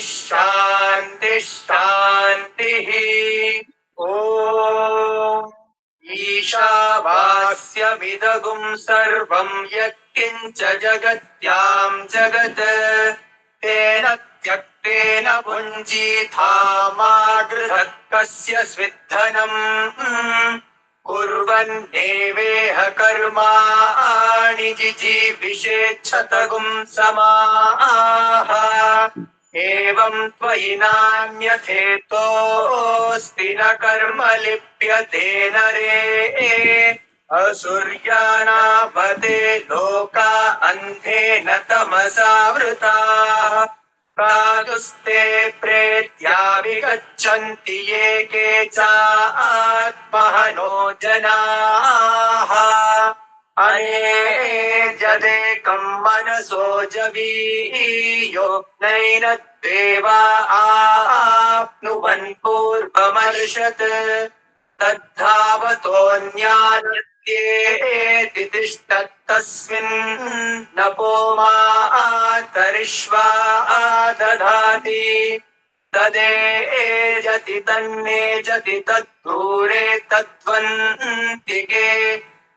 शान्तिः शान्तिः। ॐ ईशावास्यमिदगुं सर्वं यत्किञ्च जगत्यां जगत् तेन त्यक्तेन भुञ्जीथा मा गृहः कस्य स्विद्धनम् कुर्वन्नेवेह कर्माणि जिजीविषेच्छतगुं समाः एवं त्वयि नान्यथेतोऽस्ति न कर्म लिप्यते नरे असुर्यानामते लोका अन्धेन तमसावृताः प्रादुस्ते प्रेत्या विगच्छन्ति ये चात्महनो जनाः अनेजदेकं मनसो जवीयो नैनद्देवा आप्नुवन् पूर्वमर्षत् तद्धावतोऽन्यान्यत्येति तिष्ठत्तस्मिन् नपो मातरिष्वा दधाति तदेजति तन्नेजति तद्दूरे तद्वन्तिके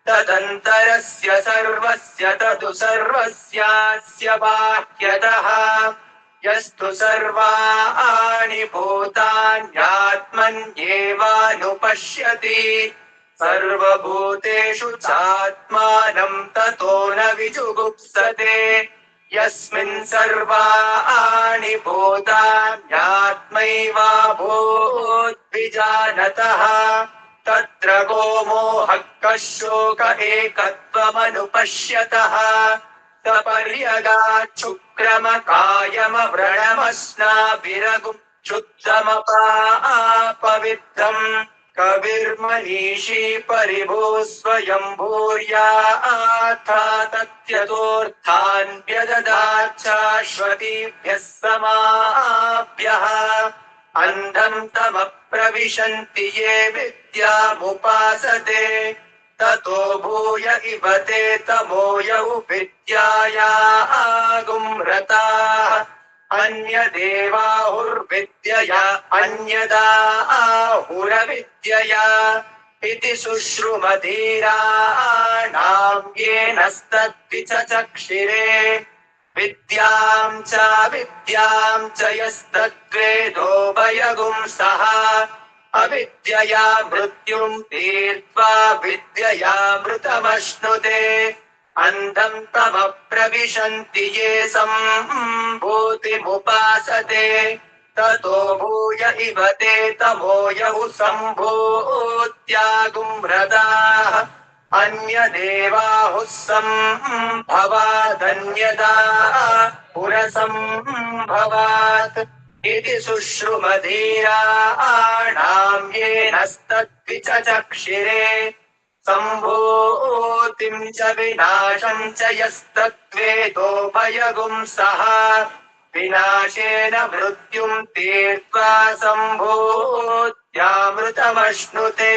तदन्तरस्य सर्वस्य तदु सर्वस्यास्य बाह्यतः यस्तु सर्वाणि भूतान्यात्मन्येवानुपश्यति सर्वभूतेषु चात्मानं ततो न विजुगुप्सते यस्मिन् सर्वाणि भूतान्यात्मैवाभूद्विजानतः तत्र को मोहः कः शोक एकत्वमनुपश्यतः सपर्यगाच्छुक्रमकायमव्रणमस्नाभिरगुं शुद्धमपापविद्धम् कविर्मनीषी परिभूः स्वयं भूर्याथा तत्यतोऽर्थान् व्यददाच्छाश्वतीभ्यः समाभ्यः अन्धं तमप्रविशन्ति ये विद्यामुपासते ततो भूय इव ते तमो यौ विद्यायागुं रताः अन्यदेवाहुर्विद्यया अन्यदाहुरविद्यया इति शुश्रुमधीराणां येनस्तद्विचचक्षिरे विद्यां च यस्तद्वेदोभयगुं सः अविद्यया मृत्युं तीर्त्वा विद्ययामृतमश्नुते अन्धं तमप्रविशन्ति ये सम्भूतिमुपासते ततो भूय इव ते तमो यौ सम्भूत्यागुं रताः अन्यदेवाहुः सम्भवादन्यदा पुरसम्भवात् इति शुश्रुमधीराणां येनस्तद्विचचक्षिरे सम्भूतिं च विनाशं च यस्तद्वेदोभयगुं सः विनाशेन मृत्युं तीर्त्वा सम्भूत्यामृतमश्नुते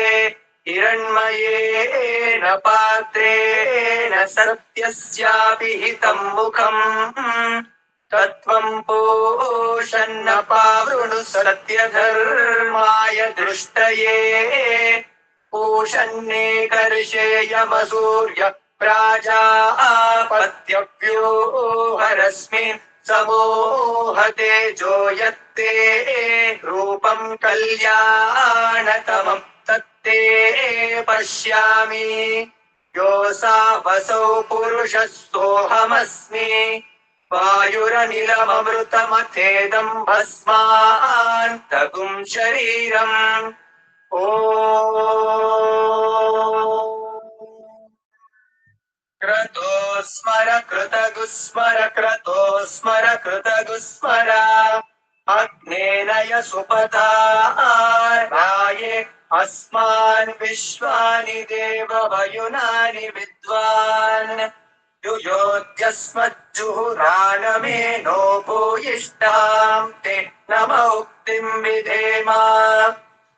हिरण्मयेन पात्रेण सत्यस्याभिहितं मुखम् तत्त्वं पूषन्नपावृणु सत्यधर्माय दृष्टये पूषन्नेकर्षेयमसूर्य प्राजापत्यव्यूहरस्मिन् समूहतेजो यत्ते रूपं कल्याणतमं तत्ते पश्यामि योऽसावसौ पुरुषः सोऽहमस्मि वायुरनिलममृतमथेदं भस्मान्तगुं शरीरम् ॐ क्रतो स्मर कृतगुस्मर क्रतो स्मर कृतगुस्मर अग्नेनय सुपथाराये अस्मान् विश्वानि देववयुनानि विद्वान् युयोध्यस्मज्जुहुरानमेनो भूयिष्ठां ते नम उक्तिं विधेम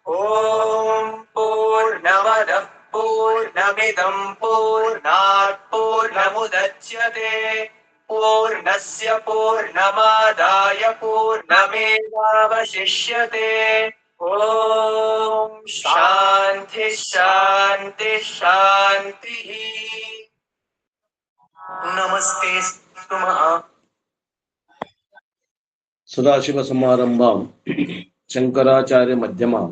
ॐ पूर्णमदः पूर्णमिदं पूर्णात् पूर्णमुदच्यते पूर्णस्य पूर्णमादाय पूर्णमेवावशिष्यते। ॐ शान्ति शान्ति शान्तिः। नमस्ते स्तुमः। ಸದಾಶಿವ ಸಮಾರಂಭಾಂ ಶಂಕರಾಚಾರ್ಯ ಮಧ್ಯಮಾಂ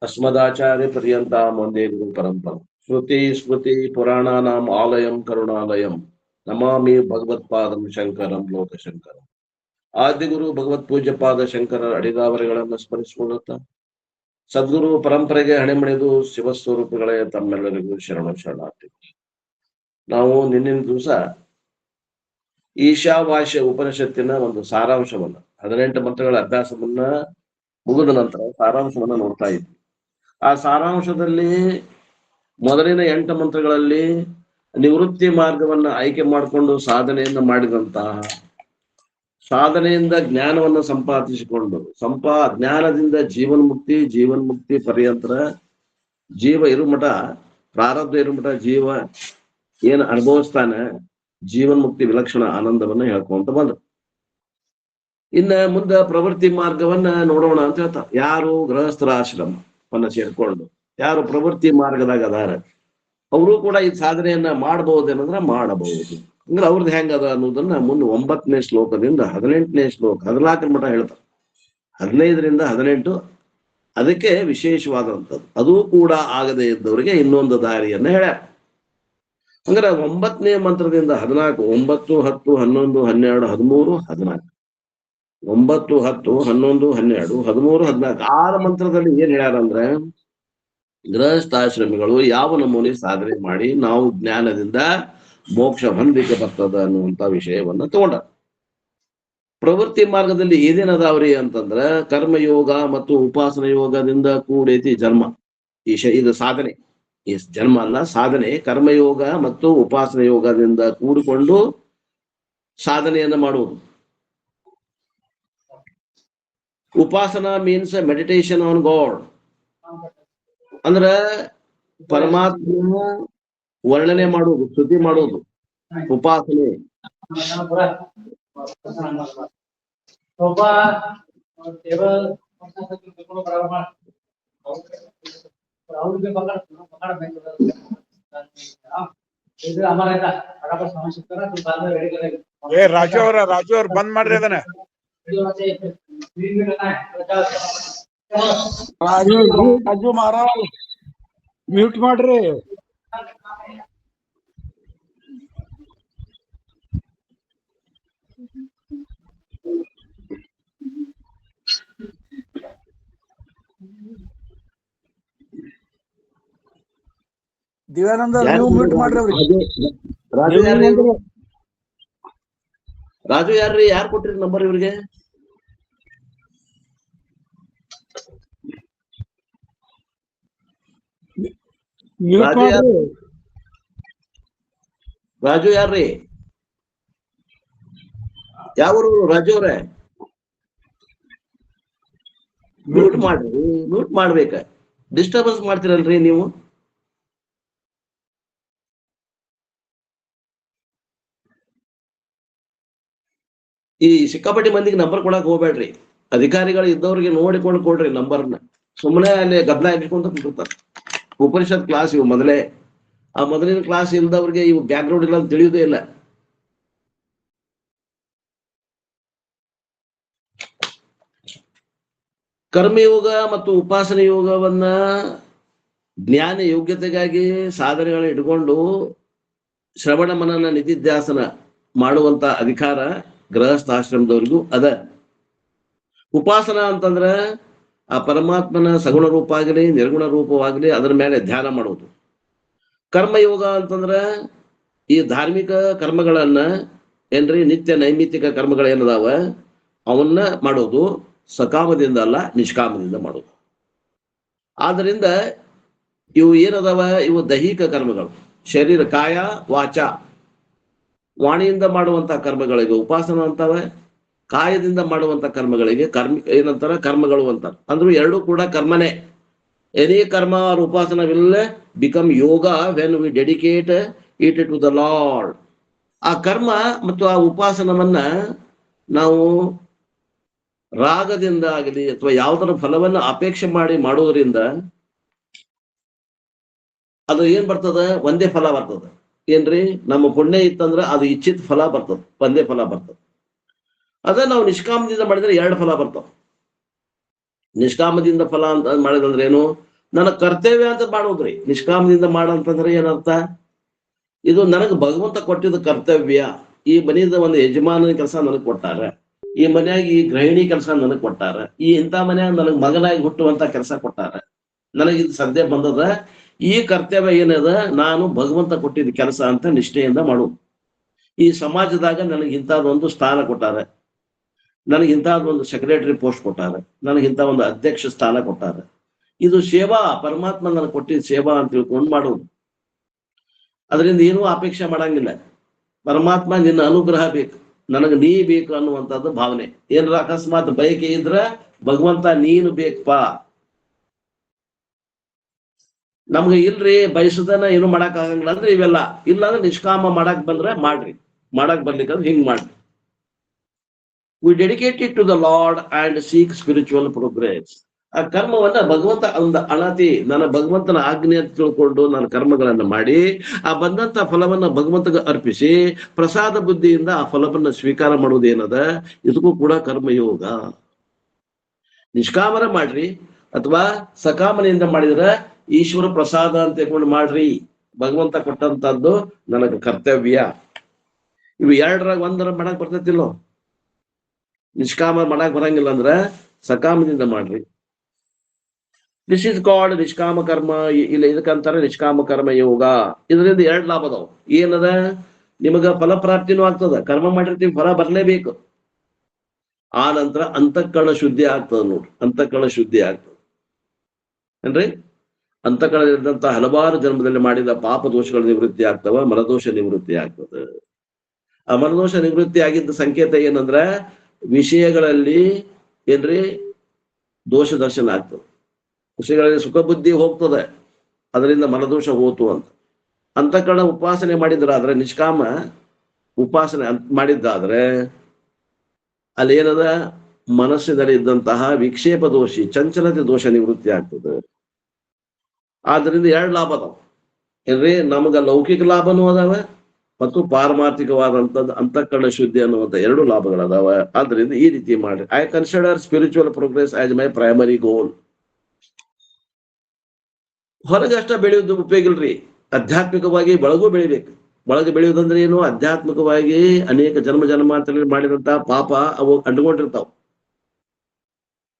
ಅಸ್ಮದಾಚಾರ್ಯ ಪರ್ಯಂತಾಂ ವಂದೇ ಗುರು ಪರಂಪರಾಂ. ಶ್ರುತಿ ಸ್ಮೃತಿ ಪುರಾಣಾನಾಂ ಆಲಯಂ ಕರುಣಾಲಯಂ ನಮಾಮಿ ಭಗವತ್ಪಾದಂ ಶಂಕರಂ ಲೋಕಶಂಕರಂ. ಆದಿಗುರು ಭಗವತ್ ಪೂಜ್ಯ ಪಾದ ಶಂಕರರ ಅಡಿಗಾವರೆಗಳನ್ನು ಸ್ಮರಿಸಿಕೊಳ್ಳುತ್ತಾ ಸದ್ಗುರು ಪರಂಪರೆಗೆ ಹಣೆಮಣಿದು ಶಿವಸ್ವರೂಪಗಳೇ ತಮ್ಮೆಲ್ಲರಿಗೂ ಶರಣಾರ್ಥಿ. ನಾವು ನಿನ್ನಿನ ದಿವಸ ಈಶಾವಾಸ್ಯ ಉಪನಿಷತ್ತಿನ ಒಂದು ಸಾರಾಂಶವನ್ನ 18 ಮಂತ್ರಗಳ ಅಭ್ಯಾಸವನ್ನ ಮುಗಿದ ನಂತರ ಸಾರಾಂಶವನ್ನ ನೋಡ್ತಾ ಇದ್ವಿ. ಆ ಸಾರಾಂಶದಲ್ಲಿ ಮೊದಲಿನ 8 ಮಂತ್ರಗಳಲ್ಲಿ ನಿವೃತ್ತಿ ಮಾರ್ಗವನ್ನ ಆಯ್ಕೆ ಮಾಡಿಕೊಂಡು ಸಾಧನೆಯನ್ನ ಮಾಡಿದಂತಹ, ಸಾಧನೆಯಿಂದ ಜ್ಞಾನವನ್ನ ಸಂಪಾದಿಸಿಕೊಂಡು ಜ್ಞಾನದಿಂದ ಜೀವನ್ಮುಕ್ತಿ ಪರ್ಯಂತರ ಜೀವ ಇರುಮಠ, ಪ್ರಾರಬ್ಧ ಇರುಮಠ ಜೀವ ಏನು ಅನುಭವಿಸ್ತಾನೆ ಜೀವನ್ಮುಕ್ತಿ ವಿಲಕ್ಷಣ ಆನಂದವನ್ನ ಹೇಳ್ಕೊಂತ ಬಂದ್ರು. ಇನ್ನ ಮುಂದೆ ಪ್ರವೃತ್ತಿ ಮಾರ್ಗವನ್ನ ನೋಡೋಣ ಅಂತ ಹೇಳ್ತಾರೆ. ಯಾರು ಗೃಹಸ್ಥರ ಆಶ್ರಮವನ್ನ ಸೇರ್ಕೊಂಡು ಯಾರು ಪ್ರವೃತ್ತಿ ಮಾರ್ಗದಾಗ ಅದಾರ ಅವರು ಕೂಡ ಈ ಸಾಧನೆಯನ್ನ ಮಾಡಬಹುದೇನಂದ್ರ ಮಾಡಬಹುದು. ಅಂದ್ರೆ ಅವ್ರದ್ದು ಹೆಂಗದ ಅನ್ನೋದನ್ನ ಮುಂದೆ 9ನೇ ಶ್ಲೋಕದಿಂದ 18ನೇ ಶ್ಲೋಕ 14 ಮಠ ಹೇಳ್ತಾರೆ. 15ರಿಂದ 18 ಅದಕ್ಕೆ ವಿಶೇಷವಾದಂಥದ್ದು. ಅದು ಕೂಡ ಆಗದೆ ಇದ್ದವರಿಗೆ ಇನ್ನೊಂದು ದಾರಿಯನ್ನ ಹೇಳ್ಯಾರ. ಅಂದ್ರೆ 9ನೇ ಮಂತ್ರದಿಂದ 14 9 10 11 12 13 14 9 10 11 12 13 14 6 ಮಂತ್ರದಲ್ಲಿ ಏನ್ ಹೇಳ್ಯಾರಂದ್ರೆ ಗೃಹಸ್ಥಾಶ್ರಮಿಗಳು ಯಾವ ನಮೂನೆ ಸಾಧನೆ ಮಾಡಿ ನಾವು ಜ್ಞಾನದಿಂದ ಮೋಕ್ಷ ಹೊಂದಿಕೆ ಬರ್ತದ ಅನ್ನುವಂತ ವಿಷಯವನ್ನ ತಗೊಂಡ. ಪ್ರವೃತ್ತಿ ಮಾರ್ಗದಲ್ಲಿ ಏನೇನದಾವ್ರಿ ಅಂತಂದ್ರ ಕರ್ಮಯೋಗ ಮತ್ತು ಉಪಾಸನ ಯೋಗದಿಂದ ಕೂಡೈತಿ ಜನ್ಮ. ಇದು ಸಾಧನೆ, ಈ ಜನ್ಮ ಅಲ್ಲ ಸಾಧನೆ. ಕರ್ಮಯೋಗ ಮತ್ತು ಉಪಾಸನ ಯೋಗದಿಂದ ಕೂಡಿಕೊಂಡು ಸಾಧನೆಯನ್ನ ಮಾಡುವುದು. ಉಪಾಸನಾ ಮೀನ್ಸ್ ಮೆಡಿಟೇಷನ್ ಆನ್ ಗಾಡ್, ಅಂದ್ರ ಪರಮಾತ್ಮ ವರ್ಣನೆ ಮಾಡುವುದು, ಸ್ತುತಿ ಮಾಡುವುದು ಉಪಾಸನೆ. ರಾಜು ಅವ್ರ ಬಂದ್ ಮಾಡ್ರಿ ಅದನ್ನ. ರಾಜು ಮಹಾರಾಜ್ ಮ್ಯೂಟ್ ಮಾಡ್ರಿ. ದಿವ್ಯಾನಂದ ನೀವು ಮ್ಯೂಟ್ ಮಾಡ್ರಿ ಅವ್ರಿಗೆ. ರಾಜು ಯಾರ್ರಿ? ಯಾರು ಕೊಟ್ರಿ ನಂಬರ್ ಇವ್ರಿಗೆ? ರಾಜು ಯಾರ್ರಿ? ಯಾವರು ರಾಜು ಅವ್ರೆ? ಮ್ಯೂಟ್ ಮಾಡ್ರಿ, ಮ್ಯೂಟ್ ಮಾಡ್ಬೇಕ. ಡಿಸ್ಟರ್ಬೆನ್ಸ್ ಮಾಡ್ತೀರಲ್ರಿ ನೀವು. ಈ ಸಿಕ್ಕಾಪಟ್ಟಿ ಮಂದಿಗೆ ನಂಬರ್ ಕೊಡಕ್ ಹೋಗ್ಬೇಡ್ರಿ. ಅಧಿಕಾರಿಗಳು ಇದ್ದವ್ರಿಗೆ ನೋಡಿಕೊಂಡು ಕೊಡ್ರಿ ನಂಬರ್ನ. ಸುಮ್ಮನೆ ಅಲ್ಲಿ ಗದ್ದಲ ಹಾಕಿಕೊಂತ ಕುಂತಿರ್ತಾರೆ. ಉಪನಿಷತ್ ಕ್ಲಾಸ್ ಇವು ಮೊದಲೇ. ಆ ಮೊದಲಿನ ಕ್ಲಾಸ್ ಇಲ್ದವ್ರಿಗೆ ಇವು ಬ್ಯಾಕ್ ಗ್ರೌಂಡ್ ಇಲ್ಲ ಅಂತ ತಿಳಿಯುವುದೇ ಇಲ್ಲ. ಕರ್ಮಯೋಗ ಮತ್ತು ಉಪಾಸನೆ ಯೋಗವನ್ನ ಜ್ಞಾನ ಯೋಗ್ಯತೆಗಾಗಿ ಸಾಧನೆಗಳನ್ನ ಇಟ್ಕೊಂಡು ಶ್ರವಣ ಮನನ ನಿಧಿಧ್ಯಾಸನ ಮಾಡುವಂತ ಅಧಿಕಾರ ಗೃಹಸ್ಥಾಶ್ರಮದವ್ರಿಗೂ ಅದ. ಉಪಾಸನ ಅಂತಂದ್ರ ಆ ಪರಮಾತ್ಮನ ಸಗುಣ ರೂಪ ಆಗಲಿ ನಿರ್ಗುಣ ರೂಪವಾಗಲಿ ಅದರ ಮೇಲೆ ಧ್ಯಾನ ಮಾಡುವುದು. ಕರ್ಮಯೋಗ ಅಂತಂದ್ರ ಈ ಧಾರ್ಮಿಕ ಕರ್ಮಗಳನ್ನ ಏನ್ರಿ ನಿತ್ಯ ನೈಮಿತ್ತಿಕ ಕರ್ಮಗಳೇನದಾವ ಅವನ್ನ ಮಾಡೋದು ಸಕಾಮದಿಂದ ಅಲ್ಲ, ನಿಷ್ಕಾಮದಿಂದ ಮಾಡೋದು. ಆದ್ದರಿಂದ ಇವು ಏನದಾವ, ಇವು ದೈಹಿಕ ಕರ್ಮಗಳು. ಶರೀರ, ಕಾಯ, ವಾಚ, ವಾಣಿಯಿಂದ ಮಾಡುವಂತ ಕರ್ಮಗಳಿಗೆ ಉಪಾಸನ ಅಂತಾವ. ಕಾಯದಿಂದ ಮಾಡುವಂತ ಕರ್ಮಗಳಿಗೆ ಏನಂತಾರ ಕರ್ಮಗಳು ಅಂತಾರ. ಅಂದ್ರೂ ಎರಡೂ ಕೂಡ ಕರ್ಮನೇ. Any karma or upasana will become yoga when we dedicate it to the lord. ಆ ಕರ್ಮ ಮತ್ತು ಆ ಉಪಾಸನವನ್ನ ನಾವು ರಾಗದಿಂದ ಆಗಲಿ ಅಥವಾ ಯಾವುದರ ಫಲವನ್ನ ಅಪೇಕ್ಷೆ ಮಾಡಿ ಮಾಡೋದ್ರಿಂದ ಅದು ಏನ್ ಬರ್ತದ? ಒಂದೇ ಫಲ ಬರ್ತದ. ಏನ್ರಿ? ನಮ್ಮ ಪುಣ್ಯ ಇತ್ತಂದ್ರ ಅದು ಇಚ್ಛಿತ ಫಲ ಬರ್ತದ, ಒಂದೇ ಫಲ ಬರ್ತದ. ಅದ ನಾವು ನಿಷ್ಕಾಮದಿಂದ ಮಾಡಿದ್ರೆ 2 ಫಲ ಬರ್ತಾವ. ನಿಷ್ಕಾಮದಿಂದ ಫಲ ಅಂತ ಮಾಡಿದಂದ್ರೆ ಏನು? ನನ್ನ ಕರ್ತವ್ಯ ಅಂತ ಮಾಡೋದ್ರಿ. ನಿಷ್ಕಾಮದಿಂದ ಮಾಡಂತಂದ್ರೆ ಏನರ್ಥ? ಇದು ನನಗೆ ಭಗವಂತ ಕೊಟ್ಟಿದ್ದ ಕರ್ತವ್ಯ. ಈ ಮನೆಯಿಂದ ಒಂದು ಯಜಮಾನನ ಕೆಲಸ ನನಗೆ ಕೊಟ್ಟಾರ, ಈ ಮನೆಯಾಗ ಈ ಗೃಹಿಣಿ ಕೆಲಸ ನನಗೆ ಕೊಟ್ಟಾರ, ಈ ಇಂಥ ಮನ್ಯಾಗ ನನಗೆ ಮಗನಾಗಿ ಹುಟ್ಟುವಂತ ಕೆಲಸ ಕೊಟ್ಟಾರ, ನನಗೆ ಇದು ಸದ್ಯ ಬಂದದ. ಈ ಕರ್ತವ್ಯ ಏನದ? ನಾನು ಭಗವಂತ ಕೊಟ್ಟಿದ್ದ ಕೆಲಸ ಅಂತ ನಿಷ್ಠೆಯಿಂದ ಮಾಡುದು. ಈ ಸಮಾಜದಾಗ ನನಗೆ ಇಂಥದ್ದೊಂದು ಸ್ಥಾನ ಕೊಟ್ಟಾರೆ, ನನಗೆ ಇಂಥದ್ದೊಂದು ಸೆಕ್ರೆಟರಿ ಪೋಸ್ಟ್ ಕೊಟ್ಟಾರೆ, ನನಗೆ ಇಂಥ ಒಂದು ಅಧ್ಯಕ್ಷ ಸ್ಥಾನ ಕೊಟ್ಟಾರೆ. ಇದು ಸೇವಾ, ಪರಮಾತ್ಮ ನನಗೆ ಕೊಟ್ಟಿದ್ದ ಸೇವಾ ಅಂತ ತಿಳ್ಕೊಂಡು ಮಾಡುವುದು. ಅದರಿಂದ ಏನೂ ಅಪೇಕ್ಷೆ ಮಾಡಂಗಿಲ್ಲ. ಪರಮಾತ್ಮ ನಿನ್ನ ಅನುಗ್ರಹ ಬೇಕು, ನನಗೆ ನೀ ಬೇಕು ಅನ್ನುವಂಥದ್ದು ಭಾವನೆ. ಏನಾರ ಅಕಸ್ಮಾತ್ ಬಯಕೆ ಇದ್ರ ಭಗವಂತ ನೀನು ಬೇಕಪ್ಪಾ, ನಮ್ಗೆ ಇಲ್ರಿ ಬಯಸುದನ್ನ ಏನು ಮಾಡಕ್ ಆಗಂಗಿಲ್ಲ ಅಂದ್ರೆ ಇವೆಲ್ಲ ಇಲ್ಲ ಅಂದ್ರೆ ನಿಷ್ಕಾಮ ಮಾಡಕ್ ಬಂದ್ರೆ ಮಾಡ್ರಿ, ಮಾಡಕ್ ಬರ್ಲಿಕ್ಕಂದ್ರೆ ಹಿಂಗ್ ಮಾಡ್ರಿ. We dedicate it to the lord and seek spiritual progress. ಆ ಕರ್ಮವನ್ನ ಭಗವಂತ ಒಂದು ಅಣತಿ, ನನ್ನ ಭಗವಂತನ ಆಜ್ಞೆ ಅಂತ ತಿಳ್ಕೊಂಡು ನಾನು ಕರ್ಮಗಳನ್ನ ಮಾಡಿ ಆ ಬಂದಂತ ಫಲವನ್ನ ಭಗವಂತಗೆ ಅರ್ಪಿಸಿ ಪ್ರಸಾದ ಬುದ್ಧಿಯಿಂದ ಆ ಫಲವನ್ನ ಸ್ವೀಕಾರ ಮಾಡುವುದೇನದ, ಇದಕ್ಕೂ ಕೂಡ ಕರ್ಮಯೋಗ. ನಿಷ್ಕಾಮರ ಮಾಡ್ರಿ ಅಥವಾ ಸಕಾಮನೆಯಿಂದ ಮಾಡಿದ್ರೆ ಈಶ್ವರ ಪ್ರಸಾದ ಅಂತ ತಿಳ್ಕೊಂಡು ಮಾಡ್ರಿ. ಭಗವಂತ ಕೊಟ್ಟಂತದ್ದು ನನಗೆ ಕರ್ತವ್ಯ. ಇವು 2ರಾಗ 1 ಮಾಡಕ್ ಬರ್ತೈತಿಲ್ಲೋ? ನಿಷ್ಕಾಮ ಮಾಡಕ್ ಬರಂಗಿಲ್ಲ ಅಂದ್ರ ಸಕಾಮದಿಂದ ಮಾಡ್ರಿ. ದಿಸ್ ಇಸ್ ಕಾಲ್ಡ್ ನಿಷ್ಕಾಮ ಕರ್ಮ. ಇಲ್ಲ ಇದಕ್ಕಂತಾರೆ ನಿಷ್ಕಾಮ ಕರ್ಮ ಯೋಗ. ಇದರಿಂದ 2 ಲಾಭ ಅದಾವ. ಏನದ? ನಿಮಗ ಫಲಪ್ರಾಪ್ತಿನೂ ಆಗ್ತದ. ಕರ್ಮ ಮಾಡಿರ್ತೀವಿ, ಫಲ ಬರ್ಲೇಬೇಕು. ಆ ನಂತರ ಅಂತಃಕರಣ ಶುದ್ಧಿ ಆಗ್ತದ. ನೋಡ್ರಿ, ಅಂತಃಕರಣ ಶುದ್ಧಿ ಆಗ್ತದ ಏನ್ರಿ? ಅಂತಃಕರಣದಂತ ಹಲವಾರು ಜನ್ಮದಲ್ಲಿ ಮಾಡಿದ ಪಾಪ ದೋಷಗಳ ನಿವೃತ್ತಿ ಆಗ್ತವ, ಮನದೋಷ ನಿವೃತ್ತಿ ಆಗ್ತದೆ. ಆ ಮನದೋಷ ನಿವೃತ್ತಿ ಆಗಿದ್ದ ಸಂಕೇತ ಏನಂದ್ರ ವಿಷಯಗಳಲ್ಲಿ ಏನ್ರಿ ದೋಷ ದರ್ಶನ ಆಗ್ತದೆ. ವಿಷಯಗಳಲ್ಲಿ ಸುಖ ಬುದ್ಧಿ ಹೋಗ್ತದೆ, ಅದರಿಂದ ಮನದೋಷ ಹೋತು ಅಂತ. ಅಂತಃಕರಣ ಉಪಾಸನೆ ಮಾಡಿದ್ರಾದ್ರೆ, ನಿಷ್ಕಾಮ ಉಪಾಸನೆ ಮಾಡಿದ್ದಾದ್ರೆ ಅಲ್ಲಿ ಏನದ? ಮನಸ್ಸಿನಲ್ಲಿ ಇದ್ದಂತಹ ವಿಕ್ಷೇಪ ದೋಷಿ ಚಂಚಲತೆ ದೋಷ ನಿವೃತ್ತಿ ಆಗ್ತದೆ. ಆದ್ರಿಂದ 2 ಲಾಭ ಅದಾವ ಏನ್ರಿ? ನಮಗ ಲೌಕಿಕ ಲಾಭನೂ ಅದಾವ ಮತ್ತು ಪಾರಮಾರ್ಥಿಕವಾದಂಥದ್ದು ಅಂತಃಕರಣ ಶುದ್ಧಿ ಅನ್ನುವಂಥ 2 ಲಾಭಗಳದಾವ. ಆದ್ರಿಂದ ಈ ರೀತಿ ಮಾಡ್ರಿ. I consider spiritual progress as my primary goal. ಹೊರಗಷ್ಟ ಬೆಳೆಯುವುದು ಉಪಯೋಗ ಇಲ್ರಿ, ಆಧ್ಯಾತ್ಮಿಕವಾಗಿ ಒಳಗೂ ಬೆಳಿಬೇಕು. ಒಳಗೆ ಬೆಳೆಯುವುದಂದ್ರೆ ಏನು? ಆಧ್ಯಾತ್ಮಿಕವಾಗಿ ಅನೇಕ ಜನ್ಮಾಂತರದಲ್ಲಿ ಮಾಡಿದಂತ ಪಾಪ ಅವು ಅಂಟ್ಕೊಂಡಿರ್ತಾವ.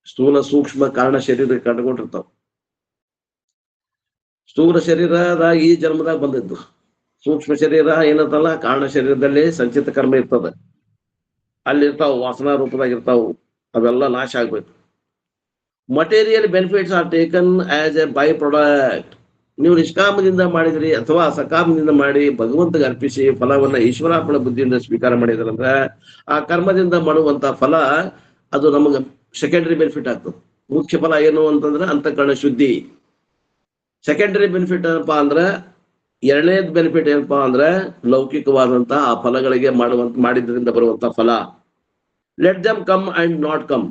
ಸ್ಥೂಲ ಸೂಕ್ಷ್ಮ ಕಾರಣ ಶರೀರಕ್ಕೆ ಅಂಟ್ಕೊಂಡಿರ್ತಾವ. ಸ್ಥೂಲ ಶರೀರದಾಗ ಈ ಜನ್ಮದಾಗ ಬಂದಿದ್ದು, ಸೂಕ್ಷ್ಮ ಶರೀರ ಏನಂತಲ್ಲ ಕಾರಣ ಶರೀರದಲ್ಲಿ ಸಂಚಿತ ಕರ್ಮ ಇರ್ತದ, ಅಲ್ಲಿರ್ತಾವ, ವಾಸನಾ ರೂಪದಾಗ ಇರ್ತಾವ. ಅವೆಲ್ಲ ನಾಶ ಆಗ್ಬೇಕು. Material benefits are taken as A by product. ನೀವು ನಿಷ್ಕಾಮದಿಂದ ಮಾಡಿದ್ರಿ ಅಥವಾ ಸಕಾಮದಿಂದ ಮಾಡಿ ಭಗವಂತಗೆ ಅರ್ಪಿಸಿ ಫಲವನ್ನ ಈಶ್ವರಾರ್ಪಣ ಬುದ್ಧಿಯಿಂದ ಸ್ವೀಕಾರ ಮಾಡಿದ್ರಂದ್ರೆ ಆ ಕರ್ಮದಿಂದ ಮಾಡುವಂತ ಫಲ ಅದು ನಮಗೆ ಸೆಕೆಂಡರಿ ಬೆನಿಫಿಟ್ ಆಗ್ತದೆ. ಮುಖ್ಯ ಫಲ ಏನು ಅಂತಂದ್ರೆ ಅಂತಃಕರಣ ಶುದ್ಧಿ. ಸೆಕೆಂಡರಿ ಬೆನಿಫಿಟ್ ಏನಪ್ಪಾ ಅಂದ್ರೆ, 2ನೇದ್ ಬೆನಿಫಿಟ್ ಏನಪ್ಪಾ ಅಂದ್ರೆ ಲೌಕಿಕವಾದಂತ ಆ ಫಲಗಳಿಗೆ ಮಾಡಿದ್ರಿಂದ ಬರುವಂತ ಫಲ. Let them come and not come.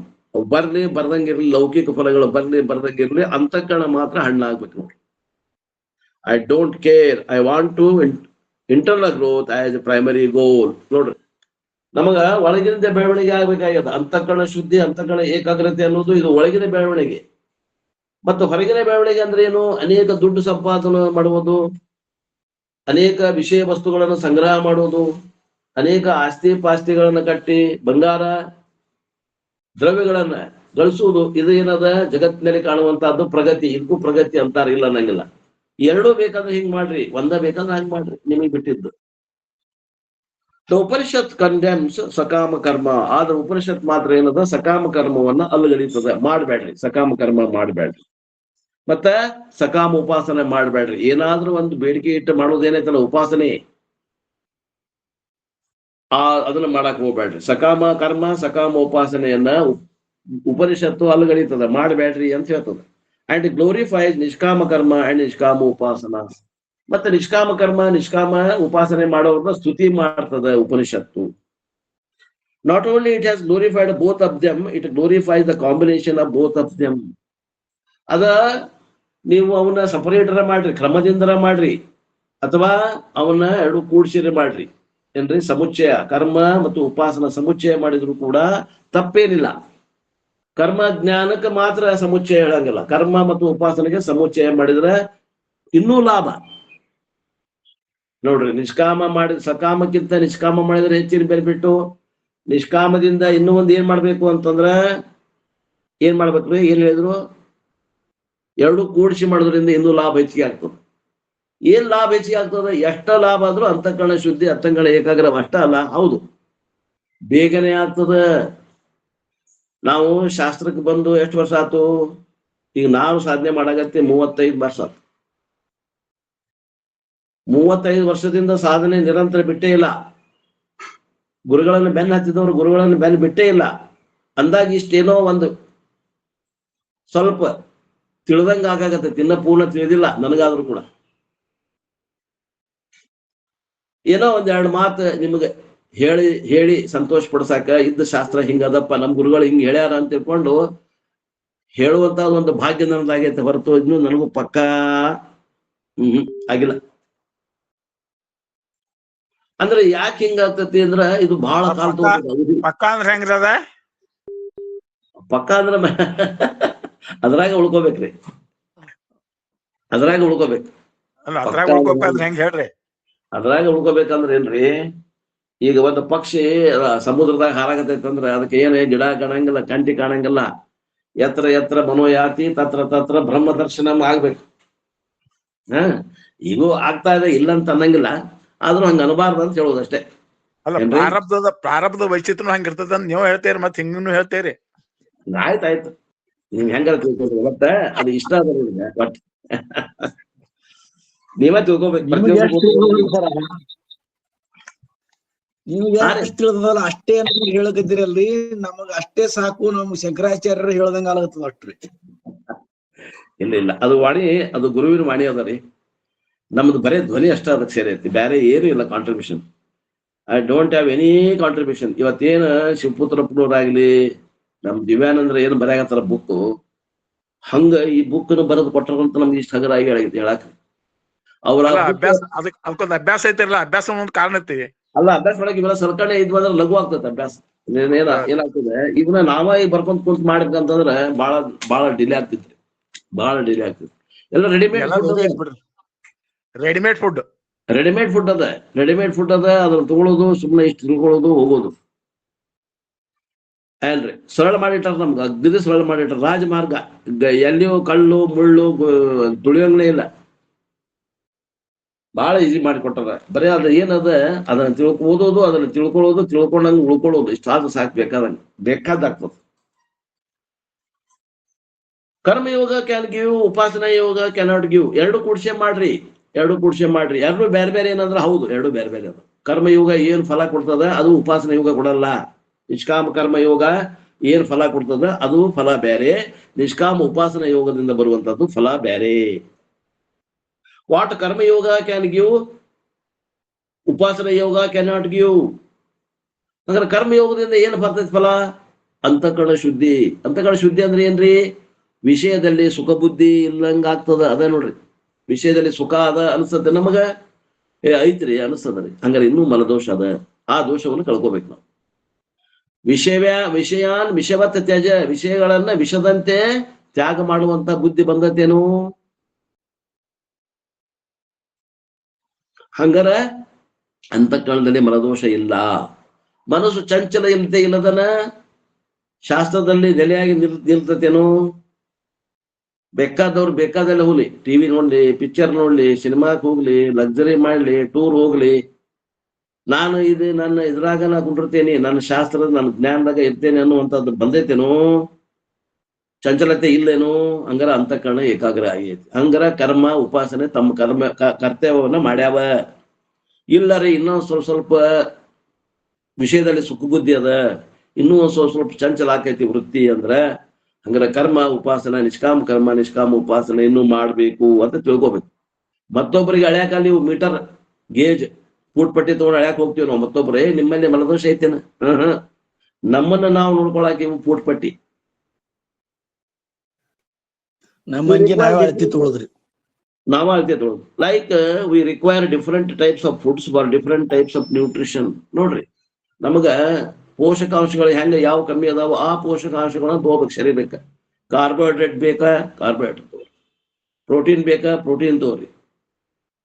ಬರ್ಲಿ ಬರ್ದಂಗಿರ್ಲಿ, ಲೌಕಿಕ ಫಲಗಳು ಬರ್ಲಿ ಬರ್ದಂಗಿರ್ಲಿ, ಅಂತಃಕರಣ ಮಾತ್ರ ಹಣ್ಣಾಗ್ಬೇಕು ನೋಡ್ರಿ. I don't care, I want to internal growth as a primary goal. ನೋಡ್ರಿ, ನಮಗ ಒಳಗಿನಿಂದ ಬೆಳವಣಿಗೆ ಆಗ್ಬೇಕಾಗ್ಯದ. ಅಂತಃಕರಣ ಶುದ್ಧಿ, ಅಂತಃಕರಣ ಏಕಾಗ್ರತೆ ಅನ್ನೋದು ಇದು ಒಳಗಿನ ಬೆಳವಣಿಗೆ. ಮತ್ತು ಹೊರಗಿನ ಬೆಳವಣಿಗೆ ಅಂದ್ರೆ ಏನು? ಅನೇಕ ದುಡ್ಡು ಸಂಪಾದನೆ ಮಾಡುವುದು, ಅನೇಕ ವಿಷಯ ವಸ್ತುಗಳನ್ನು ಸಂಗ್ರಹ ಮಾಡುವುದು, ಅನೇಕ ಆಸ್ತಿ ಪಾಸ್ತಿಗಳನ್ನ ಕಟ್ಟಿ ಬಂಗಾರ ದ್ರವ್ಯಗಳನ್ನ ಗಳಿಸುವುದು. ಇದು ಏನದ? ಜಗತ್ತಿನಲ್ಲಿ ಕಾಣುವಂತಹದ್ದು ಪ್ರಗತಿ. ಇದಕ್ಕೂ ಪ್ರಗತಿ ಅಂತಾರ, ಇಲ್ಲ ಅನ್ನಂಗಿಲ್ಲ. 2 ಬೇಕಾದ್ರೆ ಹಿಂಗ್ ಮಾಡ್ರಿ, ಒಂದ ಬೇಕಾದ್ರೆ ಹಂಗ್ ಮಾಡ್ರಿ, ನಿಮಗೆ ಬಿಟ್ಟಿದ್ದು. ಉಪನಿಷತ್ ಕಂಡೆಮ್ಸ್ ಸಕಾಮ ಕರ್ಮ. ಆದ್ರೆ ಉಪನಿಷತ್ ಮಾತ್ರ ಏನದ? ಸಕಾಮ ಕರ್ಮವನ್ನ ಅಲ್ಲಗಡಿತದ. ಮಾಡ್ಬೇಡ್ರಿ, ಸಕಾಮ ಕರ್ಮ ಮಾಡ್ಬೇಡ್ರಿ. ಮತ್ತ ಸಕಾಮ ಉಪಾಸನೆ ಮಾಡ್ಬೇಡ್ರಿ. ಏನಾದ್ರೂ ಒಂದು ಬೇಡಿಕೆ ಇಟ್ಟು ಮಾಡೋದೇನೈತಲ್ಲ ಉಪಾಸನೆ, ಅದನ್ನ ಮಾಡಕ್ ಹೋಗ್ಬೇಡ್ರಿ. ಸಕಾಮ ಕರ್ಮ ಸಕಾಮ ಉಪಾಸನೆಯನ್ನ ಉಪನಿಷತ್ತು ಅಲ್ಲಗಡಿತದ, ಮಾಡ್ಬೇಡ್ರಿ ಅಂತ ಹೇಳ್ತದ. ಅಂಡ್ ಗ್ಲೋರಿಫೈಸ್ ನಿಷ್ಕಾಮ ಕರ್ಮ ಅಂಡ್ ನಿಷ್ಕಾಮ ಉಪಾಸನ. ಮತ್ತೆ ನಿಷ್ಕಾಮ ಕರ್ಮ ನಿಷ್ಕಾಮ ಉಪಾಸನೆ ಮಾಡೋರನ್ನ ಸ್ತುತಿ ಮಾಡ್ತದ Upanishad. Not only it has glorified both of them, it glorifies the combination of both of them. ಅದ ನೀವು ಅವನ್ನ ಸಪರೇಟರ ಮಾಡ್ರಿ, ಕ್ರಮದಿಂದರ ಮಾಡ್ರಿ, ಅಥವಾ ಅವನ್ನ ಎರಡು ಕೂಡ್ಸಿರಿ ಮಾಡ್ರಿ, ಏನ್ರಿ ಸಮುಚ್ಚಯ ಕರ್ಮ ಮತ್ತು ಉಪಾಸನ ಸಮುಚ್ಚಯ ಮಾಡಿದ್ರು ಕೂಡ ತಪ್ಪೇನಿಲ್ಲ. ಕರ್ಮ ಜ್ಞಾನಕ್ಕೆ ಮಾತ್ರ ಸಮುಚ್ಚಯ ಹೇಳಂಗಿಲ್ಲ, ಕರ್ಮ ಮತ್ತು ಉಪಾಸನೆಗೆ ಸಮುಚ್ಚಯ ಮಾಡಿದ್ರೆ ಇನ್ನೂ ಲಾಭ ನೋಡ್ರಿ. ನಿಷ್ಕಾಮ ಸಕಾಮಕ್ಕಿಂತ ನಿಷ್ಕಾಮ ಮಾಡಿದ್ರೆ ಹೆಚ್ಚಿನ ಬೆನಿಫಿಟ್ಟು. ನಿಷ್ಕಾಮದಿಂದ ಇನ್ನೂ ಒಂದು ಏನ್ ಮಾಡ್ಬೇಕು ಅಂತಂದ್ರ ಏನ್ ಮಾಡ್ಬೇಕ್ರಿ, ಏನ್ ಹೇಳಿದ್ರು, ಎರಡು ಕೂಡಿಸಿ ಮಾಡೋದ್ರಿಂದ ಇನ್ನೂ ಲಾಭ ಹೆಚ್ಚಿಗೆ ಆಗ್ತದೆ. ಏನ್ ಲಾಭ ಹೆಚ್ಚಿಗೆ ಆಗ್ತದೆ? ಎಷ್ಟ ಲಾಭ ಆದ್ರೂ ಅಂತಃಕರಣ ಶುದ್ಧಿ, ಅಂತಃಕರಣ ಏಕಾಗ್ರ ಅಷ್ಟ ಅಲ್ಲ, ಹೌದು ಬೇಗನೆ ಆಗ್ತದ. ನಾವು ಶಾಸ್ತ್ರಕ್ಕೆ ಬಂದು ಎಷ್ಟು ವರ್ಷ ಆಯ್ತು? ಈಗ ನಾವು ಸಾಧನೆ ಮಾಡಾಗತ್ತೆ 35 ವರ್ಷ ಆಯ್ತು. 35 ವರ್ಷದಿಂದ ಸಾಧನೆ ನಿರಂತರ ಬಿಟ್ಟೇ ಇಲ್ಲ. ಗುರುಗಳನ್ನು ಬೆನ್ನು ಹತ್ತಿದವರು ಗುರುಗಳನ್ನು ಬೆನ್ನು ಬಿಟ್ಟೇ ಇಲ್ಲ. ಅಂದಾಗ ಇಷ್ಟೇನೋ ಒಂದು ಸ್ವಲ್ಪ ತಿಳಿದಂಗ ಆಗಾಗತ್ತೆ, ಇನ್ನ ಪೂರ್ಣ ತಿಳಿದಿಲ್ಲ ನನಗಾದ್ರೂ ಕೂಡ. ಏನೋ ಒಂದೆರಡು ಮಾತು ನಿಮ್ಗೆ ಹೇಳಿ ಸಂತೋಷ ಪಡಿಸಾಕ, ಇದ್ದ ಶಾಸ್ತ್ರ ಹಿಂಗದಪ್ಪ, ನಮ್ ಗುರುಗಳು ಹಿಂಗ್ ಹೇಳ್ಯಾರ ಅಂತ ತಿಳ್ಕೊಂಡು ಹೇಳುವಂತ ಒಂದು ಭಾಗ್ಯ ನನ್ನದಾಗೈತೆ ಹೊರತು ಇನ್ನು ನನಗೂ ಪಕ್ಕಾ ಆಗಿಲ್ಲ. ಅಂದ್ರೆ ಯಾಕೆ ಹಿಂಗಾಗ್ತತಿ ಅಂದ್ರ ಇದು ಬಹಳ ಕಾಲ ತಗೋತದ. ಪಕ್ಕ ಅಂದ್ರೆ ಹೆಂಗ್ರದ? ಪಕ್ಕ ಅಂದ್ರ ಅದ್ರಾಗ ಉಳ್ಕೋಬೇಕ್ರಿ, ಅದ್ರಾಗ ಉಳ್ಕೋಬೇಕು. ಅದ್ರಾಗ ಉಳ್ಕೋಬೇಕಂದ್ರೆ ಹೆಂಗ್ ಹೇಳ್ರಿ? ಅದ್ರಾಗ ಉಳ್ಕೋಬೇಕಂದ್ರ ಏನ್ರಿ, ಈಗ ಒಂದು ಪಕ್ಷಿ ಸಮುದ್ರದಾಗ ಹಾರಾಗತೈತಂದ್ರ ಅದಕ್ಕೆ ಏನ್ ಗಿಡ ಕಾಣಂಗಿಲ್ಲ, ಕಂಟಿ ಕಾಣಂಗಿಲ್ಲ. ಎತ್ರ ಎತ್ರ ಮನೋಯಾತಿ ತತ್ರ ತತ್ರ ಬ್ರಹ್ಮ ದರ್ಶನ ಆಗ್ಬೇಕು. ಈಗೂ ಆಗ್ತಾ ಇದೆ, ಇಲ್ಲ ಅಂತ ಅನ್ನಂಗಿಲ್ಲ, ಆದ್ರೂ ಹಂಗ ಅನ್ಬಾರ್ದು ಅಂತ ಹೇಳೋದಷ್ಟೇ. ಅಲ್ಲ, ಪ್ರಾರಬ್ಧದ ವೈಚಿತ್ರನು ಹಂಗಿರ್ತದ ಅಂತ ನೀವು ಹೇಳ್ತೀರಿ, ಮತ್ ಹಿಂಗೂ ಹೇಳ್ತೀರಿ. ಆಯ್ತಾಯ್ತು, ನಿಮ್ಗೆ ಹೆಂಗಾರ ತಿಳ್ಕೊಳ್ರಿ, ಬಟ್ ಅದು ಇಷ್ಟ ಅದ ಬಟ್ ನೀವೇ ತಿಳ್ಕೊಬೇಕು. ನಿಮ್ಗೆ ಎಷ್ಟು ತಿಳಿದಲ್ಲ ಅಷ್ಟೇ ಹೇಳಕತ್ತೀರಲ್ರಿ, ನಮಗ ಅಷ್ಟೇ ಸಾಕು, ನಮ್ಗ್ ಶಂಕರಾಚಾರ್ಯರು ಹೇಳ್ದಂಗ ಆಗತ್ತದ ಅಷ್ಟ್ರಿ. ಇಲ್ಲ, ಅದು ವಾಣಿ, ಅದು ಗುರುವಿನ ವಾಣಿ ಅದ ರೀ. ನಮ್ದು ಬರೇ ಧ್ವನಿ ಅಷ್ಟ ಅದಕ್ಕೆ ಸೇರೈತಿ, ಬೇರೆ ಏನು ಇಲ್ಲ contribution. I don't have any contribution. ಇವತ್ತೇನ ಶಿವಪುತ್ರಪ್ಪನವ್ರಾಗ್ಲಿ ನಮ್ ದಿವ್ಯಾನಂದ್ರ ಏನ್ ಬರೆಯಾಗತ್ತಾರ ಬುಕ್, ಹಂಗ ಈ ಬುಕ್ ಬರೆದು ಕೊಟ್ಟರಂತ ನಮ್ಗೆ ಇಷ್ಟ ಹಗರ ಆಗಿ ಹೇಳಕ್. ಅವ್ರ ಅದಕ್ಕೊಂದು ಅಭ್ಯಾಸ ಐತಿರಲ್ಲ, ಅಭ್ಯಾಸ ಒಂದು ಕಾರಣ ಐತಿ. ಅಲ್ಲ, ಅಭ್ಯಾಸ ಮಾಡಕ್ ಇವೆಲ್ಲ ಸರ್ಕಣೆ ಇದ್ವ ಅಂದ್ರೆ ಲಘು ಆಗ್ತದೆ ಅಭ್ಯಾಸ. ಏನಾಗ್ತದೆ, ಇದನ್ನ ನಾವ ಈಗ ಬರ್ಕೊಂಡ್ ಕುಂತ್ ಮಾಡಿದ್ಕಂತಂದ್ರ ಬಹಳ ಡಿಲೇ ಆಗ್ತಿದ್ರಿ, ಬಹಳ ಡಿಲೇ ಆಗ್ತಿದ್ರಿ. ಎಲ್ಲ ರೆಡಿಮೇಡ್ ಫುಡ್ ಅದ, ಅದನ್ನ ತಗೊಳ್ಳೋದು, ಸುಮ್ಮನೆ ಇಷ್ಟು ತಿಳ್ಕೊಳ್ಳೋದು, ಹೋಗೋದು. ಏನ್ರಿ ಸರಳ ಮಾಡಿಟ್ಟಾರ, ನಮ್ಗೆ ಅಗ್ದಿ ಸರಳ ಮಾಡಿಟ್ಟಾರ. ರಾಜಮಾರ್ಗ, ಎಲ್ಲಿಯೂ ಕಳ್ಳು ಮುಳ್ಳು ತುಳಿಯೋಂಗ್ಲೇ ಇಲ್ಲ, ಬಹಳ ಈಸಿ ಮಾಡಿಕೊಟ್ಟಾರ. ಬರೀ ಅದ ಏನದ ಅದನ್ನ ಓದೋದು, ಅದನ್ನ ತಿಳ್ಕೊಂಡಂಗ ಉಳ್ಕೊಳ್ಳೋದು, ಇಷ್ಟಾದ್ರೂ ಸಾಕು, ಬೇಕಾದಾಗ್ತದ. Karma yoga can give, upasana yoga cannot give. ಎರಡು ಕೂಡ್ಸೆ ಮಾಡ್ರಿ. ಎರಡು ಬೇರೆ ಬೇರೆ ಏನಂದ್ರೆ ಹೌದು, ಎರಡು ಬೇರೆ ಬೇರೆ ಅದ. ಕರ್ಮಯೋಗ ಏನ್ ಫಲ ಕೊಡ್ತದ ಅದು ಉಪಾಸನಾ ಯೋಗ ಕೊಡಲ್ಲ. ನಿಷ್ಕಾಮ ಕರ್ಮಯೋಗ ಏನ್ ಫಲ ಕೊಡ್ತದ ಅದು ಫಲ ಬೇರೆ, ನಿಷ್ಕಾಮ ಉಪಾಸನಾ ಯೋಗದಿಂದ ಬರುವಂತದ್ದು ಫಲ ಬೇರೆ. What karma yoga can give, upasana yoga cannot give. ಅಂದ್ರೆ ಕರ್ಮಯೋಗದಿಂದ ಏನ್ ಬರ್ತೈತಿ ಫಲ? ಅಂತಃಕರಣ ಶುದ್ಧಿ. ಅಂತಃಕರಣ ಶುದ್ಧಿ ಅಂದ್ರೆ ಏನ್ರಿ? ವಿಷಯದಲ್ಲಿ ಸುಖ ಬುದ್ಧಿ ಇಲ್ಲಂಗ ಆಗ್ತದ. ಅದ ನೋಡ್ರಿ, ವಿಷಯದಲ್ಲಿ ಸುಖ ಅದ ಅನ್ಸತ್ತೆ ನಮಗ, ಐತ್ರಿ ಅನಿಸ್ತದ್ರಿ, ಹಂಗಾರೆ ಇನ್ನೂ ಮಲದೋಷ ಅದ. ಆ ದೋಷವನ್ನು ಕಳ್ಕೋಬೇಕು ನಾವು. ವಿಷಯಾನ್ ವಿಷವತ್ ತ್ಯಜ, ವಿಷಯಗಳನ್ನ ವಿಷದಂತೆ ತ್ಯಾಗ ಮಾಡುವಂತ ಬುದ್ಧಿ ಬಂದತೇನು? ಹಂಗಾರ ಅಂತಃಕರಣದಲ್ಲಿ ಮಲದೋಷ ಇಲ್ಲ. ಮನಸ್ಸು ಚಂಚಲ ಇಲ್ಲದನ ಶಾಸ್ತ್ರದಲ್ಲಿ ನೆಲೆಯಾಗಿ ನಿಲ್ತತೇನು? ಬೇಕಾದವ್ರು ಬೇಕಾದೆಲ್ಲ ಹೋಗ್ಲಿ, ಟಿವಿ ನೋಡ್ಲಿ, ಪಿಕ್ಚರ್ ನೋಡ್ಲಿ, ಸಿನಿಮಾಕ್ ಹೋಗ್ಲಿ, ಲಕ್ಸರಿ ಮಾಡ್ಲಿ, ಟೂರ್ ಹೋಗ್ಲಿ, ನಾನು ನನ್ನ ಇದ್ರಾಗ ನಾ ಕುಂಡಿರ್ತೇನೆ, ನನ್ನ ಶಾಸ್ತ್ರದ ನನ್ನ ಜ್ಞಾನದಾಗ ಇರ್ತೇನೆ ಅನ್ನುವಂಥದ್ದು ಬಂದೈತೇನು? ಚಂಚಲತೆ ಇಲ್ಲೇನು? ಹಂಗಾರ ಅಂತಃಕರಣ ಏಕಾಗ್ರ ಆಗೈತಿ. ಹಂಗಾರ ಕರ್ಮ ಉಪಾಸನೆ ತಮ್ಮ ಕರ್ತವ್ಯವನ್ನ ಮಾಡ್ಯಾವ. ಇಲ್ಲರಿ ಇನ್ನೊಂದ್ ಸ್ವಲ್ಪ ವಿಷಯದಲ್ಲಿ ಸುಖ ಬುದ್ಧಿ ಅದ, ಇನ್ನೂ ಒಂದ್ ಸ್ವಲ್ಪ ಚಂಚಲ ಆಕೈತಿ ವೃತ್ತಿ ಅಂದ್ರ, ಹಂಗಾರ ಕರ್ಮ ಉಪಾಸನ, ನಿಷ್ಕಾಮ ಕರ್ಮ ನಿಷ್ಕಾಮ ಉಪಾಸನೆ ಇನ್ನೂ ಮಾಡ್ಬೇಕು ಅಂತ ತಿಳ್ಕೊಬೇಕು. ಮತ್ತೊಬ್ಬರಿಗೆ ಅಳ್ಯಾಕ ನೀವು ಮೀಟರ್ ಗೇಜ್ ಫೂಟ್ ಪಟ್ಟಿ ತಗೊಂಡು ಅಳ್ಯಾಕ್ ಹೋಗ್ತೀವಿ ನಾವು. ಮತ್ತೊಬ್ಬರೇ ನಿಮ್ಮಲ್ಲಿ ಮಲದೋಷ ಐತೇನ? ನಮ್ಮನ್ನ ನಾವು ನೋಡ್ಕೊಳಕ್ಕೆ ಇವು ಫೂಟ್ ಪಟ್ಟಿ. ನಮ್ಮ ಹಂಗೆ ನಾವೇ ಅಳತಿ ತೊಗೊಳದ್ರಿ. ನಾವ ಅಳತೆ ತೊಗೊಳೋದು. Like we require different types of foods for different types of nutrition. ನೋಡ್ರಿ, ನಮಗ ಪೋಷಕಾಂಶಗಳು ಹೆಂಗ ಯಾವ ಕಮ್ಮಿ ಅದಾವ ಆ ಪೋಷಕಾಂಶಗಳನ್ನ ತಗೋಬೇಕು ಶರೀರಕ್ಕೆ. ಕಾರ್ಬೋಹೈಡ್ರೇಟ್ ಬೇಕಾ ಕಾರ್ಬೋಹೈಡ್ರೇಟ್ ತಗೋರಿ, ಪ್ರೋಟೀನ್ ಬೇಕಾ ಪ್ರೋಟೀನ್ ತಗೋರಿ,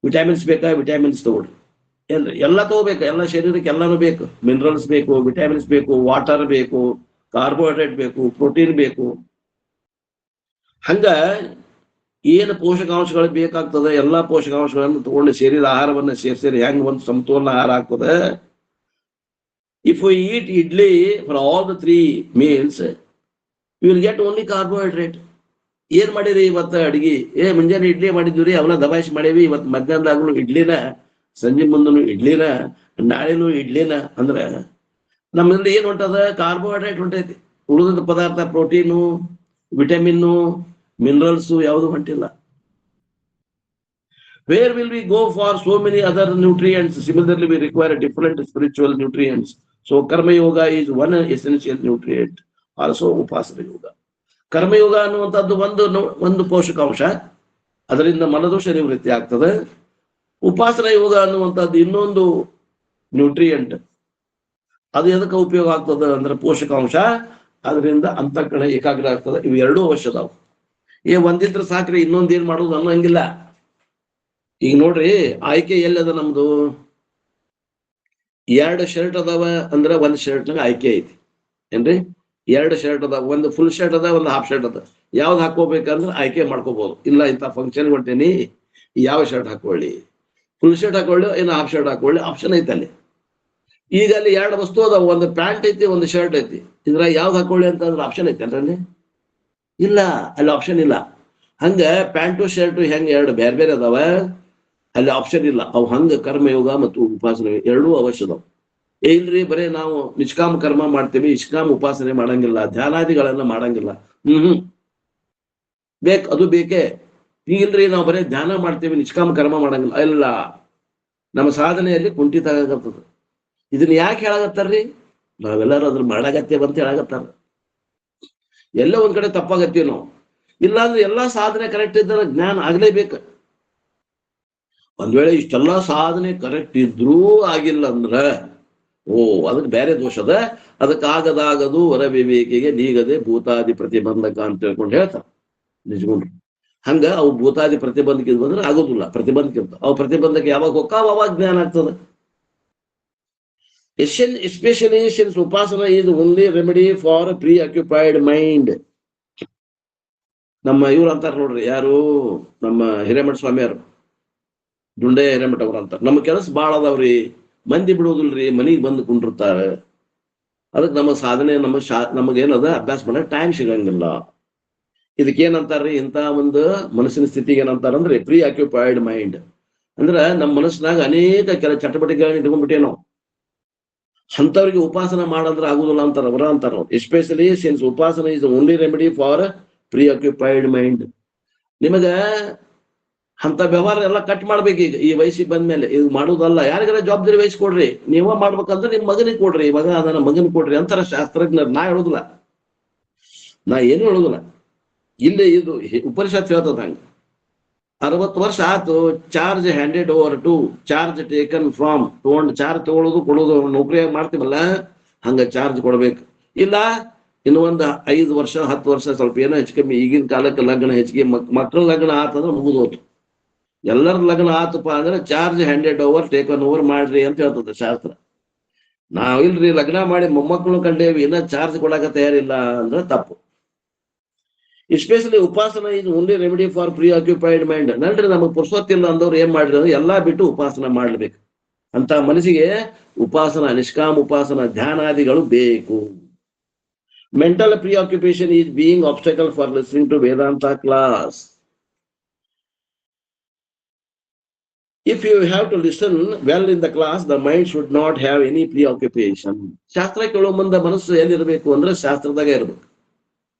ವಿಟಮಿನ್ಸ್ ಬೇಕಾ ವಿಟಮಿನ್ಸ್ ತಗೋರಿ. ಎಲ್ಲ ತಗೋಬೇಕು, ಎಲ್ಲ ಶರೀರಕ್ಕೆ ಎಲ್ಲಾನು ಬೇಕು. ಮಿನರಲ್ಸ್ ಬೇಕು, ವಿಟಮಿನ್ಸ್ ಬೇಕು, ವಾಟರ್ ಬೇಕು, ಕಾರ್ಬೋಹೈಡ್ರೇಟ್ ಬೇಕು, ಪ್ರೋಟೀನ್ ಬೇಕು. ಹಂಗ ಏನು ಪೋಷಕಾಂಶಗಳು ಬೇಕಾಗ್ತದೆ ಎಲ್ಲಾ ಪೋಷಕಾಂಶಗಳನ್ನು ತಗೊಂಡು ಶರೀರ ಆಹಾರವನ್ನ ಸೇರಿಸಿ ಹೆಂಗ್ ಒಂದು ಸಮತೋಲನ ಆಹಾರ ಆಗ್ತದೆ. If we eat idli for all the 3 meals, you will get only carbohydrate. ಏನ್ ಮಾಡಿರಿ ಇವತ್ತ ಅಡಿಗೆ? ಮುಂಜಾನೆ ಇಡ್ಲಿ ಮಾಡಿದ್ವಿ ರೀ, ಅವನ್ನ ದಬಾಯಿಸಿ ಮಾಡೇವಿ. ಇವತ್ತು ಮಧ್ಯಾಹ್ನದಾಗಲೂ ಇಡ್ಲಿನ, ಸಂಜೆ ಮುಂದನು ಇಡ್ಲಿನ, ನಾಳೆನೂ ಇಡ್ಲಿನ. ಅಂದ್ರೆ ನಮ್ಮಲ್ಲಿ ಏನ್ ಹೊಂಟದ? ಕಾರ್ಬೋಹೈಡ್ರೇಟ್ ಹೊಂಟೈತಿ. ಉಳಿದ ಪದಾರ್ಥ ಪ್ರೋಟೀನು, ವಿಟಮಿನ್, ಮಿನರಲ್ಸ್ ಯಾವುದು ಹೊಂಟಿಲ್ಲ. Where will we go for so many other nutrients? Similarly, we require different spiritual nutrients. So karma yoga is one essential nutrient. Also upasana yoga. ಕರ್ಮ ಯೋಗ ಅನ್ನುವಂಥದ್ದು ಒಂದು ಪೋಷಕಾಂಶ, ಅದರಿಂದ ಮನದೋಷ ನಿವೃತ್ತಿ ಆಗ್ತದೆ. ಉಪಾಸನ ಯೋಗ ಅನ್ನುವಂಥದ್ದು ಇನ್ನೊಂದು ನ್ಯೂಟ್ರಿಯೆಂಟ್. ಅದು ಎದಕ್ಕೆ ಉಪಯೋಗ ಆಗ್ತದೆ ಅಂದ್ರೆ ಪೋಷಕಾಂಶ, ಅದರಿಂದ ಅಂತಃಕರಣ ಏಕಾಗ್ರ ಆಗ್ತದೆ. ಇವು ಎರಡೂ ಅವಶ್ಯದಾವು. ಒಂದಿದ್ರೆ ಸಾಕ್ರಿ, ಇನ್ನೊಂದೇನ್ ಮಾಡೋದು ಅನ್ನೋಂಗಿಲ್ಲ. ಈಗ ನೋಡ್ರಿ, ಆಯ್ಕೆ ಎಲ್ಲದ ನಮ್ದು? 2 ಶರ್ಟ್ ಅದಾವ ಅಂದ್ರೆ 1 ಶರ್ಟ್ನಾಗ ಆಯ್ಕೆ ಐತಿ ಏನ್ರಿ? 2 ಶರ್ಟ್ ಅದಾವ, ಒಂದು ಫುಲ್ ಶರ್ಟ್ ಅದ, ಒಂದು ಹಾಫ್ ಶರ್ಟ್ ಅದ. ಯಾವ್ದು ಹಾಕೋಬೇಕಂದ್ರೆ ಆಯ್ಕೆ ಮಾಡ್ಕೋಬಹುದು. ಇಲ್ಲ ಇಂಥ ಫಂಕ್ಷನ್ ಹೊಂಟೇನಿ, ಯಾವ ಶರ್ಟ್ ಹಾಕೊಳ್ಳಿ, ಫುಲ್ ಶರ್ಟ್ ಹಾಕೊಳ್ಳಿ ಏನು ಹಾಫ್ ಶರ್ಟ್ ಹಾಕೊಳ್ಳಿ, ಆಪ್ಷನ್ ಐತೆ ಅಲ್ಲಿ. ಈಗ ಅಲ್ಲಿ 2 ವಸ್ತು ಅದಾವ, ಒಂದು ಪ್ಯಾಂಟ್ ಐತಿ, ಒಂದು ಶರ್ಟ್ ಐತಿ. ಇದ್ರ ಯಾವ್ದು ಹಾಕೊಳ್ಳಿ ಅಂತಂದ್ರೆ ಆಪ್ಷನ್ ಐತೆ ಅಲ್ರಲ್ಲಿ? ಇಲ್ಲ, ಅಲ್ಲಿ ಆಪ್ಷನ್ ಇಲ್ಲ. ಹಂಗ ಪ್ಯಾಂಟು ಶರ್ಟು ಹೆಂಗ 2 ಬೇರೆ ಬೇರೆ ಅದಾವ, ಅಲ್ಲಿ ಆಪ್ಷನ್ ಇಲ್ಲ. ಅವು ಹಂಗ ಕರ್ಮಯೋಗ ಮತ್ತು ಉಪಾಸನೆ ಎರಡೂ ಅವಶ್ಯದವು. ಇಲ್ರಿ ಬರೇ ನಾವು ನಿಷ್ಕಾಮ ಕರ್ಮ ಮಾಡ್ತೇವೆ, ನಿಷ್ಕಾಮ ಉಪಾಸನೆ ಮಾಡಂಗಿಲ್ಲ, ಧ್ಯಾನಾದಿಗಳನ್ನ ಮಾಡಂಗಿಲ್ಲ. ಅದು ಬೇಕೇ. ಈಗಿಲ್ರಿ ನಾವು ಬರೇ ಧ್ಯಾನ ಮಾಡ್ತೇವೆ, ನಿಷ್ಕಾಮ ಕರ್ಮ ಮಾಡಂಗಿಲ್ಲ. ಇಲ್ಲ, ನಮ್ಮ ಸಾಧನೆಯಲ್ಲಿ ಕುಂಠಿತ ಆಗತ್ತದ. ಇದನ್ನ ಯಾಕೆ ಹೇಳಾಗತ್ತಾರ್ರಿ? ನಾವೆಲ್ಲರೂ ಅದ್ರ ಮಾಡಾಗತ್ತೇವೆ ಅಂತ ಹೇಳಾಗತ್ತಾರ. ಎಲ್ಲ ಒಂದ್ ಕಡೆ ತಪ್ಪಾಗತ್ತೀವಿ ನಾವು. ಇಲ್ಲಾಂದ್ರೆ ಎಲ್ಲಾ ಸಾಧನೆ ಕರೆಕ್ಟ್ ಇದ್ದರೆ ಜ್ಞಾನ ಆಗ್ಲೇಬೇಕು. ಒಂದ್ ವೇಳೆ ಇಷ್ಟೆಲ್ಲಾ ಸಾಧನೆ ಕರೆಕ್ಟ್ ಇದ್ರೂ ಆಗಿಲ್ಲ ಅಂದ್ರ ಅದಕ್ಕೆ ಬೇರೆ ದೋಷದ. ಅದಕ್ಕಾಗದಾಗದು ವರವಿವೇಕಿಗೆ ನೀಗದೆ ಭೂತಾದಿ ಪ್ರತಿಬಂಧಕ ಅಂತ ಹೇಳ್ಕೊಂಡು ಹೇಳ್ತಾರೆ ನಿಜಗುಂಡ್ರು. ಹಂಗ ಅವು ಭೂತಾದಿ ಪ್ರತಿಬಂಧಕ ಬಂದ್ರೆ ಆಗೋದಿಲ್ಲ, ಪ್ರತಿಬಂಧಕ ಇರ್ತಾವ. ಅವು ಪ್ರತಿಬಂಧಕ ಯಾವಾಗ ಹೋಗ್ತಾವ ಅವಾಗ ಜ್ಞಾನ ಆಗ್ತದೆ. Especially since upasana is only remedy for preoccupied mind. ನಮ್ಮ ಇವ್ರು ಅಂತಾರ ನೋಡ್ರಿ, ಯಾರು? ನಮ್ಮ ಹಿರೇಮಠ ಸ್ವಾಮಿಯವರು, ದುಂಡೆ ಹಿರೇಮಠ ಅವ್ರು ಅಂತಾರ, ನಮ್ಮ ಕೆಲಸ ಬಾಳ ಅದಾವ್ರಿ, ಮಂದಿ ಬಿಡೋದಿಲ್ರಿ, ಮನಿಗ್ ಬಂದು ಕುಂಡಿರ್ತಾರೆ. ಅದಕ್ಕೆ ನಮ್ಮ ಸಾಧನೆ ನಮಗೇನದ ಅಭ್ಯಾಸ ಮಾಡಕ್ ಟೈಮ್ ಸಿಗಂಗಿಲ್ಲ. ಇದಕ್ಕೇನಂತಾರ್ರಿ? ಇಂಥ ಒಂದು ಮನಸ್ಸಿನ ಸ್ಥಿತಿಗೆ ಏನಂತಾರಂದ್ರೆ ಪ್ರೀ ಆಕ್ಯುಪೈಡ್ ಮೈಂಡ್. ಅಂದ್ರ ನಮ್ಮ ಮನಸ್ಸಿನಾಗ ಅನೇಕ ಕೆಲ ಚಟುವಟಿಕೆಗಳನ್ನ ಇಟ್ಕೊಂಡ್ಬಿಟ್ಟೆ ನಾವು. ಅಂಥವ್ರಿಗೆ ಉಪಾಸನ ಮಾಡಂದ್ರೆ ಆಗುದಿಲ್ಲ ಅಂತಾರ ಅವರ ಅಂತಾರ. Especially since upasana is only remedy for preoccupied mind. ನಿಮಗ ಅಂತ ವ್ಯವಹಾರ ಎಲ್ಲ ಕಟ್ ಮಾಡ್ಬೇಕು. ಈಗ ಈ ವಯಸ್ಸಿಗೆ ಬಂದ್ಮೇಲೆ ಇದು ಮಾಡುದಲ್ಲ. ಯಾರಿಗಾರ ಜವಾಬ್ದಾರಿ ವಹಿಸಿ ಕೊಡ್ರಿ, ನೀವ ಮಾಡ್ಬೇಕಂದ್ರೆ ನಿಮ್ ಮಗನಿಗೆ ಕೊಡ್ರಿ, ಮಗ ಅದನ್ನ ಮಗನ್ ಕೊಡ್ರಿ ಅಂತಾರ ಶಾಸ್ತ್ರಜ್ಞರು. ನಾ ಹೇಳುದಿಲ್ಲ, ನಾ ಏನು ಹೇಳುದಿಲ್ಲ. ಇಲ್ಲಿ ಇದು ಉಪನಿಷತ್ ಹೇಳ್ತದ ಹಂಗ. 60 ವರ್ಷ ಆತು, charge handed over to charge taken from. Charge ತಗೊಳ್ಳೋದು ಕೊಡೋದು ನೌಕರಿಯಾಗಿ ಮಾಡ್ತೀವಲ್ಲ ಹಂಗ ಚಾರ್ಜ್ ಕೊಡ್ಬೇಕು. ಇಲ್ಲ ಇನ್ನು ಒಂದು 5 ವರ್ಷ 10 ವರ್ಷ ಸ್ವಲ್ಪ ಏನೋ ಹೆಚ್ಚು ಕಮ್ಮಿ. ಈಗಿನ ಕಾಲಕ್ಕೆ ಲಗ್ನ ಹೆಚ್ಚಿಗೆ, ಮಕ್ಕಳ ಲಗ್ನ ಆತಂದ್ರೆ ಮುಗಿದೋತು. ಎಲ್ಲರ ಲಗ್ನ ಆತಪ್ಪ ಅಂದ್ರೆ charge handed over taken over ಮಾಡ್ರಿ ಅಂತ ಹೇಳ್ತದೆ ಶಾಸ್ತ್ರ. ನಾವಿಲ್ರಿ ಲಗ್ನ ಮಾಡಿ ಮೊಮ್ಮಕ್ಕಳು ಕಂಡೇವಿ, ಇನ್ನ ಚಾರ್ಜ್ ಕೊಡಾಕ ತಯಾರಿಲ್ಲ ಅಂದ್ರೆ ತಪ್ಪು. ಎಸ್ಪೆಷಲಿ ಉಪಾಸನ ಇದು only remedy for preoccupied mind. ನಲ್ರಿ ನಮಗ್ ಪುರ್ಸೊತ್ತಿಲ್ಲ ಅಂದವ್ರು ಏನ್ ಮಾಡ್ರಿ ಅಂದ್ರೆ ಎಲ್ಲಾ ಬಿಟ್ಟು ಉಪಾಸನ ಮಾಡ್ಬೇಕು. ಅಂತ ಮನಸ್ಸಿಗೆ ಉಪಾಸನ, ನಿಷ್ಕಾಮ ಉಪಾಸನ, ಧ್ಯಾನಾದಿಗಳು ಬೇಕು. Mental preoccupation is being obstacle for listening to Vedanta class. If you have to listen well in the class, the mind should not have any preoccupation. ಶಾಸ್ತ್ರ ಕೇಳೋ ಮುಂದೆ ಮನಸ್ಸು ಎಲ್ಲಿರ್ಬೇಕು ಅಂದ್ರೆ ಶಾಸ್ತ್ರದಾಗ ಇರ್ಬೇಕು.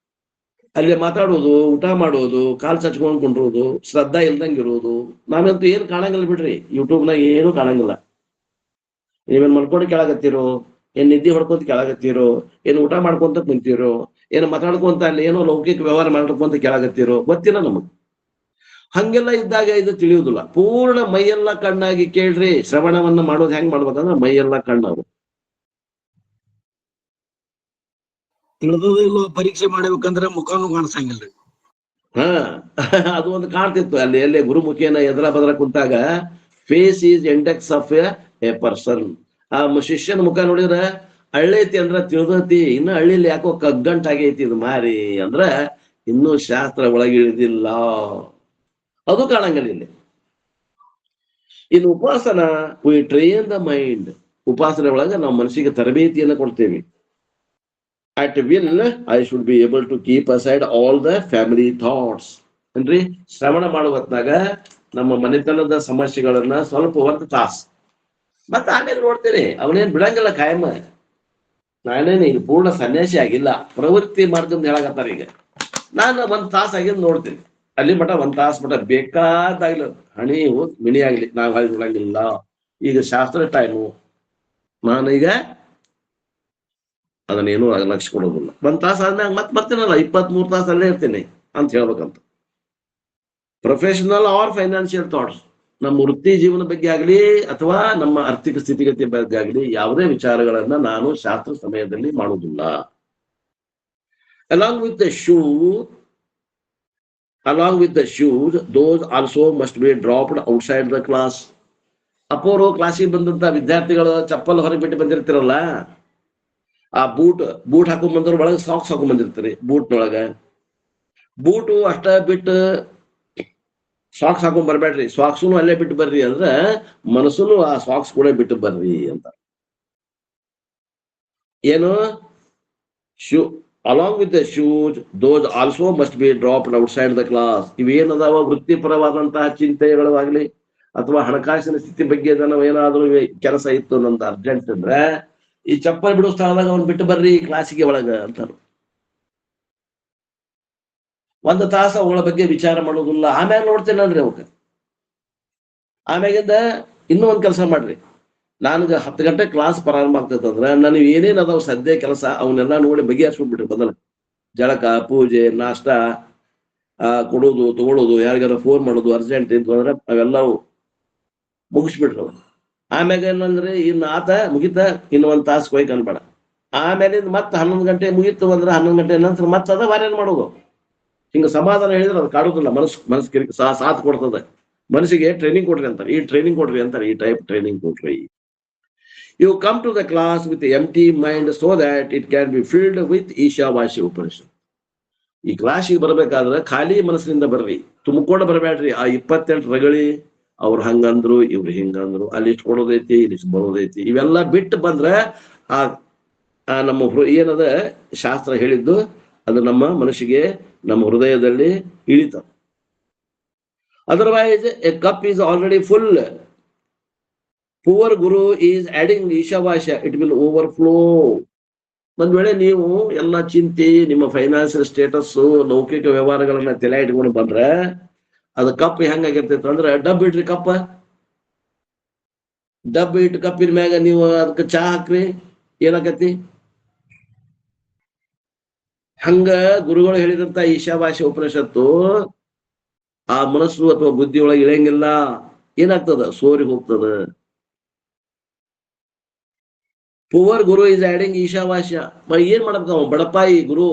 ಅಲ್ಲಿ ಮಾತಾಡೋದು, ಊಟ ಮಾಡೋದು, ಕಾಲ್ ಚಚ್ಕೊಂಡ್ ಕುಂಡ್ರೋದು, ಶ್ರದ್ಧಾ ಇಲ್ದಂಗೆ ಇರೋದು. ನಾವಂತೂ ಏನು ಕಾಣಂಗಿಲ್ಲ ಬಿಡ್ರಿ, ಯೂಟ್ಯೂಬ್ನಾಗ ಏನು ಕಾಣಂಗಿಲ್ಲ. ನೀವೇನ್ ಮಲ್ಕೊಂಡು ಕೆಳಗತ್ತೀರೋ, ಏನ್ ನಿದ್ದೆ ಹೊಡ್ಕೊಂತ ಕೆಳಗತ್ತೀರೋ, ಏನ್ ಊಟ ಮಾಡ್ಕೊಂತ ಕುಂತೀರೋ, ಏನ್ ಮಾತಾಡ್ಕೊಂತ ಅಲ್ಲಿ ಏನೋ ಲೌಕಿಕ ವ್ಯವಹಾರ ಮಾಡ್ಕೊಂತ ಕೆಳಗತ್ತೀರೋ ಗೊತ್ತಿಲ್ಲ ನಮಗ್. ಹಂಗೆಲ್ಲ ಇದ್ದಾಗ ಇದು ತಿಳಿಯುವುದಿಲ್ಲ. ಪೂರ್ಣ ಮೈಯೆಲ್ಲ ಕಣ್ಣಾಗಿ ಕೇಳ್ರಿ. ಶ್ರವಣವನ್ನ ಮಾಡೋದು ಹೆಂಗ್ ಮಾಡ್ಬೇಕಂದ್ರೆ ಮೈಯೆಲ್ಲ ಕಣ್ಣಾಗು. ತಿಳಿದದ ಇಲ್ಲೋ ಪರೀಕ್ಷೆ ಮಾಡ್ಬೇಕಂದ್ರ ಮುಖನೂ ಕಾಣಿಸಂಗಿಲ್ರಿ. ಹಾ ಅದು ಒಂದು ಕಾಣ್ತಿತ್ತು ಅಲ್ಲಿ ಎಲ್ಲೇ ಗುರುಮುಖೇನ ಎದ್ರ ಬದ್ರ ಕುಂತಾಗ. Face is index of a person. ಆ ಶಿಷ್ಯನ ಮುಖ ನೋಡಿದ್ರ ಹಳ್ಳೈತಿ ಅಂದ್ರ ತಿಳಿದತಿ, ಇನ್ನು ಹಳ್ಳಿಲಿ ಯಾಕೋ ಕಗ್ಗಂಟಾಗೈತಿ ಇದು ಮಾರಿ ಅಂದ್ರ ಇನ್ನೂ ಶಾಸ್ತ್ರ ಒಳಗಿಳಿದಿಲ್ಲ, ಅದು ಕಾಣಂಗಿಲ್ಲ ಇಲ್ಲಿ. ಇನ್ನು ಉಪಾಸನ, ವಿ ಟ್ರೈನ್ ದ ಮೈಂಡ್. ಉಪಾಸನೆ ಒಳಗ ನಾವು ಮನಸ್ಸಿಗೆ ತರಬೇತಿಯನ್ನು ಕೊಡ್ತೇವೆ. At will, I should be able to keep aside all the family thoughts. ಏನ್ರಿ, ಶ್ರವಣ ಮಾಡುವತ್ನಾಗ ನಮ್ಮ ಮನೆತನದ ಸಮಸ್ಯೆಗಳನ್ನ ಸ್ವಲ್ಪ ಒಂದು ತಾಸು ಮತ್ತೆ ಆಮೇಲೆ ನೋಡ್ತೇನೆ. ಅವನೇನ್ ಬಿಡಂಗಿಲ್ಲ ಕಾಯಂ. ನಾನೇನು ಈಗ ಪೂರ್ಣ ಸನ್ಯಾಸಿ ಆಗಿಲ್ಲ, ಪ್ರವೃತ್ತಿ ಮಾಡ್ಕೊಂಡು ಹೇಳಕತ್ತಾರ. ಈಗ ನಾನು ಒಂದ್ ತಾಸು ಆಗಿದ್ ನೋಡ್ತೀನಿ. ಅಲ್ಲಿ ಮಠ ಒಂದ್ ತಾಸು ಮಠ ಬೇಕಾದಾಗ್ಲಿ ಹಣಿ ಹೋದ್ ಮಿಣಿ ಆಗ್ಲಿ ನಾವ್ ಹಾಗೆ ಬಿಡಂಗಿಲ್ಲ. ಈಗ ಶಾಸ್ತ್ರ ಟೈಮು, ನಾನೀಗ ಅದನ್ನೇನು ಲಕ್ಷ ಕೊಡೋದಿಲ್ಲ. ಒಂದ್ ತಾಸು ಆದ್ಮೇಲೆ ಮತ್ತೆ ಬರ್ತೀನಲ್ಲ, 23 ತಾಸು ಅಲ್ಲೇ ಇರ್ತೀನಿ ಅಂತ ಹೇಳ್ಬೇಕಂತ. ಪ್ರೊಫೆಷನಲ್ ಆರ್ ಫೈನಾನ್ಷಿಯಲ್ ಥಾಟ್ಸ್, ನಮ್ಮ ವೃತ್ತಿ ಜೀವನ ಬಗ್ಗೆ ಆಗ್ಲಿ ಅಥವಾ ನಮ್ಮ ಆರ್ಥಿಕ ಸ್ಥಿತಿಗತಿ ಬಗ್ಗೆ ಆಗ್ಲಿ ಯಾವುದೇ ವಿಚಾರಗಳನ್ನ ನಾನು ಶಾಸ್ತ್ರ ಸಮಯದಲ್ಲಿ ಮಾಡುವುದಿಲ್ಲ. Along with the shoes, those also must be dropped outside the class. ಅಪ್ಪೋರು ಕ್ಲಾಸಿಗೆ ಬಂದಂತ ವಿದ್ಯಾರ್ಥಿಗಳು ಚಪ್ಪಲ್ ಹೊರಗೆ ಬಿಟ್ಟು ಬಂದಿರ್ತಿರಲ್ಲ, ಆ ಬೂಟ್ ಹಾಕೊಂಡ್ ಬಂದವ್ರ ಒಳಗೆ ಸಾಕ್ಸ್ ಹಾಕೊಂಡ್ ಬಂದಿರ್ತಾರೆ. ಬೂಟ್ನೊಳಗ ಬೂಟು ಅಷ್ಟ ಬಿಟ್ಟು ಸಾಕ್ಸ್ ಹಾಕೊಂಡ್ ಬರ್ಬೇಡ್ರಿ, ಸಾಕ್ಸುನು ಅಲ್ಲೇ ಬಿಟ್ಟು ಬರ್ರಿ ಅಂದ್ರ ಮನಸ್ಸುನು ಆ ಸಾಕ್ಸ್ ಕೂಡ ಬಿಟ್ಟು ಬರ್ರಿ ಅಂತ. ಏನು shoe along with the shoes, those also must be dropped outside the class. ಇವೇನದಾವ ವೃತ್ತಿಪರವಾದಂತಹ ಚಿಂತೆಗಳು ಆಗ್ಲಿ ಅಥವಾ ಹಣಕಾಸಿನ ಸ್ಥಿತಿ ಬಗ್ಗೆ ನಾವು ಏನಾದ್ರೂ ಕೆಲಸ ಇತ್ತು ನಂದು ಅರ್ಜೆಂಟ್ ಅಂದ್ರೆ ಈ ಚಪ್ಪಲ್ ಬಿಡೋ ಸ್ಥಳದಾಗ ಅವ್ನು ಬಿಟ್ಟು ಬರ್ರಿ ಕ್ಲಾಸಿಗೆ ಒಳಗ ಅಂತಾರ. ಒಂದು ತಾಸು ಅವಳ ಬಗ್ಗೆ ವಿಚಾರ ಮಾಡೋದಿಲ್ಲ. ಆಮ್ಯಾಗ ನೋಡ್ತೇನಲ್ರಿ ಅವಕ್ಕೆ. ಆಮ್ಯಾಗಿಂದ ಇನ್ನೂ ಒಂದ್ ಕೆಲಸ ಮಾಡ್ರಿ. ನನ್ಗೆ 10 ಗಂಟೆ ಕ್ಲಾಸ್ ಪ್ರಾರಂಭ ಆಗ್ತೈತಂದ್ರ ನನಗೆ ಏನೇನ್ ಅದಾವ ಸದ್ಯ ಕೆಲಸ ಅವನ್ನೆಲ್ಲ ನೋಡಿ ಬಗೆಹರಿಸ್ಬಿಟ್ಬಿಟ್ರಿ. ಬದಲ ಜಳಕ, ಪೂಜೆ, ನಾಷ್ಟ, ಕೊಡೋದು ತಗೊಳ್ಳೋದು, ಯಾರಿಗಾರ ಫೋನ್ ಮಾಡೋದು ಅರ್ಜೆಂಟ್ ಇತ್ತು ಅಂದ್ರೆ ಅವೆಲ್ಲವು ಮುಗಿಸ್ಬಿಟ್ರು. ಆಮ್ಯಾಗ ಏನಂದ್ರೆ ಇನ್ನು ಆತ ಮುಗಿತ, ಇನ್ನು ಒಂದ್ ತಾಸು ಕೊಯ್ಕ್ ಅನ್ಬೇಡ. ಆಮೇಲೆ ಮತ್ತೆ 11 ಗಂಟೆ ಮುಗೀತು ಅಂದ್ರೆ 11 ಗಂಟೆ ನಂತರ ಮತ್ತೆ ಅದ ವಾರೇನ್ ಮಾಡೋದು. ಹಿಂಗ ಸಮಾಧಾನ ಹೇಳಿದ್ರೆ ಅದು ಕಾಡುದಿಲ್ಲ. ಮನಸ್ಸು ಕಿರಿಕ್ ಸಾಥ್ ಕೊಡ್ತದೆ. ಮನಸ್ಸಿಗೆ ಟ್ರೈನಿಂಗ್ ಕೊಡ್ರಿ ಅಂತಾರೆ. ಈ ಟ್ರೈನಿಂಗ್ ಕೊಡ್ರಿ ಅಂತಾರೆ. ಈ ಟೈಪ್ ಟ್ರೈನಿಂಗ್ ಕೊಡ್ರಿ. You come to the class with empty mind so that it can be filled with Ishavasya Upanishad. ಈ ಕ್ಲಾಸಿಗೆ ಬರ್ಬೇಕಾದ್ರೆ ಖಾಲಿ ಮನಸ್ಸಿನಿಂದ ಬರ್ರಿ, ತುಂಬಿಕೊಂಡು ಬರಬೇಡ್ರಿ. ಆ 28 ರಗಳಿ ಅವ್ರು ಹಂಗಂದ್ರು ಇವ್ರು ಹಿಂಗಂದ್ರು, ಅಲ್ಲಿ ಇಷ್ಟು ಕೊಡೋದೈತಿ ಇಲ್ಲಿ ಇಷ್ಟು ಬರೋದೈತಿ, ಇವೆಲ್ಲ ಬಿಟ್ಟು ಬಂದ್ರೆ ಆ ನಮ್ಮ ಏನದ ಶಾಸ್ತ್ರ ಹೇಳಿದ್ದು ಅದು ನಮ್ಮ ಮನಸ್ಸಿಗೆ ನಮ್ಮ ಹೃದಯದಲ್ಲಿ ಇಳಿತ. Otherwise a cup is already full. Poor guru is adding Ishavasya, it will overflow. ಒಂದ್ ವೇಳೆ ನೀವು ಎಲ್ಲ ಚಿಂತೆ, ನಿಮ್ಮ ಫೈನಾನ್ಷಿಯಲ್ ಸ್ಟೇಟಸ್, ಲೌಕಿಕ ವ್ಯವಹಾರಗಳನ್ನ ತಲೆ ಇಟ್ಕೊಂಡು ಬಂದ್ರೆ ಅದು ಕಪ್ ಹೆಂಗಾಗಿರ್ತೈತೆ ಅಂದ್ರೆ, ಡಬ್ ಇಟ್ರಿ ಕಪ್ಪ, ಡಬ್ ಇಟ್ಟು ಕಪ್ಪಿನ ಮ್ಯಾಗ ನೀವು ಅದಕ್ಕೆ ಚಾ ಹಾಕ್ರಿ, ಏನಾಕತಿ? ಹಂಗ ಗುರುಗಳು ಹೇಳಿದಂತ ಈಶಾವಾಸ್ಯ ಉಪನಿಷತ್ತು ಆ ಮನಸ್ಸು ಅಥವಾ ಬುದ್ಧಿ ಒಳಗೆ ಇಳಂಗಿಲ್ಲ. ಏನಾಗ್ತದ? ಸೋರಿ ಹೋಗ್ತದ. Poor guru is adding Ishavasya. ಏನ್ ಮಾಡ್ಬೇಕು ಅವ ಬಡಪಾಯಿ ಗುರು?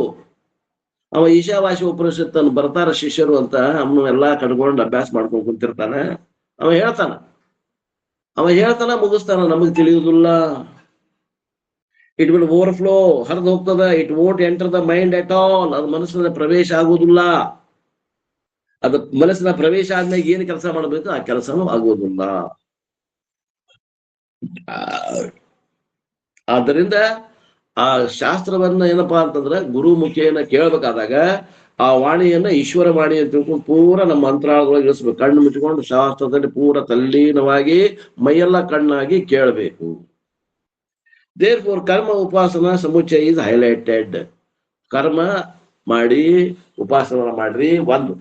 ಅವ ಈಶಾವಾಸ್ಯ ಉಪನಿಷತ್ತನ್ನು ಬರ್ತಾರ ಶಿಷ್ಯರು ಅಂತ ಅವನು ಎಲ್ಲಾ ಕಟ್ಕೊಂಡು ಅಭ್ಯಾಸ ಮಾಡ್ಕೊಂಡು ಕುಂತಿರ್ತಾನ. ಅವ ಹೇಳ್ತಾನ ಮುಗಿಸ್ತಾನ, ನಮಗ್ ತಿಳಿಯುವುದಿಲ್ಲ. ಇಟ್ ವಿಲ್ ಓವರ್ಫ್ಲೋ, ಹರಿದು ಹೋಗ್ತದ. It won't enter the mind at all. ಅದು ಮನಸ್ಸಿನ ಪ್ರವೇಶ ಆಗುವುದಿಲ್ಲ. ಅದು ಮನಸ್ಸಿನ ಪ್ರವೇಶ ಆದ್ಮೇಲೆ ಏನ್ ಕೆಲಸ ಮಾಡ್ಬೇಕು ಆ ಕೆಲಸನೂ ಆಗುವುದಿಲ್ಲ. ಆದ್ದರಿಂದ ಆ ಶಾಸ್ತ್ರವನ್ನ ಏನಪ್ಪಾ ಅಂತಂದ್ರೆ ಗುರು ಮುಖೇನ ಕೇಳ್ಬೇಕಾದಾಗ ಆ ವಾಣಿಯನ್ನ ಈಶ್ವರ ವಾಣಿ ಅಂತ ತಿಳ್ಕೊಂಡು ಪೂರ ನಮ್ಮ ಅಂತರಾಳದೊಳಗೆ ಇಳಿಸ್ಬೇಕು. ಕಣ್ಣು ಮುಚ್ಚಿಕೊಂಡು ಶಾಸ್ತ್ರದಲ್ಲಿ ಪೂರ ತಲ್ಲೀನವಾಗಿ ಮೈಯೆಲ್ಲ ಕಣ್ಣಾಗಿ ಕೇಳಬೇಕು. ದೇರ್ಫೋರ್ ಕರ್ಮ ಉಪಾಸನಾ ಸಮುಚ್ಚಯ ಇಸ್ ಹೈಲೈಟೆಡ್. ಕರ್ಮ ಮಾಡಿ ಉಪಾಸನ ಮಾಡ್ರಿ. ಒಂದು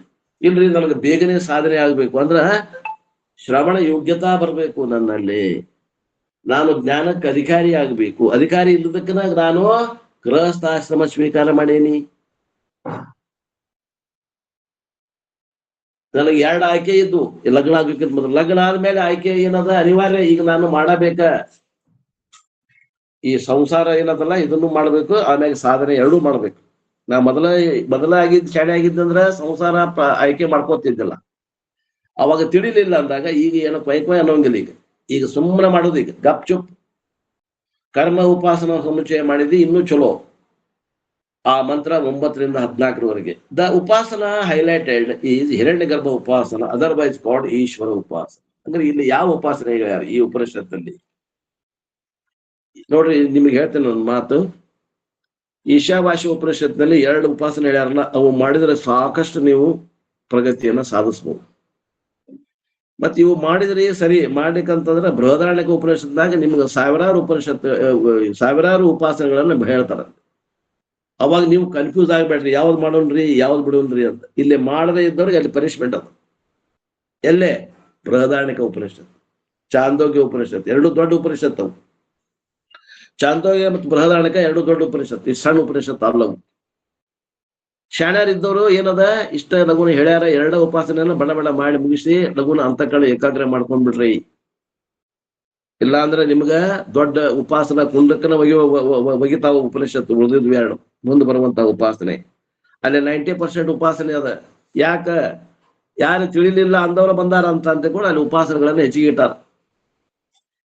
ಇಲ್ರಿ ನನಗೆ ಬೇಗನೆ ಸಾಧನೆ ಆಗ್ಬೇಕು ಅಂದ್ರ ಶ್ರವಣ ಯೋಗ್ಯತಾ ಬರ್ಬೇಕು ನನ್ನಲ್ಲಿ, ನಾನು ಜ್ಞಾನಕ್ಕೆ ಅಧಿಕಾರಿ ಆಗ್ಬೇಕು. ಅಧಿಕಾರಿ ಇಲ್ಲದಕ್ಕ ನಾನು ಗೃಹಸ್ಥಾಶ್ರಮ ಸ್ವೀಕಾರ ಮಾಡೇನಿ. ನನಗೆ 2 ಆಯ್ಕೆ ಇದ್ದು, ಲಗ್ನ ಆಗ್ಬೇಕಿದ್ ಮೊದಲು. ಲಗ್ನ ಆದ್ಮೇಲೆ ಆಯ್ಕೆ ಏನದ ಅನಿವಾರ್ಯ, ಈಗ ನಾನು ಮಾಡಬೇಕ. ಈ ಸಂಸಾರ ಏನದಲ್ಲ ಇದನ್ನು ಮಾಡ್ಬೇಕು, ಆಮೇಲೆ ಸಾಧನೆ ಎರಡೂ ಮಾಡ್ಬೇಕು. ನಾ ಮೊದಲಾಗಿದ್ದು ಶಾಣೆ ಆಗಿದ್ದಂದ್ರ ಸಂಸಾರ ಆಯ್ಕೆ ಮಾಡ್ಕೋತಿದ್ದಿಲ್ಲ. ಅವಾಗ ತಿಳಿಲಿಲ್ಲ ಅಂದಾಗ ಈಗ ಏನು ಪೈಕೋ ಅನ್ನೋಂಗಿಲ್ಲ. ಈಗ ಸುಮ್ಮನೆ ಮಾಡೋದು, ಈಗ ಗಪ್ ಚುಪ್ ಕರ್ಮ ಉಪಾಸನ ಸಮುಚ್ಚಯ ಮಾಡಿದ್ದು ಇನ್ನೂ ಚಲೋ. ಆ ಮಂತ್ರ 9 ರಿಂದ 14 ದ ಉಪಾಸನ ಹೈಲೈಟೆಡ್ ಈಸ್ ಹಿರಣ್ಯ ಗರ್ಭ ಉಪಾಸನ, ಅದರ್ವೈಸ್ ಕಾಲ್ಡ್ ಈಶ್ವರ ಉಪಾಸನ. ಅಂದ್ರೆ ಇಲ್ಲಿ ಯಾವ ಉಪಾಸನೆ ಹೇಳ್ಯಾರ ಈ ಉಪನಿಷತ್ತಲ್ಲಿ ನೋಡ್ರಿ. ನಿಮ್ಗೆ ಹೇಳ್ತೇನೆ ಒಂದು ಮಾತು. ಈಶಾವಾಸ್ಯ ಉಪನಿಷತ್ನಲ್ಲಿ 2 ಉಪಾಸನೆ ಹೇಳ್ಯಾರಲ್ಲ, ಅವು ಮಾಡಿದ್ರೆ ಸಾಕಷ್ಟು ನೀವು ಪ್ರಗತಿಯನ್ನ ಸಾಧಿಸ್ಬೋದು. ಮತ್ ಇವು ಮಾಡಿದ್ರಿ ಸರಿ ಮಾಡ್ಲಿಕ್ಕಂತಂದ್ರೆ ಬೃಹದಾರಣ್ಯಕ ಉಪನಿಷತ್ನಾಗ ನಿಮ್ಗೆ ಸಾವಿರಾರು ಉಪಾಸನೆಗಳನ್ನ ಹೇಳ್ತಾರ. ಅವಾಗ ನೀವು ಕನ್ಫ್ಯೂಸ್ ಆಗ್ಬೇಡ್ರಿ, ಯಾವ್ದು ಮಾಡೋಣ್ರಿ ಯಾವ್ದು ಬಿಡೋಣ್ರಿ ಅಂತ. ಇಲ್ಲಿ ಮಾಡದೇ ಇದ್ದವ್ರಿಗೆ ಅಲ್ಲಿ ಪನಿಷ್ಮೆಂಟ್ ಅದು. ಎಲ್ಲೇ ಬೃಹದಾರಣ್ಯಕ ಉಪನಿಷತ್, ಚಾಂದೋಗ್ಯ ಉಪನಿಷತ್, 2 ದೊಡ್ಡ ಉಪನಿಷತ್ ಅವು. ಚಾಂದೋಗ್ಯ ಮತ್ತು ಬೃಹದಾರಣ್ಯಕ 2 ದೊಡ್ಡ ಉಪನಿಷತ್, ಈ ಸಣ್ಣ ಉಪನಿಷತ್ ಅಲ್ಲವು. ಶಾಣ್ಯರಿದ್ದವರು ಏನದ ಇಷ್ಟ ಲಗುನ ಹೇಳ್ಯಾರ, 2 ಉಪಾಸನೆಯನ್ನ ಬಡ ಮಾಡಿ ಮುಗಿಸಿ ಲಗುನ ಅಂತಃಕರಣ ಏಕಾಗ್ರ ಮಾಡ್ಕೊಂಡ್ಬಿಡ್ರಿ. ಇಲ್ಲ ಅಂದ್ರೆ ನಿಮ್ಗ ದೊಡ್ಡ ಉಪಾಸನ ಕುಂಡಕ್ಕನ ಒಗಿತಾವ ಉಪನಿಷತ್ತು. ಉಳಿದಿದ್ವಿ 2 ಮುಂದೆ ಬರುವಂತ ಉಪಾಸನೆ. ಅಲ್ಲಿ 90% ಉಪಾಸನೆ ಅದ. ಯಾಕ ಯಾರು ತಿಳಿಲಿಲ್ಲ ಅಂದವ್ರು ಬಂದಾರ ಅಂತ ಕೂಡ ಅಲ್ಲಿ ಉಪಾಸನೆಗಳನ್ನ ಹೆಚ್ಚಿಗೆ ಇಟ್ಟಾರ.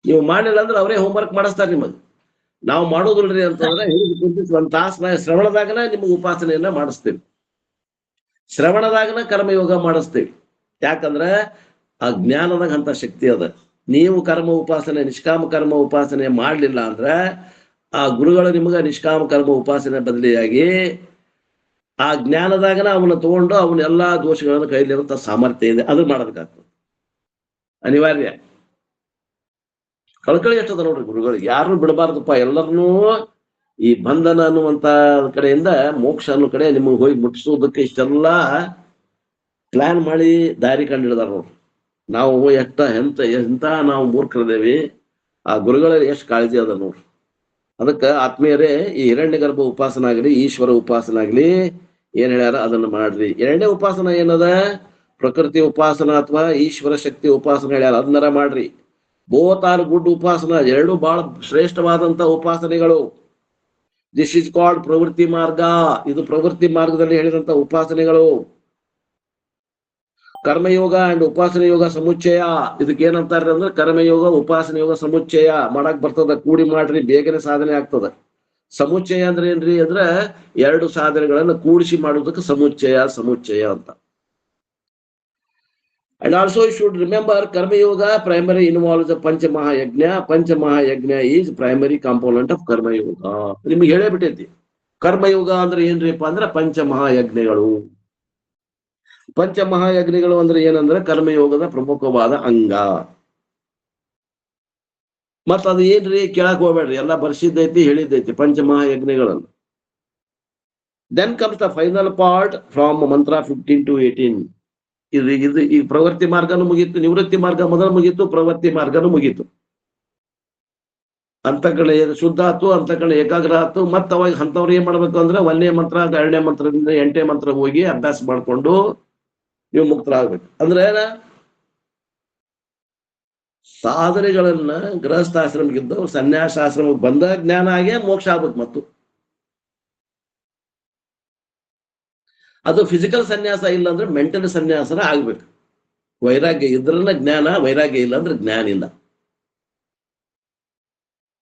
ನೀವು ಮಾಡಿಲ್ಲ ಅಂದ್ರೆ ಅವರೇ ಹೋಮ್ವರ್ಕ್ ಮಾಡಿಸ್ತಾರೆ ನಿಮಗೆ. ನಾವು ಮಾಡೋದಿಲ್ರಿ ಅಂತಂದ್ರೆ ಹಿಡಿದು 1 ತಾಸು ಶ್ರವಣದಾಗನ ನಿಮ್ಗೆ ಉಪಾಸನೆಯನ್ನ ಮಾಡಿಸ್ತೇವೆ. ಶ್ರವಣದಾಗನ ಕರ್ಮಯೋಗ ಮಾಡಿಸ್ತೇವೆ. ಯಾಕಂದ್ರೆ ಆ ಜ್ಞಾನದಾಗ ಅಂತ ಶಕ್ತಿ ಅದ. ನೀವು ಕರ್ಮ ಉಪಾಸನೆ ನಿಷ್ಕಾಮ ಕರ್ಮ ಉಪಾಸನೆ ಮಾಡ್ಲಿಲ್ಲ ಅಂದ್ರ ಆ ಗುರುಗಳು ನಿಮ್ಗ ನಿಷ್ಕಾಮ ಕರ್ಮ ಉಪಾಸನೆ ಬದಲಿಯಾಗಿ ಆ ಜ್ಞಾನದಾಗನ ಅವನ್ನ ತಗೊಂಡು ಅವನ ಎಲ್ಲಾ ದೋಷಗಳನ್ನು ಕೈಲಿರುವಂತ ಸಾಮರ್ಥ್ಯ ಇದೆ, ಅದು ಮಾಡೋದಕ್ಕಾಗ್ತದೆ. ಅನಿವಾರ್ಯ. ಕಳ್ಕಳಿ ಎಷ್ಟದ ನೋಡ್ರಿ ಗುರುಗಳಿಗೆ. ಯಾರು ಬಿಡಬಾರ್ದಪ್ಪ. ಎಲ್ಲರನ್ನೂ ಈ ಬಂಧನ ಅನ್ನುವಂತ ಕಡೆಯಿಂದ ಮೋಕ್ಷ ಅನ್ನೋ ಕಡೆ ನಿಮಗೆ ಹೋಗಿ ಮುಟ್ಟಿಸೋದಕ್ಕೆ ಇಷ್ಟೆಲ್ಲಾ ಪ್ಲಾನ್ ಮಾಡಿ ದಾರಿ ಕಂಡಿಡ್ದಾರ ನೋಡ್ರಿ. ನಾವು ಎಂತ ನಾವು ಮೂರ್ಖರದೇವಿ. ಆ ಗುರುಗಳಲ್ಲಿ ಎಷ್ಟು ಕಾಳಜಿ ಅದ ನೋಡ್ರಿ. ಅದಕ್ಕೆ ಆತ್ಮೀಯರೇ, ಈ ಹಿರಣ್ಯ ಗರ್ಭ ಉಪಾಸನ ಆಗ್ಲಿ ಈಶ್ವರ ಉಪಾಸನ ಆಗ್ಲಿ ಏನ್ ಹೇಳ್ಯಾರ ಅದನ್ನ ಮಾಡ್ರಿ. 2ನೇ ಉಪಾಸನ ಏನದ ಪ್ರಕೃತಿ ಉಪಾಸನ ಅಥವಾ ಈಶ್ವರ ಶಕ್ತಿ ಉಪಾಸನ ಹೇಳ್ಯಾರ, ಅದನ್ನರ ಮಾಡ್ರಿ. ಬೋತ್ ಆರ್ ಗುಡ್ ಉಪಾಸನ, 2 ಬಹಳ ಶ್ರೇಷ್ಠವಾದಂತ ಉಪಾಸನೆಗಳು. ದಿಸ್ ಇಸ್ ಕಾಲ್ಡ್ ಪ್ರವೃತ್ತಿ ಮಾರ್ಗ. ಇದು ಪ್ರವೃತ್ತಿ ಮಾರ್ಗದಲ್ಲಿ ಹೇಳಿದಂತ ಉಪಾಸನೆಗಳು. ಕರ್ಮಯೋಗ ಅಂಡ್ ಉಪಾಸನ ಯೋಗ ಸಮುಚ್ಚಯ, ಇದಕ್ಕೆ ಏನಂತಾರೆ ಅಂದ್ರೆ ಕರ್ಮಯೋಗ ಉಪಾಸನ ಯೋಗ ಸಮುಚ್ಚಯ ಮಾಡಕ್ ಬರ್ತದ. ಕೂಡಿ ಮಾಡ್ರಿ, ಬೇಗನೆ ಸಾಧನೆ ಆಗ್ತದ. ಸಮುಚ್ಚಯ ಅಂದ್ರೆ ಏನ್ರಿ ಅಂದ್ರೆ 2 ಸಾಧನೆಗಳನ್ನ ಕೂಡಿಸಿ ಮಾಡೋದಕ್ಕೆ ಸಮುಚ್ಚಯ ಅಂತ. And also you should remember Karma Yoga primary involves the Panchamahayagna. Panchamahayagna is primary component of Karma Yoga. ನಿಮಗೆ ಹೇಳೇ ಬಿಟ್ಟೈತಿ. ಕರ್ಮಯೋಗ ಅಂದ್ರೆ ಏನ್ರಿಪ್ಪ ಅಂದ್ರೆ ಪಂಚಮಹಾಯಜ್ಞಗಳು. ಪಂಚಮಹಾಯಜ್ಞಗಳು ಅಂದ್ರೆ ಏನಂದ್ರೆ ಕರ್ಮಯೋಗದ ಪ್ರಮುಖವಾದ ಅಂಗ. ಮತ್ತ ಅದು ಏನ್ರಿ ಕೇಳಕ್ ಹೋಗ್ಬೇಡ್ರಿ, ಎಲ್ಲ ಬರ್ಸಿದ್ದೈತಿ ಹೇಳಿದ್ದೈತಿ ಪಂಚಮಹಾಯಜ್ಞಗಳನ್ನು. Then comes the final part from mantra 15 to 18. ಇದು ಈ ಪ್ರವೃತ್ತಿ ಮಾರ್ಗನು ಮುಗೀತು, ನಿವೃತ್ತಿ ಮಾರ್ಗ ಮೊದಲು ಮುಗೀತು, ಪ್ರವೃತ್ತಿ ಮಾರ್ಗನು ಮುಗೀತು. ಅಂತಕಡೆ ಶುದ್ಧ ಆತು, ಅಂತಕಡೆ ಏಕಾಗ್ರ ಆತು. ಮತ್ತ ಅವಾಗ ಅಂತವ್ರು ಏನ್ ಮಾಡ್ಬೇಕು ಅಂದ್ರೆ 1ನೇ ಮಂತ್ರ 2ನೇ ಮಂತ್ರದಿಂದ 8ನೇ ಮಂತ್ರ ಹೋಗಿ ಅಭ್ಯಾಸ ಮಾಡ್ಕೊಂಡು ನೀವು ಮುಕ್ತರಾಗ್ಬೇಕು. ಅಂದ್ರೆ ಸಾಧನೆಗಳನ್ನ ಗೃಹಸ್ಥಾಶ್ರಮಕ್ಕಿದ್ದು ಸನ್ಯಾಸಾಶ್ರಮಕ್ಕೆ ಬಂದ ಜ್ಞಾನ ಆಗೇ ಮೋಕ್ಷ ಆಗ್ಬೇಕು. ಮತ್ತು ಅದು ಫಿಸಿಕಲ್ ಸನ್ಯಾಸ ಇಲ್ಲ ಅಂದ್ರೆ ಮೆಂಟಲ್ ಸನ್ಯಾಸನ ಆಗ್ಬೇಕು. ವೈರಾಗ್ಯ ಇದ್ರನ್ನ ಜ್ಞಾನ, ವೈರಾಗ್ಯ ಇಲ್ಲ ಅಂದ್ರೆ ಜ್ಞಾನ ಇಲ್ಲ.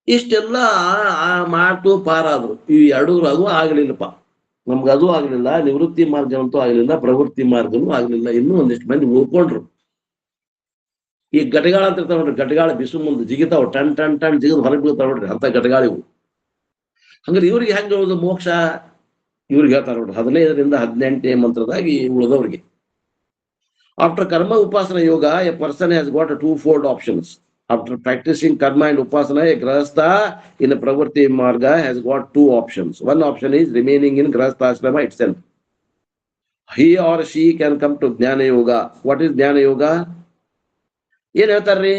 ಇಷ್ಟೆಲ್ಲ ಮಾತು ಪಾರಾದ್ರು. ಈ 2 ಆಗ್ಲಿಲ್ಲಪ್ಪ, ನಮ್ಗದು ಆಗ್ಲಿಲ್ಲ. ನಿವೃತ್ತಿ ಮಾರ್ಗ ಅಂತೂ ಆಗ್ಲಿಲ್ಲ, ಪ್ರವೃತ್ತಿ ಮಾರ್ಗನೂ ಆಗ್ಲಿಲ್ಲ. ಇನ್ನೂ ಒಂದಿಷ್ಟು ಮಂದಿ ಉಳ್ಕೊಂಡ್ರು. ಈ ಘಟಗಾಳ ಅಂತ ಇರ್ತಾವ ನೋಡ್ರಿ, ಘಟಗಾಳ ಬಿಸು ಮುಂದೆ ಜಿಗಿತಾವ್, ಟನ್ ಟನ್ ಟನ್ ಜಿಗಿದು ಹೊರಗೆ ಬೀಳ್ತಾವ ನೋಡ್ರಿ, ಅಂತ ಘಟಗಾಳಿವು. ಹಂಗಾರೆ ಇವ್ರಿಗೆ ಹೆಂಗ ಹೇಳುದು ಮೋಕ್ಷ? ಇವ್ರಿಗೆ ಹೇಳ್ತಾರ ನೋಡ್ರಿ 15 ರಿಂದ 18ನೇ ಮಂತ್ರದಾಗಿ ಉಳಿದವ್ರಿಗೆ. After karma upasana yoga a person has got 2 fold options. After practicing karma and upasana, a grahastha in a pravritti marga has got two options. One option is remaining in grahastha ashrama itself. He or she can come to Jnana Yoga. What is Jnana Yoga? ಏನ್ ಹೇಳ್ತಾರ್ರಿ?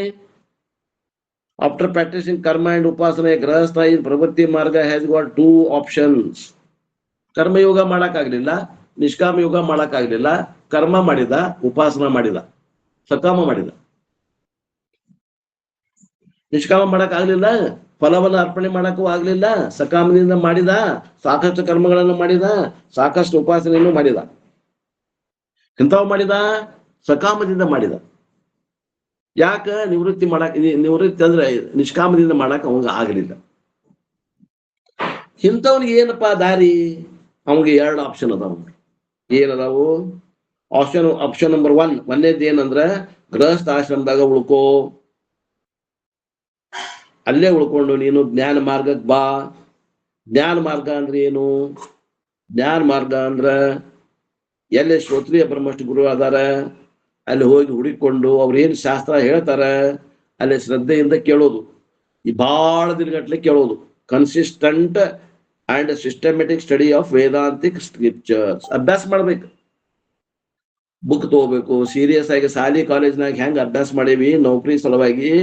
After practicing karma and upasana, a grahastha in pravritti marga has got two options. ಕರ್ಮ ಯೋಗ ಮಾಡಕ್ಕಾಗ್ಲಿಲ್ಲ, ನಿಷ್ಕಾಮ ಯೋಗ ಮಾಡಕ್ಕಾಗ್ಲಿಲ್ಲ, ಕರ್ಮ ಮಾಡಿದ, ಉಪಾಸನ ಮಾಡಿದ, ಸಕಾಮ ಮಾಡಿದ. ನಿಷ್ಕಾಮ ಮಾಡಕ್ ಆಗ್ಲಿಲ್ಲ, ಫಲವನ್ನ ಅರ್ಪಣೆ ಮಾಡಕ್ಕೂ ಆಗ್ಲಿಲ್ಲ, ಸಕಾಮದಿಂದ ಮಾಡಿದ, ಸಾಕಷ್ಟು ಕರ್ಮಗಳನ್ನು ಮಾಡಿದ, ಸಾಕಷ್ಟು ಉಪಾಸನೆಯನ್ನು ಮಾಡಿದ. ಎಂಥವ್ ಮಾಡಿದ? ಸಕಾಮದಿಂದ ಮಾಡಿದ. ಯಾಕ? ನಿವೃತ್ತಿ ಅಂದ್ರೆ ನಿಷ್ಕಾಮದಿಂದ ಮಾಡಕ್ ಅವಂಗ ಆಗಲಿಲ್ಲ. ಇಂಥವ್ನಿಗೆ ಏನಪ್ಪಾ ದಾರಿ? ಅವಂಗೆ ಎರಡು ಆಪ್ಷನ್ ಅದಾವ. ಏನದಾವು? ಆಪ್ಷನ್ ನಂಬರ್ 1, ಒಂದೇದ್ ಏನಂದ್ರ ಗೃಹಸ್ಥ ಆಶ್ರಮದಾಗ ಉಳ್ಕೋ, ಅಲ್ಲೇ ಉಳ್ಕೊಂಡು ನೀನು ಜ್ಞಾನ ಮಾರ್ಗಕ್ಕೆ ಬಾ. ಜ್ಞಾನ ಮಾರ್ಗ ಅಂದ್ರೆ ಏನು? ಜ್ಞಾನ ಮಾರ್ಗ ಅಂದ್ರ ಎಲ್ಲಿ ಶ್ರೋತ್ರಿಯ ಬ್ರಹ್ಮಷ್ಠ ಗುರು ಅದಾರ ಅಲ್ಲಿ ಹೋಗಿ ಹುಡುಕೊಂಡು ಅವ್ರು ಏನ್ ಶಾಸ್ತ್ರ ಹೇಳ್ತಾರ ಅಲ್ಲಿ ಶ್ರದ್ಧೆಯಿಂದ ಕೇಳೋದು. ಈ ಬಹಳ ದಿನಗಟ್ಲೆ ಕೇಳೋದು. Consistent and systematic study of Vedantic scriptures. ಅಭ್ಯಾಸ ಮಾಡ್ಬೇಕು, ಬುಕ್ ತಗೋಬೇಕು. ಸೀರಿಯಸ್ ಆಗಿ ಶಾಲಿ ಕಾಲೇಜ್ನಾಗ ಹೆಂಗ್ ಅಭ್ಯಾಸ ಮಾಡೇವಿ ನೌಕರಿ ಸಲುವಾಗಿ,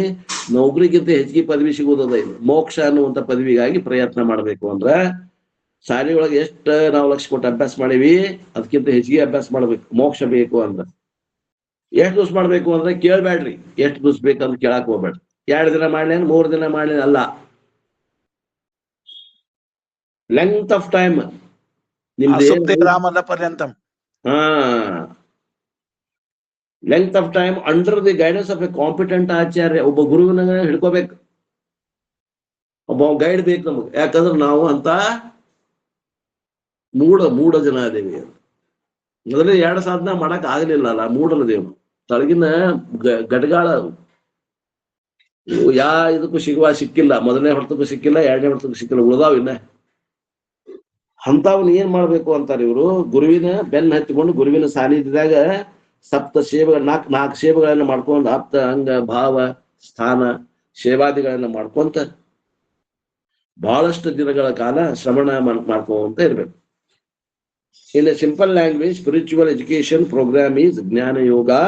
ನೌಕರಿಗಿಂತ ಹೆಚ್ಚಿಗೆ ಪದವಿ ಸಿಗುವುದದ ಇದು. ಮೋಕ್ಷ ಅನ್ನುವಂತ ಪದವಿಗಾಗಿ ಪ್ರಯತ್ನ ಮಾಡ್ಬೇಕು ಅಂದ್ರ ಶಾಲೆ ಒಳಗೆ ಎಷ್ಟ ನಾವು ಲಕ್ಷ ಕೊಟ್ಟು ಅಭ್ಯಾಸ ಮಾಡೇವಿ ಅದಕ್ಕಿಂತ ಹೆಚ್ಚಿಗೆ ಅಭ್ಯಾಸ ಮಾಡ್ಬೇಕು. ಮೋಕ್ಷ ಬೇಕು ಅಂದ್ರ ಎಷ್ಟು ದಿವ್ಸ ಮಾಡ್ಬೇಕು ಅಂದ್ರೆ ಕೇಳ್ಬೇಡ್ರಿ, ಎಷ್ಟು ದಿವ್ಸ ಬೇಕಂತ ಕೇಳಕ್ ಹೋಗ್ಬೇಡ್ರಿ. 2 ದಿನ ಮಾಡ್ಲೇನ್ 3 ದಿನ ಮಾಡ್ಲೇನ್ ಅಲ್ಲ, ಲೆಂತ್ ಆಫ್ ಟೈಮ್ ಅಸುಪ್ತೆ ರಾಮದ ಪರ್ಯಂತಂ. Length of time under the guidance of a competent acharya. ಒಬ್ಬ ಗುರುವಿನ ಹಿಡ್ಕೋಬೇಕು, ಒಬ್ಬ ಗೈಡ್ ಬೇಕು ನಮಗ್. ಯಾಕಂದ್ರೆ ನಾವು ಅಂತ ಮೂಢ ಜನ ಅದೇವಿ. ಮೊದಲೇ 2 ಸಾಧನ ಮಾಡಕ್ ಆಗ್ಲಿಲ್ಲ ಅಲ್ಲ, ಮೂಢರದೇವು. ತಳಗಿನ ಗಡ್ಗಾಳ ಇದಕ್ಕೂ ಸಿಕ್ಕಿಲ್ಲ. ಮೊದಲನೇ ಹೊಡೆತಕ್ಕೂ ಸಿಕ್ಕಿಲ್ಲ, 2ನೇ ಹೊಡೆತಕ್ಕೂ ಸಿಕ್ಕಿಲ್ಲ, ಉಳ್ದಾವ್ ಇನ್ನ. ಅಂತವ್ನ ಏನ್ ಮಾಡ್ಬೇಕು ಅಂತಾರೆ ಇವರು? ಗುರುವಿನ ಬೆನ್ನ ಹತ್ತಿಕೊಂಡು ಗುರುವಿನ ಸಾನ್ನಿಧ್ಯದಾಗ ಸಪ್ತ ಸೇವೆಗಳ 4 ಸೇವೆಗಳನ್ನ ಮಾಡ್ಕೊಂಡು ಆಪ್ತ ಅಂಗ ಭಾವ ಸ್ಥಾನ ಸೇವಾದಿಗಳನ್ನ ಮಾಡ್ಕೊಂತ ಬಹಳಷ್ಟು ದಿನಗಳ ಕಾಲ ಶ್ರವಣ ಮಾಡ್ಕೊಂತ ಇರ್ಬೇಕು. In a simple language, spiritual education program is Jnana Yoga.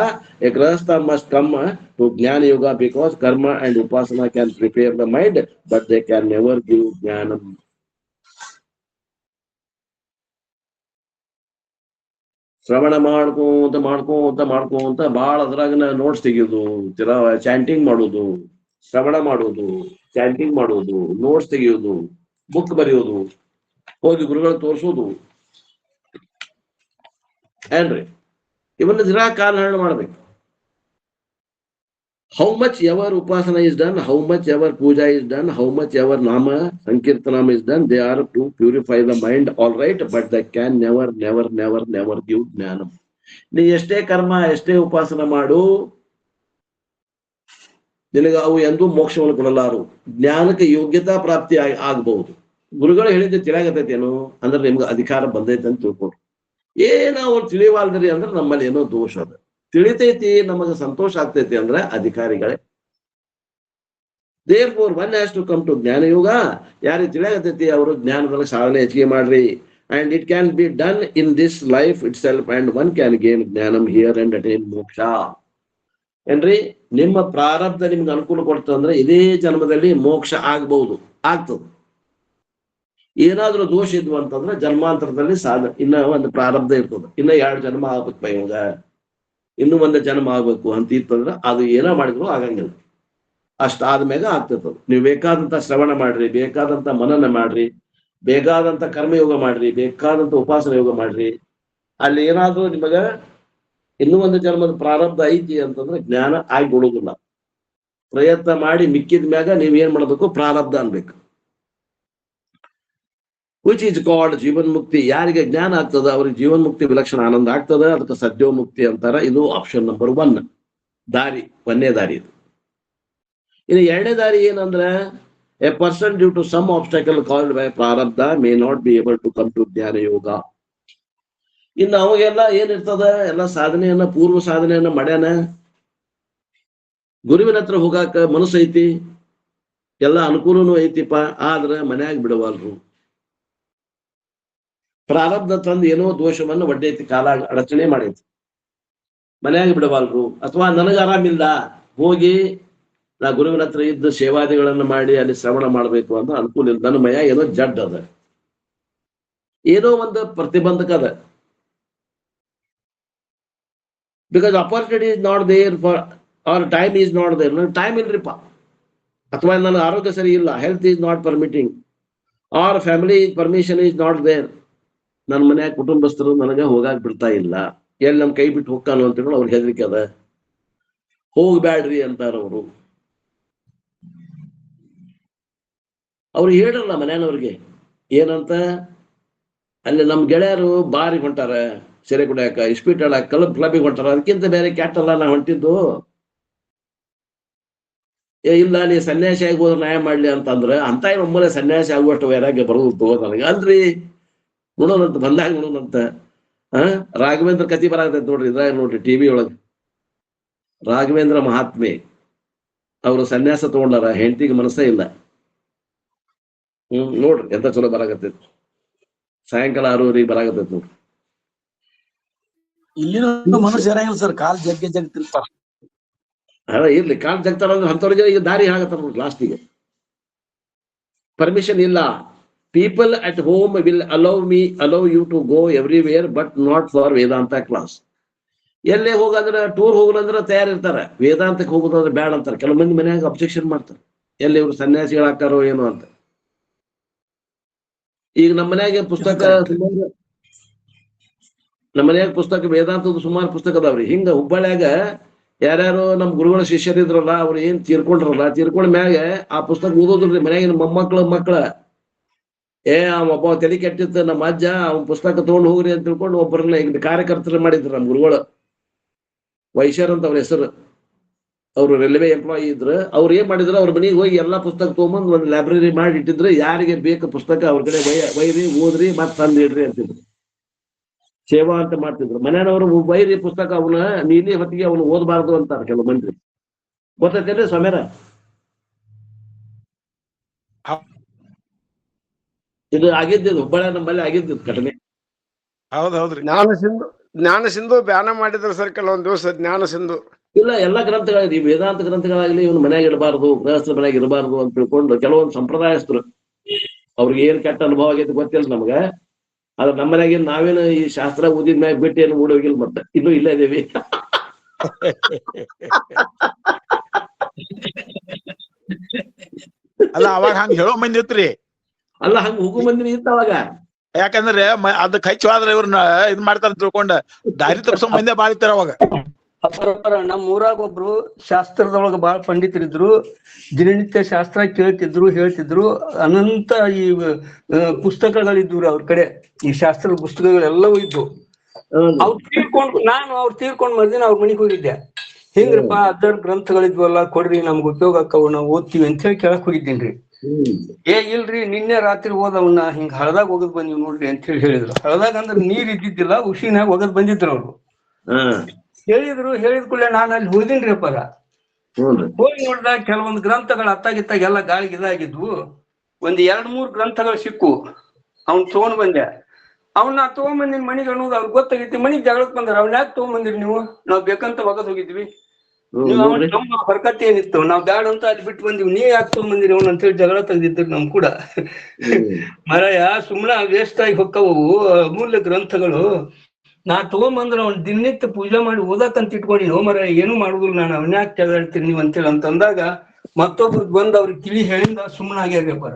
A grahastha must come to Jnana Yoga because karma and upasana can prepare the mind, but they can never give Jnanam. ಶ್ರವಣ ಮಾಡ್ಕೊಂತ ಬಹಳ ಅದ್ರಾಗ notes ತೆಗಿಯೋದು, chanting ಮಾಡೋದು, ಶ್ರವಣ ಮಾಡೋದು, chanting ಮಾಡೋದು, notes ತೆಗಿಯೋದು, ಬುಕ್ ಬರೆಯೋದು, ಹೋಗಿ ಗುರುಗಳು ತೋರಿಸೋದು ಏನ್ರಿ, ಇವನ್ನ ದಿನ ಕಾಲ ಹರಣ ಮಾಡ್ಬೇಕು. How much ever upasana is done, how much ever puja is done, how much ever nama sankirtanam is done, they are to purify the mind, all right, but they can never give jnanam. ನೀ ಎಷ್ಟೇ ಕರ್ಮ ಎಷ್ಟೇ ಉಪಾಸನ ಮಾಡು, ನಿನಗ ಅವು ಎಂದೂ ಮೋಕ್ಷವನ್ನು ಕೊಡಲಾರು. ಜ್ಞಾನಕ್ಕೆ ಯೋಗ್ಯತಾ ಪ್ರಾಪ್ತಿ ಆಗಬಹುದು. ಗುರುಗಳು ಹೇಳಿದ್ದೆ ತಿಳಿಯಾಗತೈತೇನು ಅಂದ್ರೆ ನಿಮ್ಗೆ ಅಧಿಕಾರ ಬಂದೈತೆ ಅಂತ ತಿಳ್ಕೊಡ್ರಿ. ಅವ್ರು ತಿಳಿವಾಲ್ದ್ರಿ ಅಂದ್ರೆ ನಮ್ಮಲ್ಲಿ ಏನೋ ದೋಷ ಅದ. ತಿಳಿತೈತಿ, ನಮಗ ಸಂತೋಷ ಆಗ್ತೈತಿ ಅಂದ್ರೆ ಅಧಿಕಾರಿಗಳೇ. Therefore, one has to come to ಜ್ಞಾನ ಯೋಗ. ಯಾರಿಗೆ ತಿಳಿಯಾಗತೈತಿ ಅವರು ಜ್ಞಾನದಲ್ಲಿ ಸಾಧನೆ ಹೆಚ್ಚಿಗೆ ಮಾಡ್ರಿ. And it can be done in this life itself, and one can gain ಜ್ಞಾನಂ here and attain ಮೋಕ್ಷ. ಏನ್ರಿ, ನಿಮ್ಮ ಪ್ರಾರಬ್ಧ ನಿಮ್ಗೆ ಅನುಕೂಲ ಕೊಡ್ತಂದ್ರೆ ಇದೇ ಜನ್ಮದಲ್ಲಿ ಮೋಕ್ಷ ಆಗ್ಬಹುದು, ಆಗ್ತದ. ಏನಾದ್ರೂ ದೋಷ ಇದ್ವು ಅಂತಂದ್ರೆ ಜನ್ಮಾಂತರದಲ್ಲಿ ಇನ್ನ ಒಂದು ಪ್ರಾರಬ್ಧ ಇರ್ತದ, ಇನ್ನ 2 ಜನ್ಮ ಆಗ್ಬೇಕು, ಇವಾಗ ಇನ್ನು 1 ಜನ್ಮ ಆಗ್ಬೇಕು ಅಂತ ಇತ್ತಂದ್ರ ಅದು ಏನೋ ಮಾಡಿದ್ರು ಆಗಂಗಿಲ್ಲ. ಅಷ್ಟಾದ್ಮೇಗ ಆಗ್ತಿರ್ತದ. ನೀವು ಬೇಕಾದಂತ ಶ್ರವಣ ಮಾಡ್ರಿ, ಬೇಕಾದಂತ ಮನನ ಮಾಡ್ರಿ, ಬೇಕಾದಂತ ಕರ್ಮಯೋಗ ಮಾಡ್ರಿ, ಬೇಕಾದಂತ ಉಪಾಸನ ಯೋಗ ಮಾಡ್ರಿ. ಅಲ್ಲಿ ಏನಾದ್ರೂ ನಿಮಗ ಇನ್ನೂ 1 ಜನ್ಮದ ಪ್ರಾರಬ್ಧ ಐತಿ ಅಂತಂದ್ರೆ ಜ್ಞಾನ ಆಗಿಬಿಡುದಿಲ್ಲ. ಪ್ರಯತ್ನ ಮಾಡಿ ಮಿಕ್ಕಿದ ಮ್ಯಾಗ ನೀವ್ ಏನ್ ಮಾಡ್ಬೇಕು? ಪ್ರಾರಬ್ಧ ಅನ್ಬೇಕು. ವಿಚ್ ಈಸ್ ಕಾಲ್ಡ್ ಜೀವನ್ ಮುಕ್ತಿ. ಯಾರಿಗೆ ಜ್ಞಾನ ಆಗ್ತದ ಅವ್ರಿಗೆ ಜೀವನ್ ಮುಕ್ತಿ, ವಿಲಕ್ಷಣ ಆನಂದ ಆಗ್ತದ. ಅದಕ್ಕೆ ಸದ್ಯೋ ಮುಕ್ತಿ ಅಂತಾರ. ಇದು ಆಪ್ಷನ್ ನಂಬರ್ 1 ದಾರಿ, 1ನೇ ದಾರಿ ಇದು. ಇನ್ನು 2ನೇ ದಾರಿ ಏನಂದ್ರೆ, a person due to some obstacle called by prarabdha may not be able to come to jnana yoga. ಇನ್ನು ಅವಾಗೆಲ್ಲ ಏನಿರ್ತದ, ಎಲ್ಲ ಸಾಧನೆಯನ್ನ ಪೂರ್ವ ಸಾಧನೆಯನ್ನ ಮಾಡ್ಯಾನ, ಗುರುವಿನ ಹತ್ರ ಹೋಗಾಕ ಮನಸ್ಸು ಐತಿ, ಎಲ್ಲ ಅನುಕೂಲನೂ ಐತಿಪ್ಪ, ಆದ್ರ ಮನ್ಯಾಗ ಬಿಡವಲ್ರು. ಪ್ರಾರಬ್ಧ ತಂದು ಏನೋ ದೋಷವನ್ನು ಒಡ್ಡೈತಿ, ಕಾಲ ಅಡಚಣೆ ಮಾಡೈತಿ, ಮನ್ಯಾಗ ಬಿಡವಲ್ರು. ಅಥವಾ ನನಗ ಆರಾಮಿಲ್ಲ, ಹೋಗಿ ನಾ ಗುರುವಿನ ಹತ್ರ ಇದ್ದ ಸೇವಾದಿಗಳನ್ನ ಮಾಡಿ ಅಲ್ಲಿ ಶ್ರವಣ ಮಾಡ್ಬೇಕು ಅಂತ ಅನುಕೂಲ ಇಲ್ಲ, ನನ್ನ ಮಯ ಏನೋ ಜಡ್ ಅದ, ಏನೋ ಒಂದು ಪ್ರತಿಬಂಧಕ ಅದ. Because opportunity is not there for or time is not there. ನನ್ ಟೈಮ್ ಇಲ್ರಿಪ್ಪ, ಅಥವಾ ನನ್ನ ಆರೋಗ್ಯ ಸರಿ ಇಲ್ಲ, health is not permitting, or family permission is not there. ನನ್ನ ಮನ್ಯಾಗ ಕುಟುಂಬಸ್ಥರು ನನಗೆ ಹೋಗಾಕ್ ಬಿಡ್ತಾ ಇಲ್ಲ, ಎಲ್ಲಿ ನಮ್ ಕೈ ಬಿಟ್ಟು ಹೋಗ್ತಾನೋ ಅಂತ ಹೇಳಿ ಅವ್ರಿಗೆ ಹೆದರಿಕೆ ಅದ, ಹೋಗ್ಬ್ಯಾಡ್ರಿ ಅಂತಾರ ಅವರು. ಅವ್ರಿಗೆ ಹೇಳಲ್ಲ ಮನ್ಯಾನವ್ರಿಗೆ ಏನಂತ, ಅಲ್ಲಿ ನಮ್ ಗೆಳೆಯರು ಬಾರಿಗೆ ಹೊಂಟಾರ, ಸೆರೆ ಕುಡಿಯಾಕ, ಇಸ್ಪೀಟ್ ಆಡಾಕ, ಕ್ಲಬ್ಬಿಗೆ ಹೊಂಟಾರ, ಅದಕ್ಕಿಂತ ಬೇರೆ ಕ್ಯಾಟಲ್ಲ ನಾ ಹೊಂಟಿದ್ದು. ಇಲ್ಲ ನೀ ಸನ್ಯಾಸಿ ಆಗಿ ಹೋದ್ರೆ ನ್ಯಾಯ ಮಾಡ್ಲಿ ಅಂತಂದ್ರ ಅಂತ ಒಮ್ಮಲೆ ಸನ್ಯಾಸಿ ಆಗುವಷ್ಟು ವೈರಾಗ್ಯ ಬರೋದು ನನಗೆ. ಅಲ್ರಿ ನೋಡೋಣಂತ, ಬಂದಾಗ ನೋಡೋಣಂತ. ರಾಘವೇಂದ್ರ ಕತಿ ಬರಾಕತೈತಿ ನೋಡ್ರಿ, ಇದ್ರಾಗ ನೋಡ್ರಿ ಟಿವಿ ಒಳಗ. ರಾಘವೇಂದ್ರ ಮಹಾತ್ಮೆ ಅವರು ಸನ್ಯಾಸ ತಗೊಂಡಾರ, ಹೆಂಡತಿಗೆ ಮನಸ್ಸೇ ಇಲ್ಲ. ನೋಡ್ರಿ ಎಂತ ಚಲೋ ಬರಾಕತೈತಿ, ಸಾಯಂಕಾಲ 6:30 ಬರಾಕತೈತಿ ನೋಡ್ರಿ. ಇಲ್ಲಿನ ಮನುಷ್ಯ ಇರಂಗಿಲ್ಲ ಸರ್, ಕಾಲ್ ಜಗ್ಗೆ ತಿರ್ತಾರ. ಇರ್ಲಿ, ಕಾಲ್ ಜಗ್ತಾರ ಅಂದ್ರೆ ಅಂತವ್ರಿಗೆ ಈಗ ದಾರಿ ಹಾಕತ್ತಾರ ಲಾಸ್ಟಿಗೆ. ಪರ್ಮಿಷನ್ ಇಲ್ಲ. People at home will allow you to go everywhere but not for Vedanta class. ಎಲ್ಲೇ ಹೋಗಂದ್ರೆ ಟೂರ್ ಹೋಗಲಂದ್ರೆ ತಯಾರಿರ್ತಾರೆ, ವೇದಾಂತಕ್ಕೆ ಹೋಗೋದಂದ್ರೆ ಬ್ಯಾಡ ಅಂತಾರೆ. ಕೆಲವು ಮಂದಿ ಮನ್ಯಾಗ ಅಬ್ಜೆಕ್ಷನ್ ಮಾಡ್ತಾರೆ, ಎಲ್ಲಿ ಇವ್ರು ಸನ್ಯಾಸಿಗಳಾಗ್ತಾರೋ ಏನೋ ಅಂತ. ಈಗ ನಮ್ಮ ಮನ್ಯಾಗ ಪುಸ್ತಕ ವೇದಾಂತದ ಸುಮಾರು ಪುಸ್ತಕ ಅದಾವ್ರಿ. ಹಿಂಗ ಹುಬ್ಬಳ್ಳಿಯಾಗ ಯಾರ್ಯಾರು ನಮ್ ಗುರುಗಳ ಶಿಷ್ಯರಿದ್ರಲ್ಲ, ಅವ್ರು ಏನ್ ತೀರ್ಕೊಂಡ್ರಲ್ಲ, ತೀರ್ಕೊಂಡ ಮ್ಯಾಗ ಆ ಪುಸ್ತಕ ಓದೋದ್ರಿ ಮನ್ಯಾಗಿನ ಮಕ್ಕಳ ಒಬ್ಬ ತಲೆ ಕೆಟ್ಟಿತ್ತು ನಮ್ಮ ಅಜ್ಜ, ಅವ್ನ ಪುಸ್ತಕ ತಗೊಂಡು ಹೋಗ್ರಿ ಅಂತ ತಿಳ್ಕೊಂಡು ಒಬ್ಬರನ್ನ ಈಗ ಕಾರ್ಯಕರ್ತರು ಮಾಡಿದ್ರು ನಮ್ ಗುರುಗಳು. ವೈಶ್ಯರ್ ಅಂತ ಅವ್ರ ಹೆಸರು, ಅವ್ರು ರೈಲ್ವೆ ಎಂಪ್ಲಾಯಿ ಇದ್ರು. ಅವ್ರು ಏನ್ ಮಾಡಿದ್ರು, ಅವ್ರ ಮನೆಗೆ ಹೋಗಿ ಎಲ್ಲಾ ಪುಸ್ತಕ ತಗೊಂಬಂದ್ ಒಂದು ಲೈಬ್ರರಿ ಮಾಡಿ ಇಟ್ಟಿದ್ರು. ಯಾರಿಗೆ ಬೇಕು ಪುಸ್ತಕ ಅವ್ರ ಕಡೆ ವೈರಿ ಓದ್ರಿ ಮತ್ ತಂದಿಡ್ರಿ ಅಂತಿದ್ರು. ಸೇವಾ ಅಂತ ಮಾಡ್ತಿದ್ರು. ಮನೆಯವರು ವೈರಿ ಪುಸ್ತಕ ಅವನ ನೀಲಿ ಹೊತ್ತಿಗೆ ಅವನು ಓದಬಾರ್ದು ಅಂತಾರೆ ಕೆಲವು ಮಂದಿ. ಗೊತ್ತೈತೇನ್ರಿ ಸ್ವಾಮ್ಯಾರ? ಇದು ಆಗಿದ್ದು ಹುಬ್ಬಳ್ಳಿ ನಮ್ಮಲ್ಲಿ ಆಗಿದ್ದು ಘಟನೆ. ಹೌದೌದ್ರಿ. ಜ್ಞಾನ ಸಿಂಧು ಬ್ಯಾನ ಮಾಡಿದ್ರು ಸರ್ ಕೆಲವೊಂದ್ ದಿವಸ. ಜ್ಞಾನ ಸಿಂಧು ಇಲ್ಲ, ಎಲ್ಲಾ ಗ್ರಂಥಗಳಾಗಲಿ, ವೇದಾಂತ ಗ್ರಂಥಗಳಾಗ್ಲಿ ಇವನು ಮನ್ಯಾಗ ಇರಬಾರ್ದು, ಗೃಹಸ್ಥ ಮನ್ಯಾಗ ಇರಬಾರ್ದು ಅಂತ ತಿಳ್ಕೊಂಡು ಕೆಲವೊಂದು ಸಂಪ್ರದಾಯಸ್ಥರು, ಅವ್ರಿಗೆ ಏನ್ ಕೆಟ್ಟ ಅನುಭವ ಆಗೈತೆ ಗೊತ್ತಿಲ್ಲ ನಮ್ಗ. ಆದ್ರೆ ನಮ್ಮ ಮನ್ಯಾಗ ನಾವೇನು ಈ ಶಾಸ್ತ್ರ ಓದಿದ ಮ್ಯಾಗ ಬಿಟ್ಟು ಏನು ಓಡೋಗಿಲ್ಲ, ಮತ್ತೆ ಇನ್ನೂ ಇಲ್ಲ ಇದೇವಿ. ಅಲ್ಲ ಅವಾಗ ಹಂಗ ಹೇಳೋ ಮಂದಿ ಇತ್ರಿ. ಅಲ್ಲ ಹಂಗ ಹೋಗೋ ಮಂದಿನ ಇತ್ತ ಅವಾಗ. ಯಾಕಂದ್ರೆ ಅದಕ್ಕೆ ಹಚ್ಚವಾದ್ರೆ ಇವ್ರನ್ನ ಇದ್ ಮಾಡ್ತಾರ ತಿಳ್ಕೊಂಡ ದಾರಿ ತಪ್ಪಿಸೋ ಮಂದಿ ಬಾಳ ಇತ್ತಾರ ಅವಾಗ. ನಮ್ಮ ಊರಾಗ ಒಬ್ರು ಶಾಸ್ತ್ರದೊಳಗ ಬಾಳ ಪಂಡಿತರಿದ್ರು. ದಿನನಿತ್ಯ ಶಾಸ್ತ್ರ ಕೇಳ್ತಿದ್ರು, ಹೇಳ್ತಿದ್ರು. ಅನಂತ ಈ ಪುಸ್ತಕಗಳಿದ್ವು ಅವ್ರ ಕಡೆ, ಈ ಶಾಸ್ತ್ರದ ಪುಸ್ತಕಗಳೆಲ್ಲವೂ ಇದ್ವು. ಅವ್ರು ತೀರ್ಕೊಂಡ್ ಮರ್ದಿನ ಅವ್ರ ಮನೆಗೆ ಹೋಗಿದ್ದೆ. ಹಿಂಗ್ರಪ್ಪ ಅದರ ಗ್ರಂಥಗಳಿದ್ವಲ್ಲ, ಕೊಡ್ರಿ ನಮ್ಗೆ ಉಪಯೋಗ ಆಕ್ಕವು, ನಾವು ಓದ್ತೀವಿ ಅಂತ ಹೇಳಿ ಕೇಳಕ್ ಹೋಗಿದ್ದೇನ್ರಿ. ಇಲ್ರಿ ನಿನ್ನೆ ರಾತ್ರಿ ಓದವನ್ನ ಹಿಂಗ ಹಳದಾಗ ಹೋಗದ್ ಬಂದಿವ್ ನೋಡ್ರಿ ಅಂತ ಹೇಳಿ ಹೇಳಿದ್ರು. ಹಳದಾಗ ಅಂದ್ರೆ ನೀರ್ ಇದ್ದಿದ್ದಿಲ್ಲ, ಉಸಿನಾಗ ಹೋಗದ್ ಬಂದಿದ್ರು ಅವ್ರು. ಹೇಳಿದ ಕೂಡಲೇ ನಾನು ಅಲ್ಲಿ ಉಳಿದಿನ್ರಿ ಅಪ್ಪಾರ. ಹೋಗಿ ನೋಡಿದಾಗ ಕೆಲವೊಂದು ಗ್ರಂಥಗಳು ಅತ್ತಾಗಿತ್ತಾಗ ಎಲ್ಲ ಗಾಳಿಗೆ ಇದಾಗಿದ್ವು. 2-3 ಗ್ರಂಥಗಳು ಸಿಕ್ಕು. ಅವ್ನ್ ತಗೊಂಡ್ ಬಂದೆ. ಅವ್ನ ತಗೊಂಬಂದಿನ ಮನಿಗೆ ಅನ್ನೋದು ಅವ್ರಿಗೆ ಗೊತ್ತಾಗೈತಿ. ಮನಿಗ್ ಜಗಳಕ್ ಬಂದಾರ, ಅವ್ನ ಯಾಕೆ ತಗೊಂಬಂದಿರಿ ನೀವು? ನಾವ್ ಬೇಕಂತ ಒಗದ್ ಹೋಗಿದ್ವಿ. ನೀವು ಅವನ ಹರ್ಕತ್ ಏನಿತ್ತು, ನಾವ್ ಬ್ಯಾಡ ಅಂತ ಅಲ್ಲಿ ಬಿಟ್ಟು ಬಂದಿವಿ, ನೀವ್ ಯಾಕೆ ತಗೊಂಬಂದಿರಿ ಅವ್ನ ಅಂತ ಹೇಳಿ ಜಗಳ ತೆಗ್ದಿದ್ರು ನಮ್ ಕೂಡ. ಮರಯ ಸುಮ್ನ ವೇಸ್ಟ್ ಆಗಿ ಹೊಕ್ಕವು ಅಮೂಲ್ಯ ಗ್ರಂಥಗಳು. ನಾ ತಗೊಂಬಂದ್ರ ಅವ್ನ ದಿನನಿತ್ಯ ಪೂಜೆ ಮಾಡಿ ಓದಕ್ಕಂತ ಇಟ್ಕೊಂಡಿನೋ ಮರ, ಏನು ಮಾಡುದಿಲ್ಲ, ನಾನು ಅವನ್ಯಾಕೆ ಜಗಾಡ್ತೀನಿ ನೀವ್ ಅಂತೇಳಿ ಅಂತಂದಾಗ ಮತ್ತೊಬ್ರು ಬಂದ್ ಅವ್ರಿಗೆ ತಿಳಿ ಹೇಳಿಂದ ಸುಮ್ಮನೆ ಆಗ್ಯಾರಪ್ಪಾರ.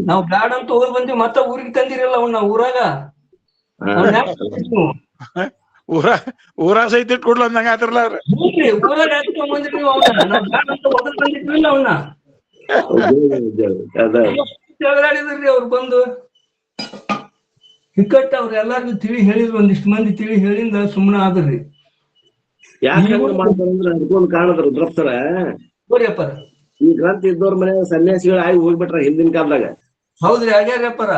ನಾವ್ ಬ್ಯಾಡ ಅಂತ ಹೋಗೋದ್ ಬಂದಿವಿ, ಮತ್ತ ಊರಿಗೆ ತಂದಿರಲ್ಲ ಅವ್ನ ಊರಾಗ. ಊರಾಗ ಸಹಿತ ಇಟ್ಕೊಡ್ಲ ಅಂದಂಗ ಆತಿರ್ಲ ಅವ್ರ. ಊರಾಗ ಯಾಕೆ ತಗೊಂಬಂದ್ರಿ ನೀವು ಅವನ್ನ? ನಾವ್ ಬ್ಯಾಡ ಅಂತ ಹೋಗೋದ್ ಬಂದಿದ್ವಿಲ್ಲ ಅವನ್ನ. ಜಗಳಾಡಿದ್ರಿ ಅವ್ರು ಬಂದು. ಹಿಕ್ಕಟ್ಟ ಅವ್ರ ಎಲ್ಲಾರ್ಗು ತಿಳಿ ಹೇಳಿದ್ರು, ಒಂದಿಷ್ಟು ಮಂದಿ ತಿಳಿ ಹೇಳಿಂದ ಸುಮ್ಮನೆ ಆದ್ರಿ. ಯಾಕೆ ಮಾಡ್ತಾರಂದ್ರೆ ಅದಕ್ಕೊಂದು ಕಾರಣದ ರುದ್ರಪ್ತರ. ಈ ಗ್ರಂಥ ಇದ್ದವ್ರ ಮನೆ ಸನ್ಯಾಸಿಗಳು ಆಗಿ ಹೋಗ್ಬಿಟ್ರ ಹಿಂದಿನ ಕಾಲದಾಗ. ಹೌದ್ರಿ, ಆಗ್ಯಾರಪ್ಪಾರ.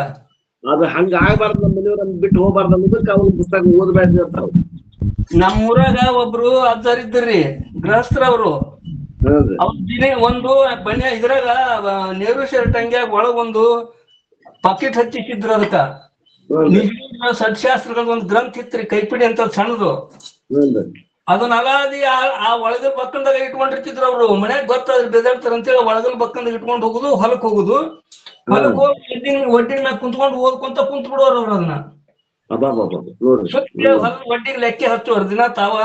ಅದು ಹಂಗ ಆಗ್ಬಾರ್ದು, ನಮ್ಮ ಮನೆಯವ್ರ ಬಿಟ್ಟು ಹೋಗ್ಬಾರ್ದು ಅನ್ನೋದಕ್ಕೆ ಅವ್ನ ಪುಸ್ತಕ ಓದ್ಬೇಡ್ರಿ ಅಂತ. ನಮ್ಮ ಊರಾಗ ಒಬ್ರು ಅಜ್ಜರಿದ್ರಿ, ಗೃಹಸ್ಥರವ್ರು. ಹೌದು. ಅವ್ರ ದಿನೇ ಒಂದು ಬನ್ನಿ ಇದ್ರಾಗ ನೆಹರು ಶರ್ಟ್ ಹಂಗೆ ಒಳಗೊಂದು ಪಾಕೆಟ್ ಹಚ್ಚಿಟ್ಟಿದ್ರು ಅದಕ್ಕ ನಿಜ ಸಡ್ಶಾಸ್ತ್ರಗಳ ಒಂದು ಗ್ರಂಥ ಇತ್ರಿ ಕೈಪಿಡಿ ಅಂತ ಸಣ್ಣದು. ಅದನ್ನ ಅಲಾದಿ ಆ ಒಳಗಲ್ ಬಕ್ಕಂದಾಗ ಇಟ್ಕೊಂಡಿರ್ತಿದ್ರು ಅವ್ರು. ಮನ್ಯಾಗ ಗೊತ್ತಾದ್ರೆ ಬೆದಾಡ್ತಾರ ಅಂತೇಳಿ ಒಳಗಲ್ ಬಕ್ಕಂದಾಗ ಇಟ್ಕೊಂಡು ಹೋಗುದು, ಹೊಲಕ್ ಹೋಗುದು. ಹೊಲಕ್ ಹೋಗಿ ಒಡ್ಡಿನ ಮ್ಯಾಗ ಕುಂತ್ಕೊಂಡು ಓದ್ಕೊಂತ ಕುಂತ್ ಬಿಡೋರು ಅವ್ರು. ಅದನ್ನ ಹೊಲದ ಒಡ್ಡಿಗೆ ಲೆಕ್ಕೆ ಹಚ್ಚೋರು. ದಿನ ತಾವ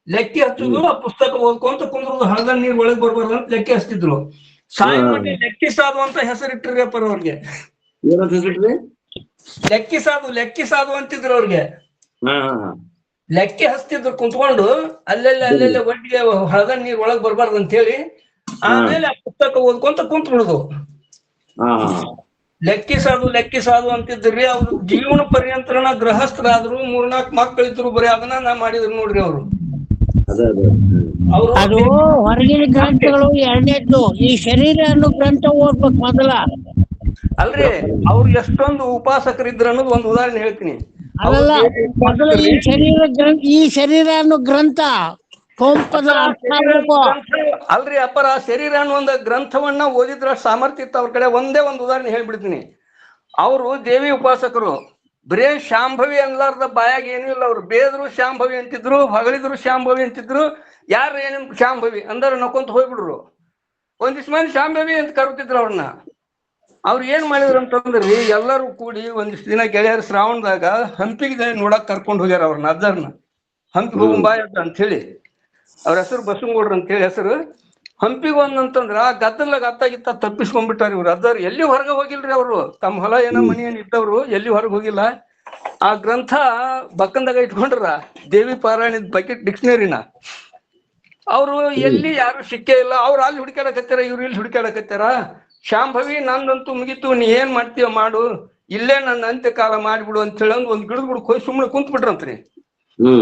ಲೆಕ್ಕೆ ಹಚ್ಚುದು, ಆ ಪುಸ್ತಕ ಓದ್ಕೊಂತ ಕುಂದ್ರುದು. ಹಳದ ನೀರ್ ಒಳಗ್ ಬರ್ಬಾರ್ದು ಅಂತ ಲೆಕ್ಕೆ ಹಚ್ತಿದ್ರು. ಸಾಯಿ ಮಟ್ಟಿ ಲೆಕ್ಕಿ ಸಾಧು ಅಂತ ಹೆಸರಿಟ್ರಿ ಅಪ್ಪ ಅವ್ರಿಗೆ. ಲೆಕ್ಕಿ ಸಾಧು ಅಂತಿದ್ರು ಅವ್ರಿಗೆ. ಲೆಕ್ಕೆ ಹಚ್ತಿದ್ರು ಕುಂತ್ಕೊಂಡು ಅಲ್ಲೆಲ್ಲ ಒಟ್ಟಿಗೆ ಹಳದ ನೀರ್ ಒಳಗ್ ಬರ್ಬಾರ್ದು ಅಂತ ಹೇಳಿ. ಆಮೇಲೆ ಆ ಪುಸ್ತಕ ಓದ್ಕೊಂತ ಕುಂತ್ ಬಿಡುದು. ಲೆಕ್ಕಿ ಸಾಧು ಅಂತಿದ್ರಿ. ಅವ್ರು ಜೀವನ ಪರ್ಯಂತರಣ ಗೃಹಸ್ಥರಾದ್ರು, 3-4 ಮಕ್ಕಳಿದ್ರು. ಬರೀ ಅದನ್ನ ನಾ ಮಾಡಿದ್ರು ನೋಡ್ರಿ ಅವ್ರು. ಅದು ಹೊರಗಿನ ಗ್ರಂಥಗಳು ಎರಡನೇದ್ದು. ಈ ಶರೀರ ಅನ್ನೋ ಗ್ರಂಥ ಓದ್ಬೇಕು ಮೊದಲ. ಅಲ್ರಿ ಅವ್ರು ಎಷ್ಟೊಂದು ಉಪಾಸಕರಿದ್ರು ಅನ್ನೋದು ಒಂದು ಉದಾಹರಣೆ ಹೇಳ್ತೀನಿ. ಅದಲ್ಲ, ಮೊದಲು ಈ ಶರೀರ ಅನ್ನೋ ಗ್ರಂಥ ಕೊಂಪದ ಅರ್ಥ ಆಗ್ಬೇಕು. ಅಲ್ರಿ ಅಪ್ಪರ ಶರೀರ ಅನ್ನೋ ಒಂದು ಗ್ರಂಥವನ್ನ ಓದಿದ್ರ ಸಾಮರ್ಥ್ಯ ಇತ್ತು ಅವ್ರ ಕಡೆ. ಒಂದೇ ಒಂದು ಉದಾಹರಣೆ ಹೇಳ್ಬಿಡ್ತೀನಿ. ಅವರು ದೇವಿ ಉಪಾಸಕರು. ಬರೇ ಶಾಂಭವಿ ಅನ್ಲಾರ್ದ ಬಾಯಾಗ ಏನೂ ಇಲ್ಲ. ಅವ್ರು ಬೇದ್ರು ಶಾಂಭವಿ ಅಂತಿದ್ರು, ಹೊಗಳಿದ್ರು ಶಾಂಭವಿ ಅಂತಿದ್ರು. ಯಾರು ಏನೇನ್ ಶಾಂಭವಿ ಅಂದಾರ ನಕ್ಕೊಂತ ಹೋಗ್ಬಿಡ್ರು. ಒಂದಿಷ್ಟು ಮಂದಿ ಶಾಂಭವಿ ಅಂತ ಕರಿತಿದ್ರು ಅವ್ರನ್ನ. ಅವ್ರು ಏನ್ ಮಾಡಿದ್ರು ಅಂತಂದ್ರಿ, ಎಲ್ಲರೂ ಕೂಡಿ ಒಂದಿಷ್ಟು ದಿನ ಗೆಳೆಯರು ಶ್ರಾವಣದಾಗ ಹಂಪಿಗೆ ನೋಡಕ್ ಕರ್ಕೊಂಡು ಹೋಗ್ಯಾರ ಅವ್ರನ್ನ, ಅಜ್ಜರ್ನ. ಹಂಪಿ ಹೋಗುಂಬಾಯ ಅಂತ ಹೇಳಿ. ಅವ್ರ ಹೆಸರು ಬಸವನಗೌಡ್ರು ಅಂತ ಹೇಳಿ ಹೆಸರು. ಹಂಪಿಗೆ ಒಂದಂತಂದ್ರ ಗದ್ದಲಾಗ ಅತ್ತಾಗಿತ್ತ ತಪ್ಪಿಸ್ಕೊಂಡ್ಬಿಟ್ಟಾರ ಇವ್ರು. ಅಜ್ಜಾರು ಎಲ್ಲಿ ಹೊರಗೆ ಹೋಗಿಲ್ರಿ ಅವ್ರು. ತಮ್ಮ ಹೊಲ ಏನೋ ಮನಿ ಏನ್ ಇದ್ದವ್ರು, ಎಲ್ಲಿ ಹೊರಗೆ ಹೋಗಿಲ್ಲ. ಆ ಗ್ರಂಥ ಬಕ್ಕಂದಾಗ ಇಟ್ಕೊಂಡ್ರ ದೇವಿ ಪಾರಾಯಣದ ಬಕೆಟ್ ಡಿಕ್ಷನರಿನ. ಅವ್ರು ಎಲ್ಲಿ ಯಾರು ಸಿಕ್ಕೇ ಇಲ್ಲ. ಅವ್ರು ಅಲ್ಲಿ ಹುಡುಕಾಡಕತ್ತಾರ, ಇವ್ರು ಇಲ್ಲಿ ಹುಡುಕಾಡಕತ್ತಾರ. ಶಾಂಭವಿ ನಂದಂತೂ ಮುಗೀತು, ನೀ ಏನ್ ಮಾಡ್ತೀವ ಮಾಡು, ಇಲ್ಲೇ ನನ್ನ ಅಂತ್ಯಕಾಲ ಮಾಡಿಬಿಡು ಅಂತ ಹೇಳಿ ಒಂದ್ ಗಿಡದ ಬುಡಕ್ ಹೋಗಿ ಸುಮ್ಮನೆ ಕುಂತ್ ಬಿಟ್ರಂತ್ರಿ.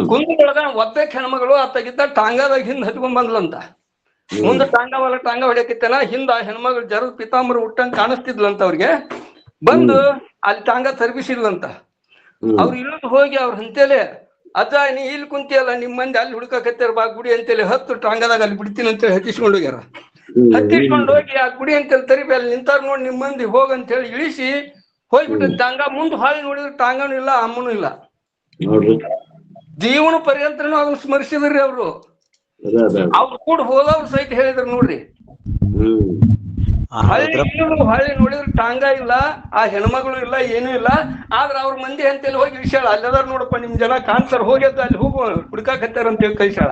ಕುಂತ್ ಬಿಡದ ಒಬ್ಬಕ್ಕೆ ಹೆಣ್ಮಗಳು ಆತಾಗಿದ್ದ ಟಾಂಗಾದಾಗ ಹಿಂದ್ ಹತ್ಕೊಂಡ್ ಬಂದ್ಲಂತ. ಮುಂದೆ ಟಾಂಗ ಹೊಡ್ಯಾಕಿತ್ತನ. ಹಿಂದ ಹೆಣ್ಮಗಳು ಜರದ ಪಿತಾಂಬರ ಹುಟ್ಟಂಗ್ ಕಾಣಿಸ್ತಿದ್ಲಂತ ಅವ್ರಿಗೆ. ಬಂದು ಅಲ್ಲಿ ಟಾಂಗ ತರ್ಬಿಸಿದ್ಲಂತ. ಅವ್ರು ಇಳಿದು ಹೋಗಿ ಅವ್ರ ಹಂತೇಲೆ, ಅಜ್ಜ ನೀ ಇಲ್ಲಿ ಕುಂತಿಯಲ್ಲ, ನಿಮ್ ಮಂದಿ ಅಲ್ಲಿ ಹುಡುಕಕತ್ತಾರ ಬಾ ಗುಡಿ ಅಂತೇಳಿ ಹತ್ತು ಟಾಂಗದಾಗ ಅಲ್ಲಿ ಬಿಡ್ತೀನಿ ಅಂತೇಳಿ ಹತ್ತಿಸ್ಕೊಂಡು ಹೋಗ್ಯಾರ. ಹತ್ತಿಸ್ಕೊಂಡು ಹೋಗಿ ಆ ಗುಡಿ ಅಂತೇಳಿ ತರಿಬಿ ಅಲ್ಲಿ ನಿಂತಾರ ನೋಡಿ ನಿಮ್ ಮಂದಿ ಹೋಗಂತ ಹೇಳಿ ಇಳಿಸಿ ಹೋಗ್ಬಿಟ್ಟು ಟಾಂಗ ಮುಂದ್ ಹಾಳಿ ನೋಡಿದ್ರೆ ಟಾಂಗನೂ ಇಲ್ಲ, ಅಮ್ಮನೂ ಇಲ್ಲ. ಜೀವನ ಪರ್ಯಂತನೂ ಅದನ್ನ ಸ್ಮರಿಸಿದ್ರಿ ಅವ್ರು. ಅವ್ರು ಕೂಡ ಹೋದವ್ರು ಸಹಿತ ಹೇಳಿದ್ರು ನೋಡ್ರಿ. ಹಳ್ಳಿ ನೋಡಿದ್ರೆ ಟಾಂಗ ಇಲ್ಲ, ಆ ಹೆಣ್ಮಗಳು ಇಲ್ಲ, ಏನೂ ಇಲ್ಲ. ಆದ್ರ ಅವ್ರ ಮಂದಿ ಅಂತೇಳಿ ಹೋಗಿ ಇಳಿಸ್ಯಾಳ. ಅಲ್ಲದಾರ ನೋಡಪ್ಪ ನಿಮ್ ಜನ ಕಾಣ್ತಾರ, ಹೋಗ್ಯದ ಅಲ್ಲಿ ಹೋಗು ಹುಡ್ಕಾಕತ್ತಾರ ಅಂತೇಳಿ ಕಳಿಸ್ಯಾಳ.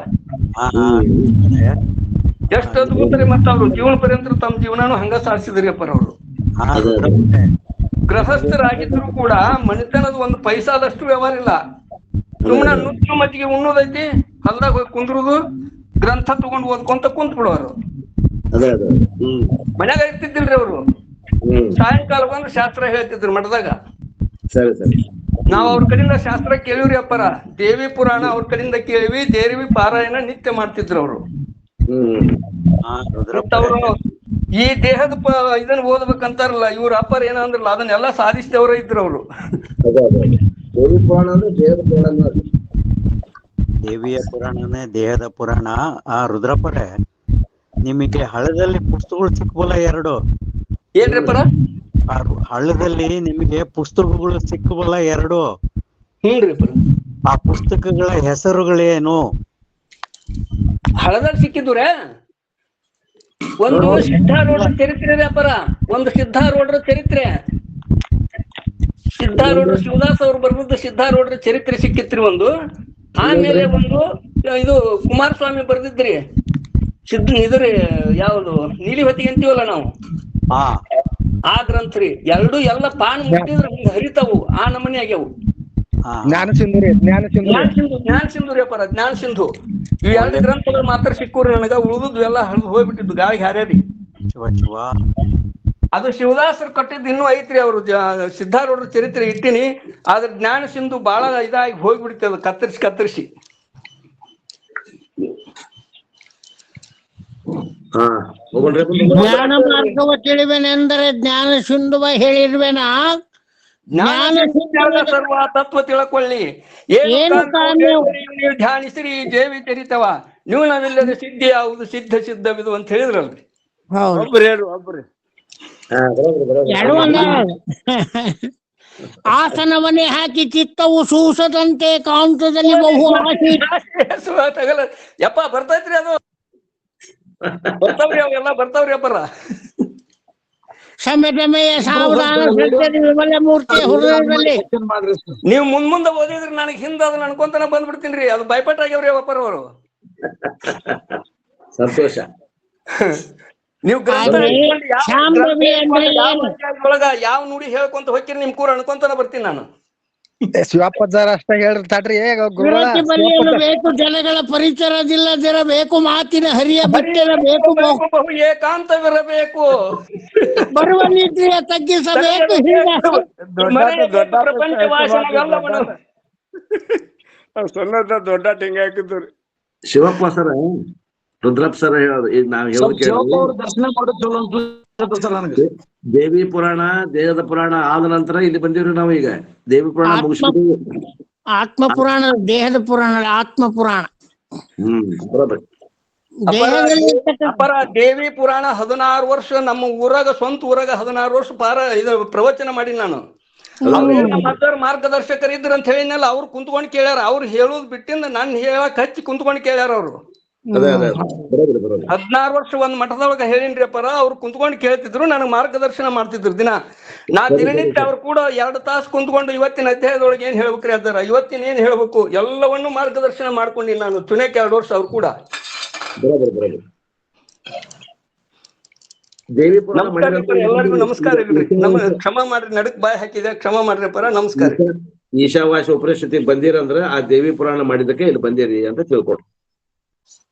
ಎಷ್ಟು ಅದ್ಭುತ. ಮತ್ತ ಅವ್ರು ಜೀವನ ಪರ್ಯಂತ ತಮ್ಮ ಜೀವನಾನು ಹಂಗ ಸಾಧಿಸಿದ್ರಿ ಅಪ್ಪರ ಅವ್ರು. ಗೃಹಸ್ಥರಾಗಿದ್ರು ಕೂಡ ಮನೆತನದ ಒಂದು ಪೈಸಾದಷ್ಟು ವ್ಯವಹಾರ ಇಲ್ಲ. ಸುಮ್ಮನೆ ನುಚ್ಚು ಮಜ್ಜಿಗೆ ಉಣ್ಣೋದೈತಿ, ಹೊಲ್ದಾಗ ಹೋಗಿ ಕುಂದ್ರುದು, ಗ್ರಂಥ ತಗೊಂಡು ಓದ್ಕೊಂತ ಕುಂತ್ ಬಿಡೋರು. ಮನ್ಯಾಗ ಇರ್ತಿದ್ದಿಲ್ರಿ ಅವ್ರು. ಸಾಯಂಕಾಲ ಬಂದು ಶಾಸ್ತ್ರ ಹೇಳ್ತಿದ್ರು ಮಠದಾಗ. ನಾವ್ ಅವ್ರ ಕಡೆಯಿಂದ ಶಾಸ್ತ್ರ ಕೇಳಿವ್ರಿ ಅಪ್ಪರ. ದೇವಿ ಪುರಾಣ ಅವ್ರ ಕಡೆಯಿಂದ ಕೇಳಿವಿ. ದೇವಿ ಪಾರಾಯಣ ನಿತ್ಯ ಮಾಡ್ತಿದ್ರು ಅವ್ರು. ಅವ್ರು ಈ ದೇಹದ ಇದನ್ನ ಓದ್ಬೇಕಂತಾರಲ್ಲ ಇವ್ರ ಅಪ್ಪರ ಏನಂದ್ರಲ್ಲ, ಅದನ್ನೆಲ್ಲಾ ಸಾಧಿಸಿದವ್ರ ಇದ್ರು ಅವ್ರು. ದೇವಿಯ ಪುರಾಣನೇ ದೇಹದ ಪುರಾಣ. ಆ ರುದ್ರಪ್ಪರೇ, ನಿಮಗೆ ಹಳ್ಳದಲ್ಲಿ ಪುಸ್ತಕಗಳು ಸಿಕ್ಕಬಲ್ಲ 2. ಏನ್ರಿ ಪರ? ಹಳ್ಳದಲ್ಲಿ ನಿಮಗೆ ಪುಸ್ತಕಗಳು ಸಿಕ್ಕಬಲ್ಲ 2. ಹ್ಞೂನ್ರಿ ಪರ. ಆ ಪುಸ್ತಕಗಳ ಹೆಸರುಗಳೇನು? ಹಳದಲ್ಲಿ ಸಿಕ್ಕಿದ್ರೆ ಒಂದು ಸಿದ್ಧಾರೂಢರ ಚರಿತ್ರೆ ವ್ಯಾಪಾರ, ಒಂದು ಸಿದ್ಧಾರೂಢರ ಚರಿತ್ರೆ. ಸಿದ್ಧಾರೂಢರು ಶಿವದಾಸ್ ಅವ್ರು ಬರ್ದಿದ್ದ ಸಿದ್ಧಾರೂಢರ ಚರಿತ್ರೆ ಸಿಕ್ಕಿತ್ರಿ ಒಂದು. ಆಮೇಲೆ ಒಂದು ಇದು ಕುಮಾರಸ್ವಾಮಿ ಬರ್ದಿದ್ರಿ ಇದ್ರಿ ಯಾವ್ದು ನೀಲಿ ಹೊತ್ತಿಗೆ ಅಂತೀವಲ್ಲ ನಾವು, ಆ ಗ್ರಂಥ್ರಿ. ಎರಡು ಎಲ್ಲ ಪಾನ್ ಮುಟ್ಟಿದ್ರೆ ಹರಿತಾವು, ಆ ನಮೂನಿ ಆಗ್ಯಾವು. ಜ್ಞಾನ ಸಿಂಧು ಅಪ್ಪರ, ಜ್ಞಾನ ಸಿಂಧು. ಇವ್ 2 ಗ್ರಂಥಗಳು ಮಾತ್ರ ಸಿಕ್ಕೂರಿ ನನಗ. ಉಳಿದುದು ಎಲ್ಲ ಹರಿದು ಹೋಗ್ಬಿಟ್ಟಿದ್ದು ಗಾಳಿಗೆ ಹಾರ್ಯಾರಿ. ಅದು ಶಿವದಾಸರು ಕಟ್ಟಿದ್ದು ಇನ್ನೂ ಐತ್ರಿ. ಅವ್ರು ಸಿದ್ಧಾರೂಢರ ಚರಿತ್ರೆ ಇಟ್ಟಿನಿ. ಆದ್ರೆ ಜ್ಞಾನ ಸಿಂಧು ಬಹಳ ಇದಾಗಿ ಹೋಗ್ಬಿಡ್ತಿ, ಅದು ಕತ್ತರಿಸಿ. ಜ್ಞಾನ ಮಾರ್ಗವ ತಿಳಿವೆನೆಂದರೆ ಜ್ಞಾನ ಸಿಂಧುವ ಹೇಳಿರ್ವೇನಾ? ಸರ್ವ ತತ್ವ ತಿಳ್ಕೊಳ್ಳಿ, ಏನು ಧ್ಯಾನಿಸಿರಿ ದೇವಿ ಚರಿತವ. ನೀವು ನಾವಿಲ್ಲದೆ ಸಿದ್ಧಿ ಯಾವುದು ಸಿದ್ಧ ಸಿದ್ಧವಿದು ಅಂತ ಹೇಳಿದ್ರಲ್ರಿ. ಹೌದು ಒಬ್ರು ಹೇಳ್ರಿ ಒಬ್ರು. ಎರಡು ಆಸನವನ್ನೇ ಹಾಕಿ ಚಿತ್ತವು ಸೂಸದಂತೆ ಕಾಂತದಲ್ಲಿ ಬಹು ಆಸೆ. ತಗಲ ಯಪ್ಪ ಬರ್ತೈತ್ರಿ ಅದು ಬರ್ತಾವ್ರಿ ಅವೆಲ್ಲ ಬರ್ತಾವ್ರಿ ಅಪ್ಪರ. ಸಮಯಮಯ ಸಾವಧಾನ ಸತ್ಯದ ವಿಮಲ ಮೂರ್ತಿಯ ಹೃದಯದಲ್ಲಿ ನೀವು ಮುಂದೆ ಓದಿದ್ರೆ ನನಗೆ ಹಿಂದ ಅದನ್ನ ಅನ್ಕೊಂತಾನೆ ಬಂದ್ಬಿಡ್ತೀನಿ. ಅದು ಬೈಪಟ್ ಆಗ್ಯಾವ್ರಿ ಅಪ್ಪರ ಅವರು. ಸಂತೋಷ. ನೀವು ಒಳಗ ಯಾವ ನುಡಿ ಹೇಳ್ಕೊಂತ ಹೋಗ್ತೀರಿ ನಿಮ್ ಕೂರ ಅನ್ಕೊಂತಾನೆ ಬರ್ತೀನಿ ನಾನು. ಶಿವಪ್ಪಜ್ಜಾರ ಅಷ್ಟ ಹೇಳ್ರಿ ತಡ್ರಿ. ಬರೆಯಲು ಬೇಕು ಜನಗಳ ಪರಿಚರದಿಲ್ಲದಿರಬೇಕು, ಮಾತಿನ ಹರಿಯ ಬಟ್ಟೆರಬೇಕು, ಏಕಾಂತವಿರಬೇಕು, ಬರುವ ನೀತಿಯ ತಗ್ಗಿಸಬೇಕು. ಪ್ರಪಂಚ ವಾಸನೆಲ್ಲವನ್ನು ಸಣ್ಣದ ದೊಡ್ಡ ಟೆಂಗ ಹಾಕಿದ್ರಿ. ಶಿವಪ್ಪ ಸರ, ರುದ್ರಪ್ಪ ಸರ ಹೇಳೋದು ಈಗ ನಾವ್ ಹೇಳೋದು ದರ್ಶನ ಮಾಡೋದು ದೇವಿ ಪುರಾಣ, ದೇಹದ ಪುರಾಣ ಆದ ನಂತರ ಇಲ್ಲಿ ಬಂದಿವ್ರಿ ನಾವು. ಈಗ ದೇವಿ ಪುರಾಣ ಮುಗಿಸ್ಬಿಟ್ಟು ಆತ್ಮ ಪುರಾಣ, ದೇಹದ ಪುರಾಣ, ಆತ್ಮ ಪುರಾಣ. ಬರೋಬರಿ. ಅಪರ ದೇವಿ ಪುರಾಣ 16 ವರ್ಷ ನಮ್ಮ ಊರಾಗ, ಸ್ವಂತ ಊರಾಗ 16 ವರ್ಷ ಇದು ಪ್ರವಚನ ಮಾಡಿ ನಾನು. ನಮ್ಮ ಅಜ್ಜರ ಮಾರ್ಗದರ್ಶಕರು ಇದ್ರ ಅಂತ ಹೇಳಿನಲ್ಲ, ಅವ್ರು ಕುಂತ್ಕೊಂಡ್ ಕೇಳ್ಯಾರ. ಅವ್ರು ಹೇಳುದ್ ಬಿಟ್ಟಿಂದ ನನ್ ಹೇಳಕ್ ಹಚ್ಚಿ ಕುಂತ್ಕೊಂಡ್ ಕೇಳ್ಯಾರ. ಅವ್ರು 16 ವರ್ಷ ಒಂದ್ ಮಠದೊಳಗ ಹೇಳಿನ್ರಿ ಅಪ್ಪರ. ಅವ್ರು ಕುಂತ್ಕೊಂಡು ಕೇಳ್ತಿದ್ರು, ನನಗ್ ಮಾರ್ಗದರ್ಶನ ಮಾಡ್ತಿದ್ರು ದಿನ. ನಾ ದಿನನಿತ್ಯ ಅವ್ರು ಕೂಡ 2 ತಾಸು ಕುಂತ್ಕೊಂಡು ಇವತ್ತಿನ ಅಧ್ಯಾಯದೊಳಗೆ ಏನ್ ಹೇಳ್ಬೇಕ್ರಿ ಅದಾರ, ಇವತ್ತಿನ ಏನ್ ಹೇಳ್ಬೇಕು ಎಲ್ಲವನ್ನೂ ಮಾರ್ಗದರ್ಶನ ಮಾಡ್ಕೊಂಡಿ ನಾನು. ಚುನಾಕ್ 2 ವರ್ಷ ಅವ್ರು ಕೂಡ. ದೇವಿ ಎಲ್ಲರಿಗೂ ನಮಸ್ಕಾರ. ಕ್ಷಮಾ ಮಾಡ್ರಿ, ನಡಕ್ ಬಾಯ್ ಹಾಕಿದೆ, ಕ್ಷಮಾ ಮಾಡ್ರಿ ಅಪ್ಪರ. ನಮಸ್ಕಾರ. ಈಶಾವಾಸ್ಯ ಉಪನಿಷತ್ತಿ ಬಂದಿರಂದ್ರ ಆ ದೇವಿ ಪುರಾಣ ಮಾಡಿದಕ್ಕೆ ಇಲ್ಲಿ ಬಂದಿರಿ ಅಂತ ತಿಳ್ಕೊಡ್ರಿ.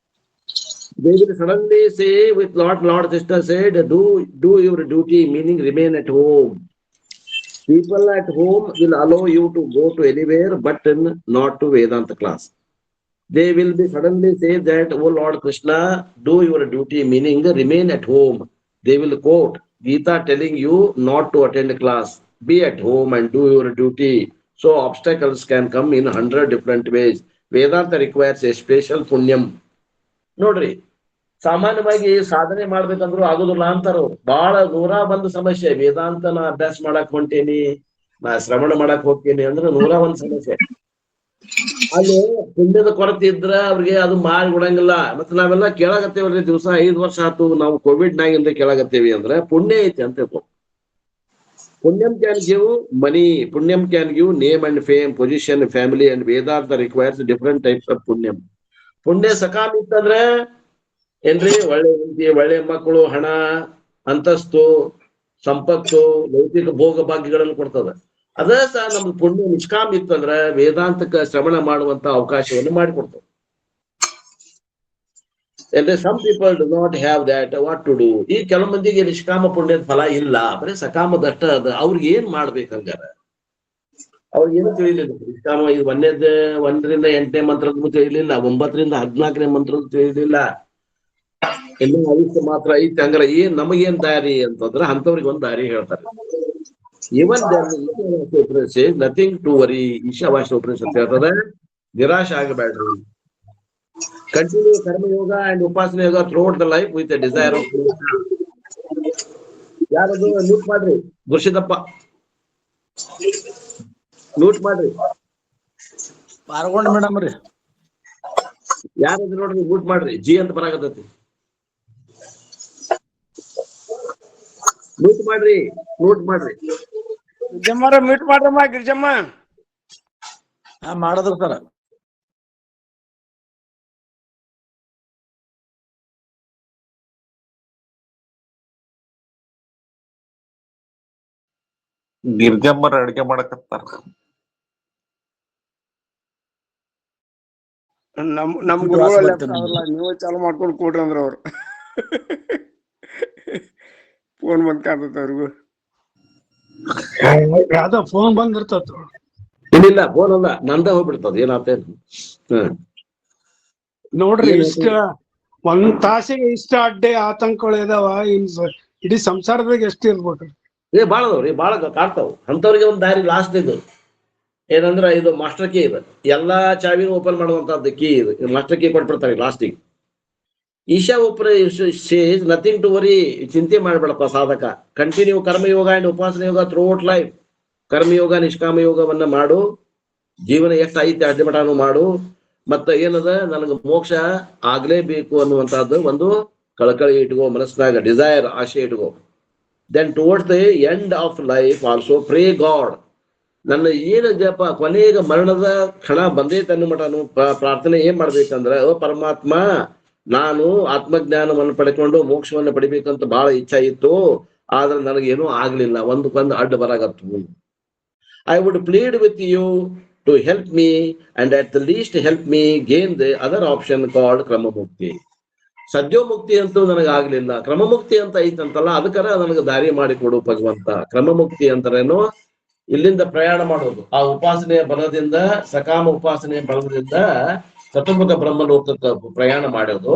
They will suddenly say with Lord Sister said, do your duty, meaning remain at home. People at home will allow you to go to anywhere but not to Vedanta class. They will be suddenly say that, oh Lord Krishna, do your duty, meaning remain at home. They will quote Gita telling you not to attend class. Be at home and do your duty. So obstacles can come in 100 different ways. Vedanta requires a special punyam. ನೋಡ್ರಿ, ಸಾಮಾನ್ಯವಾಗಿ ಸಾಧನೆ ಮಾಡ್ಬೇಕಂದ್ರು ಆಗೋದಿಲ್ಲ ಅಂತಾರ. ಬಹಳ 101 ಸಮಸ್ಯೆ. ವೇದಾಂತನ ಅಭ್ಯಾಸ ಮಾಡಕ್ ಹೊಂಟೇನಿ, ನಾ ಶ್ರವಣ ಮಾಡಕ್ ಹೋಗ್ತೀನಿ ಅಂದ್ರೆ 101 ಸಮಸ್ಯೆ. ಅಲ್ಲಿ ಪುಣ್ಯದ ಕೊರತೆ ಇದ್ರ ಅವ್ರಿಗೆ ಅದು ಮಾಡಿ ಕೊಡಂಗಿಲ್ಲ. ಮತ್ತೆ ನಾವೆಲ್ಲ ಕೇಳಾಕತ್ತೇವಲ್ರಿ, ದಿವಸ 5 ವರ್ಷ ಆತು ನಾವು ಕೋವಿಡ್-19 ಕೇಳಾಕತ್ತೇವಿ ಅಂದ್ರೆ ಪುಣ್ಯ ಐತಿ ಅಂತ ತಿಳ್ಕೊ. Punyam can give money, punyam can give name and fame, position, family and Vedanta requires different types of punyam. ಪುಣ್ಯ ಸಕಾಮ ಇತ್ತಂದ್ರೆ ಏನ್ರಿ, ಒಳ್ಳೆ ಹೆಂಡತಿ, ಒಳ್ಳೆ ಮಕ್ಕಳು, ಹಣ, ಅಂತಸ್ತು, ಸಂಪತ್ತು, ಲೌಕಿಕ ಭೋಗ ಭಾಗ್ಯಗಳನ್ನು ಕೊಡ್ತದ. ಅದ ಸಹ ನಮ್ದು ಪುಣ್ಯ ನಿಷ್ಕಾಮ ಇತ್ತಂದ್ರ ವೇದಾಂತಕ್ಕ ಶ್ರವಣ ಮಾಡುವಂತ ಅವಕಾಶವನ್ನು ಮಾಡಿಕೊಡ್ತದೆ. ಅಂದ್ರೆ some people do not have that, what to do. ಈ ಕೆಲವು ಮಂದಿಗೆ ನಿಷ್ಕಾಮ ಪುಣ್ಯದ ಫಲ ಇಲ್ಲ, ಬರೀ ಸಕಾಮದಷ್ಟ ಅದ. ಅವ್ರಿಗೆ ಏನ್ ಮಾಡ್ಬೇಕಂಗಾರ? ಅವ್ರಿಗೇನು ತಿಳಿಲಿಲ್ಲ. ನಿಷ್ಕಾಮ ಇದು 1ರಿಂದ 8ನೇ ಮಂತ್ರದ್ದು ತಿಳಿಲಿಲ್ಲ, 9ರಿಂದ 14ನೇ ಮಂತ್ರದ್ದು ತಿಳಿಲಿಲ್ಲ. ಇನ್ನು ಆಯುಷ್ಯ ಮಾತ್ರ ಐತಿ. ಹಂಗಾರ ಏನ್ ನಮಗೇನ್ ದಾರಿ ಅಂತಂದ್ರ ಅಂತವ್ರಿಗೆ ಒಂದ್ ದಾರಿ ಹೇಳ್ತಾರೆ. Even nothing to worry. Ishavasya Upanishad ಹೇಳ್ತದೆ, ನಿರಾಶೆ ಆಗಬೇಡ್ರಿ. Continue karma yoga and upasana yoga throughout the life with desire of. ಯಾರದು ಮ್ಯೂಟ್ ಮಾಡ್ರಿ, ಗುರ್ಷಿದಪ್ಪ ಮ್ಯೂಟ್ ಮಾಡ್ರಿ. ಪಾರ್ಗೊಂಡ್ ಮೇಡಮ್ ರೀ, ಯಾರದು ನೋಡ್ರಿ ಮ್ಯೂಟ್ ಮಾಡ್ರಿ. ಜಿ ಅಂತ ಬರಾಕತ್ತೈತಿ, ಮ್ಯೂಟ್ ಮಾಡ್ರಿ, ಮ್ಯೂಟ್ ಮಾಡ್ರಿ. ಗಿರ್ಜಮ್ಮರ ಮ್ಯೂಟ್ ಮಾಡ್ರಮ್ಮ. ಗಿರ್ಜಮ್ಮ ಮಾಡದ್ರ ಸರ. ಗಿರ್ಜಮ್ಮರ ಅಡಿಗೆ ಮಾಡಕತ್ತಾರ. ನಮ್ ಗುರುಗಳು ನೀವು ಚಾಲು ಮಾಡ್ಕೊಂಡು ಕೊಡ್ರಿ ಅಂದ್ರ ಅವ್ರು. ಫೋನ್ ಬಂದ್ ಕಾಣ್ತೈತ ಅವ್ರಿಗೂ. ಯಾವ್ದೋ ಫೋನ್ ಬಂದಿರ್ತದ. ಇಲ್ಲ ಫೋನ್ ಅಲ್ಲ, ನಂದ ಹೋಗ್ಬಿಡ್ತದ. ಏನಾಗ್ತೇನು ನೋಡ್ರಿ, ಇಷ್ಟ 1 ತಾಸಿಗೆ ಇಷ್ಟ ಅಡ್ಡೆ ಆತಂಕಗಳು ಇದಾವ. ಇಡೀ ಸಂಸಾರದಾಗ ಎಷ್ಟು ಇರ್ಬೇಕ್ರಿ? ಬಾಳದವ್ರಿ, ಬಾಳ ಕಾಡ್ತಾವ್. ಅಂತವ್ರಿಗೆ ಒಂದ್ ದಾರಿ ಲಾಸ್ಟ್ ಇದು. ಏನಂದ್ರ ಇದು ಮಾಸ್ಟರ್ ಕೀ ಇದು, ಎಲ್ಲಾ ಚಾವಿನ ಓಪನ್ ಮಾಡುವಂತದ್ದು ಕೀ ಇದು, ಮಾಸ್ಟರ್ ಕೀ ಕೊಟ್ಬಿಡ್ತಾರೆ ಲಾಸ್ಟಿಗೆ. Isha says nothing to worry, ಚಿಂತೆ ಮಾಡ್ಬೇಡಪ್ಪ ಸಾಧಕ. Continue karma yoga and upasana yoga throughout life. ಕರ್ಮಯೋಗ ನಿಷ್ಕಾಮ ಯೋಗವನ್ನ ಮಾಡು, ಜೀವನ ಎಷ್ಟು ಐತೆ ಅಡ್ಡ ಮಟಾನು ಮಾಡು. ಮತ್ತ ಏನದ, ನನಗೆ ಮೋಕ್ಷ ಆಗ್ಲೇಬೇಕು ಅನ್ನುವಂತಹದ್ದು ಒಂದು ಕಳಕಳಿ ಇಟ್ಕೋ ಮನಸ್ಸಿನಾಗ, ಡಿಸೈರ್, ಆಶೆ ಇಟ್ಕೋ. Then towards the end of life also pray God. ನನ್ನ ಏನಪ್ಪ ಕೊನೆಗೆ ಮರಣದ ಕ್ಷಣ ಬಂದೈತೆ ಅನ್ನೋ ಮಟನು ಪ್ರಾರ್ಥನೆ ಏನ್ ಮಾಡ್ಬೇಕಂದ್ರ, ಪರಮಾತ್ಮ ನಾನು ಆತ್ಮಜ್ಞಾನವನ್ನು ಪಡ್ಕೊಂಡು ಮೋಕ್ಷವನ್ನು ಪಡಿಬೇಕಂತ ಬಹಳ ಇಚ್ಛೆ ಇತ್ತು, ಆದ್ರೆ ನನಗೇನೂ ಆಗ್ಲಿಲ್ಲ, ಒಂದಕ್ಕೊಂದು ಅಡ್ಡ ಬರಾಗತ್ತು. I would plead with you to help me and at the least help me gain the other option called kramamukti. ಸದ್ಯೋಮುಕ್ತಿ ಅಂತೂ ನನಗಾಗ್ಲಿಲ್ಲ, ಕ್ರಮಮುಕ್ತಿ ಅಂತ ಐತಂತಲ್ಲ, ಅದಕ್ಕರ ನನಗೆ ದಾರಿ ಮಾಡಿಕೊಡು ಭಗವಂತ. ಕ್ರಮಮುಕ್ತಿ ಅಂತಾರೇನು, ಇಲ್ಲಿಂದ ಪ್ರಯಾಣ ಮಾಡೋದು, ಆ ಉಪಾಸನೆಯ ಬಲದಿಂದ, ಸಕಾಮ ಉಪಾಸನೆಯ ಬಲದಿಂದ ಚತುರ್ಮುಖ ಬ್ರಹ್ಮಲೋಕಕ್ಕೆ ಪ್ರಯಾಣ ಮಾಡೋದು.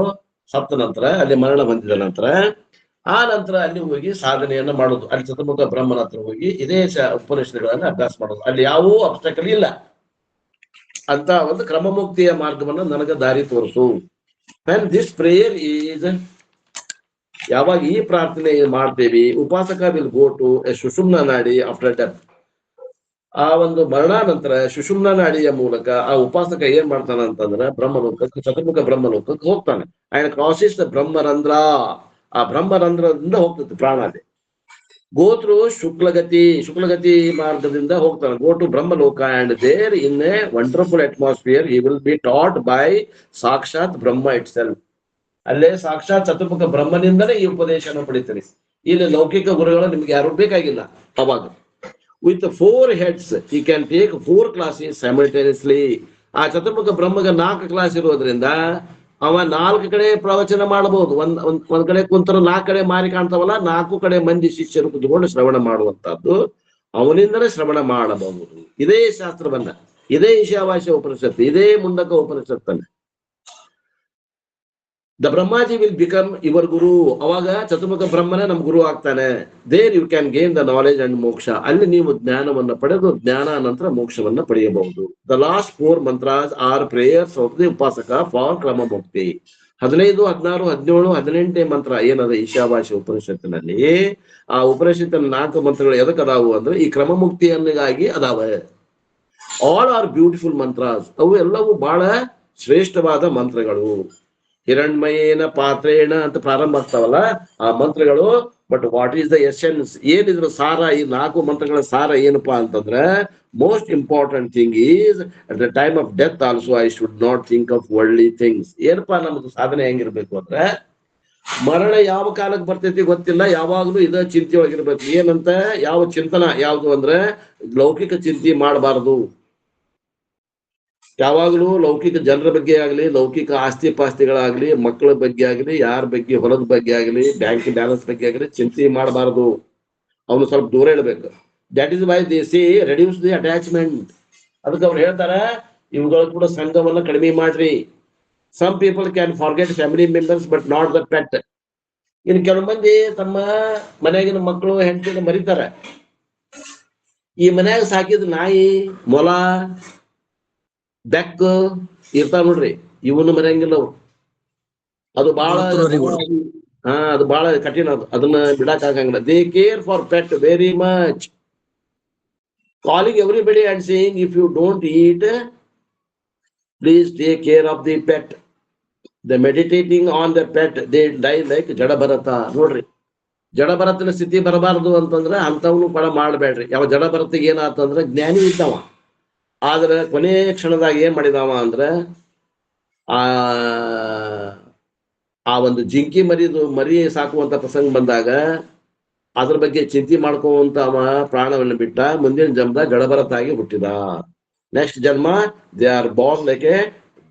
ಸತ್ತ ನಂತರ ಅಲ್ಲಿ ಮರಣ ಹೊಂದಿದ ನಂತರ ಆ ನಂತರ ಅಲ್ಲಿ ಹೋಗಿ ಸಾಧನೆಯನ್ನ ಮಾಡೋದು. ಅಲ್ಲಿ ಚತುರ್ಮುಖ ಬ್ರಹ್ಮನ ಹತ್ರ ಹೋಗಿ ಇದೇ ಉಪನಿಷತ್ತುಗಳನ್ನ ಅಭ್ಯಾಸ ಮಾಡೋದು. ಅಲ್ಲಿ ಯಾವೂ ಅಬ್ಸ್ಟಕಲ್ ಇಲ್ಲ ಅಂತ ಒಂದು ಕ್ರಮಮುಕ್ತಿಯ ಮಾರ್ಗವನ್ನ ನನಗೆ ದಾರಿ ತೋರಿಸು. ಅಂಡ್ ದಿಸ್ ಪ್ರೇಯರ್ ಈಸ್, ಯಾವಾಗ ಈ ಪ್ರಾರ್ಥನೆ ಮಾಡ್ತೇವಿ, ಉಪಾಸಕ ವಿಲ್ ಗೋ ಟು ಎ ಸುಷುಮ್ನ ನಾಡಿ ಆಫ್ಟರ್ ಡೆತ್. ಆ ಒಂದು ಮರಣಾನಂತರ ಸುಷುಮ್ನ ನಾಡಿಯ ಮೂಲಕ ಆ ಉಪಾಸಕ ಏನ್ ಮಾಡ್ತಾನ ಅಂತಂದ್ರೆ ಬ್ರಹ್ಮಲೋಕಕ್ಕೆ, ಚತುರ್ಮುಖ ಬ್ರಹ್ಮಲೋಕಕ್ಕೆ ಹೋಗ್ತಾನೆ. And crosses the Brahmarandhra. ಆ ಬ್ರಹ್ಮರಂಧ್ರದಿಂದ ಹೋಗ್ತದೆ ಪ್ರಾಣ. ಅಲ್ಲಿ ಗೋತ್ರು ಶುಕ್ಲಗತಿ ಮಾರ್ಗದಿಂದ ಹೋಗ್ತಾನೆ. Go to Brahmaloka and there in a wonderful atmosphere he will be taught by sakshat Brahma it self. ಅಲ್ಲೇ ಸಾಕ್ಷಾತ್ ಚತುರ್ಮುಖ ಬ್ರಹ್ಮನಿಂದಲೇ ಈ ಉಪದೇಶನ ಪಡಿತೀರಿ. ಇಲ್ಲಿ ಲೌಕಿಕ ಗುರುಗಳು ನಿಮ್ಗೆ ಯಾರು ಬೇಕಾಗಿಲ್ಲ. ಅವಾಗ with 4 heads he can take 4 classes simultaneously. ಆ ಚತುರ್ಮುಖ ಬ್ರಹ್ಮಗ 4 ಕ್ಲಾಸ್ ಇರೋದ್ರಿಂದ ಅವ 4 ಕಡೆ ಪ್ರವಚನ ಮಾಡಬಹುದು. ಒಂದ್ ಕಡೆ ಕುಂತರ 4 ಕಡೆ ಮಾರಿ ಕಾಣ್ತಾವಲ್ಲ, 4 ಕಡೆ ಮಂದಿ ಶಿಷ್ಯರು ಕುತ್ಕೊಂಡು ಶ್ರವಣ ಮಾಡುವಂತಹದ್ದು ಅವನಿಂದಲೇ ಶ್ರವಣ ಮಾಡಬಹುದು. ಇದೇ ಶಾಸ್ತ್ರವನ್ನ, ಇದೇ ಈಶಾವಾಸ್ಯ ಉಪನಿಷತ್ತು, ಇದೇ ಮುಂಡಕ ಉಪನಿಷತ್ತನ್ನ. The Brahmaji will become your guru. ಅವಾಗ ಚತುರ್ಮುಖ ಬ್ರಹ್ಮನೇ ನಮ್ ಗುರು ಆಗ್ತಾನೆ. There you can gain the knowledge and moksha. ಅಲ್ಲಿ ನೀವು ಜ್ಞಾನವನ್ನ ಪಡೆದು ಜ್ಞಾನ ನಂತರ ಮೋಕ್ಷವನ್ನ ಪಡೆಯಬಹುದು. The last 4 mantras are prayers of the upasaka for krama mukti. 15, 16, 17, 18 ಮಂತ್ರ ಏನದ ಈಶಾವಾಸ್ಯ ಉಪನಿಷತ್ತಿನಲ್ಲಿ, ಆ ಉಪನಿಷತ್ತಿನ 4 ಮಂತ್ರಗಳು ಎದಕ್ ಅದಾವು ಅಂದ್ರೆ ಈ ಕ್ರಮ ಮುಕ್ತಿಯನ್ನಿಗಾಗಿ ಅದಾವ. All are beautiful mantras. ಅವು ಎಲ್ಲವೂ ಬಹಳ ಶ್ರೇಷ್ಠವಾದ ಮಂತ್ರಗಳು. ಹಿರಣ್ಮಯೇನ ಪಾತ್ರೇಣ ಅಂತ ಪ್ರಾರಂಭ ಆಗ್ತಾವಲ್ಲ ಆ ಮಂತ್ರಗಳು. But what is the essence, ಏನಿದ್ರ ಸಾರ, ಈ 4 ಮಂತ್ರಗಳ ಸಾರ ಏನಪ್ಪಾ ಅಂತಂದ್ರೆ, most important thing is at the time of death also I should not think of worldly things. ಏನಪ್ಪಾ ನಮ್ದು ಸಾಧನೆ ಹೆಂಗಿರ್ಬೇಕು ಅಂದ್ರೆ, ಮರಣ ಯಾವ ಕಾಲಕ್ಕೆ ಬರ್ತೈತಿ ಗೊತ್ತಿಲ್ಲ, ಯಾವಾಗ್ಲೂ ಇದ ಚಿಂತೆ ಒಳಗಿರ್ಬೇಕು. ಏನಂತ, ಯಾವ ಚಿಂತನ ಯಾವ್ದು ಅಂದ್ರೆ ಲೌಕಿಕ ಚಿಂತೆ ಮಾಡಬಾರದು. ಯಾವಾಗಲೂ ಲೌಕಿಕ ಜನರ ಬಗ್ಗೆ ಆಗ್ಲಿ, ಲೌಕಿಕ ಆಸ್ತಿ ಪಾಸ್ತಿಗಳಾಗ್ಲಿ, ಮಕ್ಕಳ ಬಗ್ಗೆ ಆಗ್ಲಿ, ಯಾರ ಬಗ್ಗೆ, ಹೊಲದ ಬಗ್ಗೆ ಆಗ್ಲಿ, ಬ್ಯಾಂಕ್ ಬ್ಯಾಲೆನ್ಸ್ ಬಗ್ಗೆ ಆಗ್ಲಿ ಚಿಂತೆ ಮಾಡಬಾರದು. ಅವನು ಸ್ವಲ್ಪ ದೂರ ಇಡಬೇಕು. That is why they say reduce the attachment. ಅದಕ್ಕೆ ಅವ್ರು ಹೇಳ್ತಾರ, ಇವುಗಳು ಕೂಡ ಸಂಘವನ್ನ ಕಡಿಮೆ ಮಾಡ್ರಿ. Some people can forget family members but not the pet. ಇನ್ನು ಕೆಲವು ಮಂದಿ ತಮ್ಮ ಮನೆಯಾಗಿನ ಮಕ್ಕಳು ಹೆಂಡತಿನ ಮರಿತಾರೆ. ಈ ಮನ್ಯಾಗ ಸಾಕಿದ ನಾಯಿ, ಮೊಲ, ಬೆಕ್ಕ ಇರ್ತಾವ ನೋಡ್ರಿ, ಇವನು ಮರೆಯಂಗಿಲ್ಲವು. ಅದು ಬಹಳ ಅದು ಬಹಳ ಕಠಿಣ. ಅದನ್ನ ಬಿಡಕ್ ಆಗಂಗಿಲ್ಲ. They care for pet very much. Calling everybody and saying if you don't eat please take care of the pet. The meditating on the pet they die like Jadabharata. ನೋಡ್ರಿ, ಜಡಭರತನ ಸ್ಥಿತಿ ಬರಬಾರದು ಅಂತಂದ್ರೆ ಅಂತವನು ಕೂಡ ಮಾಡಬೇಡ್ರಿ. ಯಾವ ಜಡಭರತಿಗೆ ಏನಾತಂದ್ರೆ ಜ್ಞಾನಿ ಇದ್ದವ, ಆದ್ರೆ ಕೊನೆ ಕ್ಷಣದಾಗ ಏನ್ ಮಾಡಿದವ ಅಂದ್ರೆ ಆ ಒಂದು ಜಿಂಕಿ ಮರಿ ಸಾಕುವಂತ ಪ್ರಸಂಗ ಬಂದಾಗ ಅದ್ರ ಬಗ್ಗೆ ಚಿಂತೆ ಮಾಡ್ಕೋಂತ ಅವ ಪ್ರಾಣವನ್ನು ಬಿಟ್ಟ. ಮುಂದಿನ ಜನ್ಮದಾಗ ಜಡಭರತಾಗಿ ಹುಟ್ಟಿದ. ನೆಕ್ಸ್ಟ್ ಜನ್ಮ they are born like A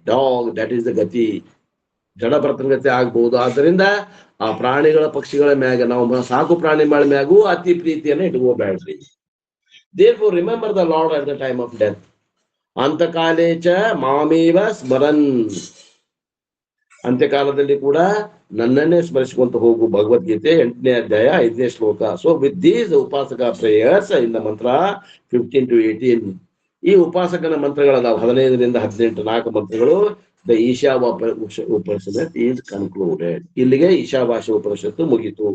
dog. That is the ಗತಿ. ಜಡಭರತನ ಗತಿ ಆಗ್ಬಹುದು. ಆದ್ದರಿಂದ ಆ ಪ್ರಾಣಿಗಳ ಪಕ್ಷಿಗಳ ಮ್ಯಾಗ, ನಾವು ಸಾಕು ಪ್ರಾಣಿಗಳ ಮ್ಯಾಗೂ ಅತಿ ಪ್ರೀತಿಯನ್ನ ಇಟ್ಕೋಬೇಡ್ರಿ. Therefore remember the lord at the time of death. ಅಂತಕಾಲೇ ಚ ಮಾಮೇವ ಸ್ಮರನ್. ಅಂತ್ಯಕಾಲದಲ್ಲಿ ಕೂಡ ನನ್ನನ್ನೇ ಸ್ಮರಿಸಿಕೊಂತ ಹೋಗು. ಭಗವದ್ಗೀತೆ 8ನೇ ಅಧ್ಯಾಯ 5ನೇ ಶ್ಲೋಕ. So with these upasaka prayers in the mantra 15 to 18 ಈ ಉಪಾಸಕನ ಮಂತ್ರಗಳದಾವ 15ರಿಂದ 18 4 ಮಂತ್ರಗಳು. The Upanishad is concluded. ಇಲ್ಲಿಗೆ ಈಶಾವಾಸ್ಯ ಉಪನಿಷತ್ತು ಮುಗಿತು.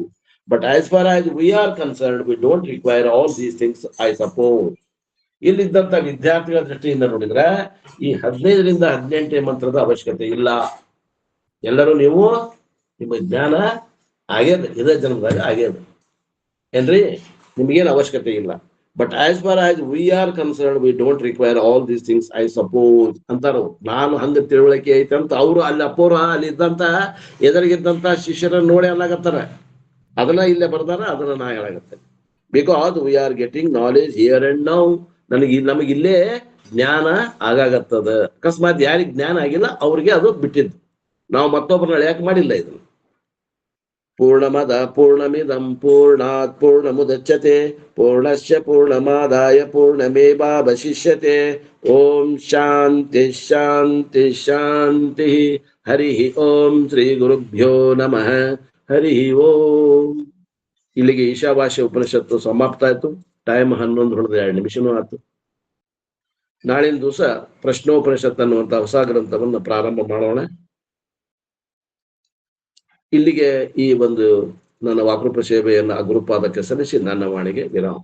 But as far as we are concerned we don't require all these things I suppose. ಇಲ್ಲಿದ್ದಂತ ವಿದ್ಯಾರ್ಥಿಗಳ ದೃಷ್ಟಿಯಿಂದ ನೋಡಿದ್ರೆ ಈ 15ರಿಂದ 18 ಮಂತ್ರದ ಅವಶ್ಯಕತೆ ಇಲ್ಲ. ಎಲ್ಲರೂ ನೀವು ನಿಮ್ಮ ಜ್ಞಾನ ಆಗ್ಯದ, ಇದೇ ಜನ್ಮದಾಗ ಆಗ್ಯದ ಏನ್ರಿ, ನಿಮ್ಗೇನು ಅವಶ್ಯಕತೆ ಇಲ್ಲ. But as far as we are concerned we don't require all these things I suppose ಅಂತಾರು. ನಾನು ಹಂಗ ತಿಳುವಳಿಕೆ ಐತೆ ಅಂತ ಅವರು ಅಲ್ಲಿ ಅಪ್ಪೋರ ಅಲ್ಲಿ ಇದ್ದಂತ ಎದುರಿಗಿದ್ದಂತ ಶಿಷ್ಯರನ್ನ ನೋಡಿ ಅನ್ನಾಗತ್ತಾರ. ಅದನ್ನ ಇಲ್ಲೇ ಬರ್ದಾರ, ಅದನ್ನ ನಾ ಹೇಳಾಗತ್ತೇನೆ. Because we are getting knowledge here and now. ನಮಗಿಲ್ಲೇ ಜ್ಞಾನ ಆಗಾಗತ್ತದ. ಅಕಸ್ಮಾತ್ ಯಾರಿಗೆ ಜ್ಞಾನ ಆಗಿಲ್ಲ ಅವ್ರಿಗೆ ಅದು ಬಿಟ್ಟಿದ್ದು. ನಾವು ಮತ್ತೊಬ್ಬರನ್ನ ಯಾಕೆ ಮಾಡಿಲ್ಲ ಇದನ್ನು. ಪೂರ್ಣಮದ ಪೂರ್ಣಮಿದಂ ಪೂರ್ಣಾತ್ ಪೂರ್ಣಮುದಚ್ಯತೆ ಪೂರ್ಣಸ್ಯ ಪೂರ್ಣಮಾದಾಯ ಪೂರ್ಣಮೇವಾವಶಿಷ್ಯತೆ. ಓಂ ಶಾಂತಿ ಶಾಂತಿ ಶಾಂತಿ. ಹರಿ ಓಂ ಶ್ರೀ ಗುರುಭ್ಯೋ ನಮಃ. ಹರಿ ಓಂ. ಇಲ್ಲಿಗೆ ಈಶಾವಾಸ್ಯ ಉಪನಿಷತ್ತು ಸಮಾಪ್ತ ಆಯ್ತು. ಟೈಮ್ 11:02 ನಿಮಿಷನೂ ಆಯ್ತು. ನಾಳಿನ ದಿವಸ ಪ್ರಶ್ನೋಪನಿಷತ್ ಅನ್ನುವಂತ ಹೊಸ ಗ್ರಂಥವನ್ನು ಪ್ರಾರಂಭ ಮಾಡೋಣ. ಇಲ್ಲಿಗೆ ಈ ಒಂದು ನನ್ನ ವಾಕೃಪ ಸೇವೆಯನ್ನು ಗುರುಪಾದಕ್ಕೆ ಸಲ್ಲಿಸಿ ನನ್ನ ವಾಣಿಗೆ ವಿರಾಮ.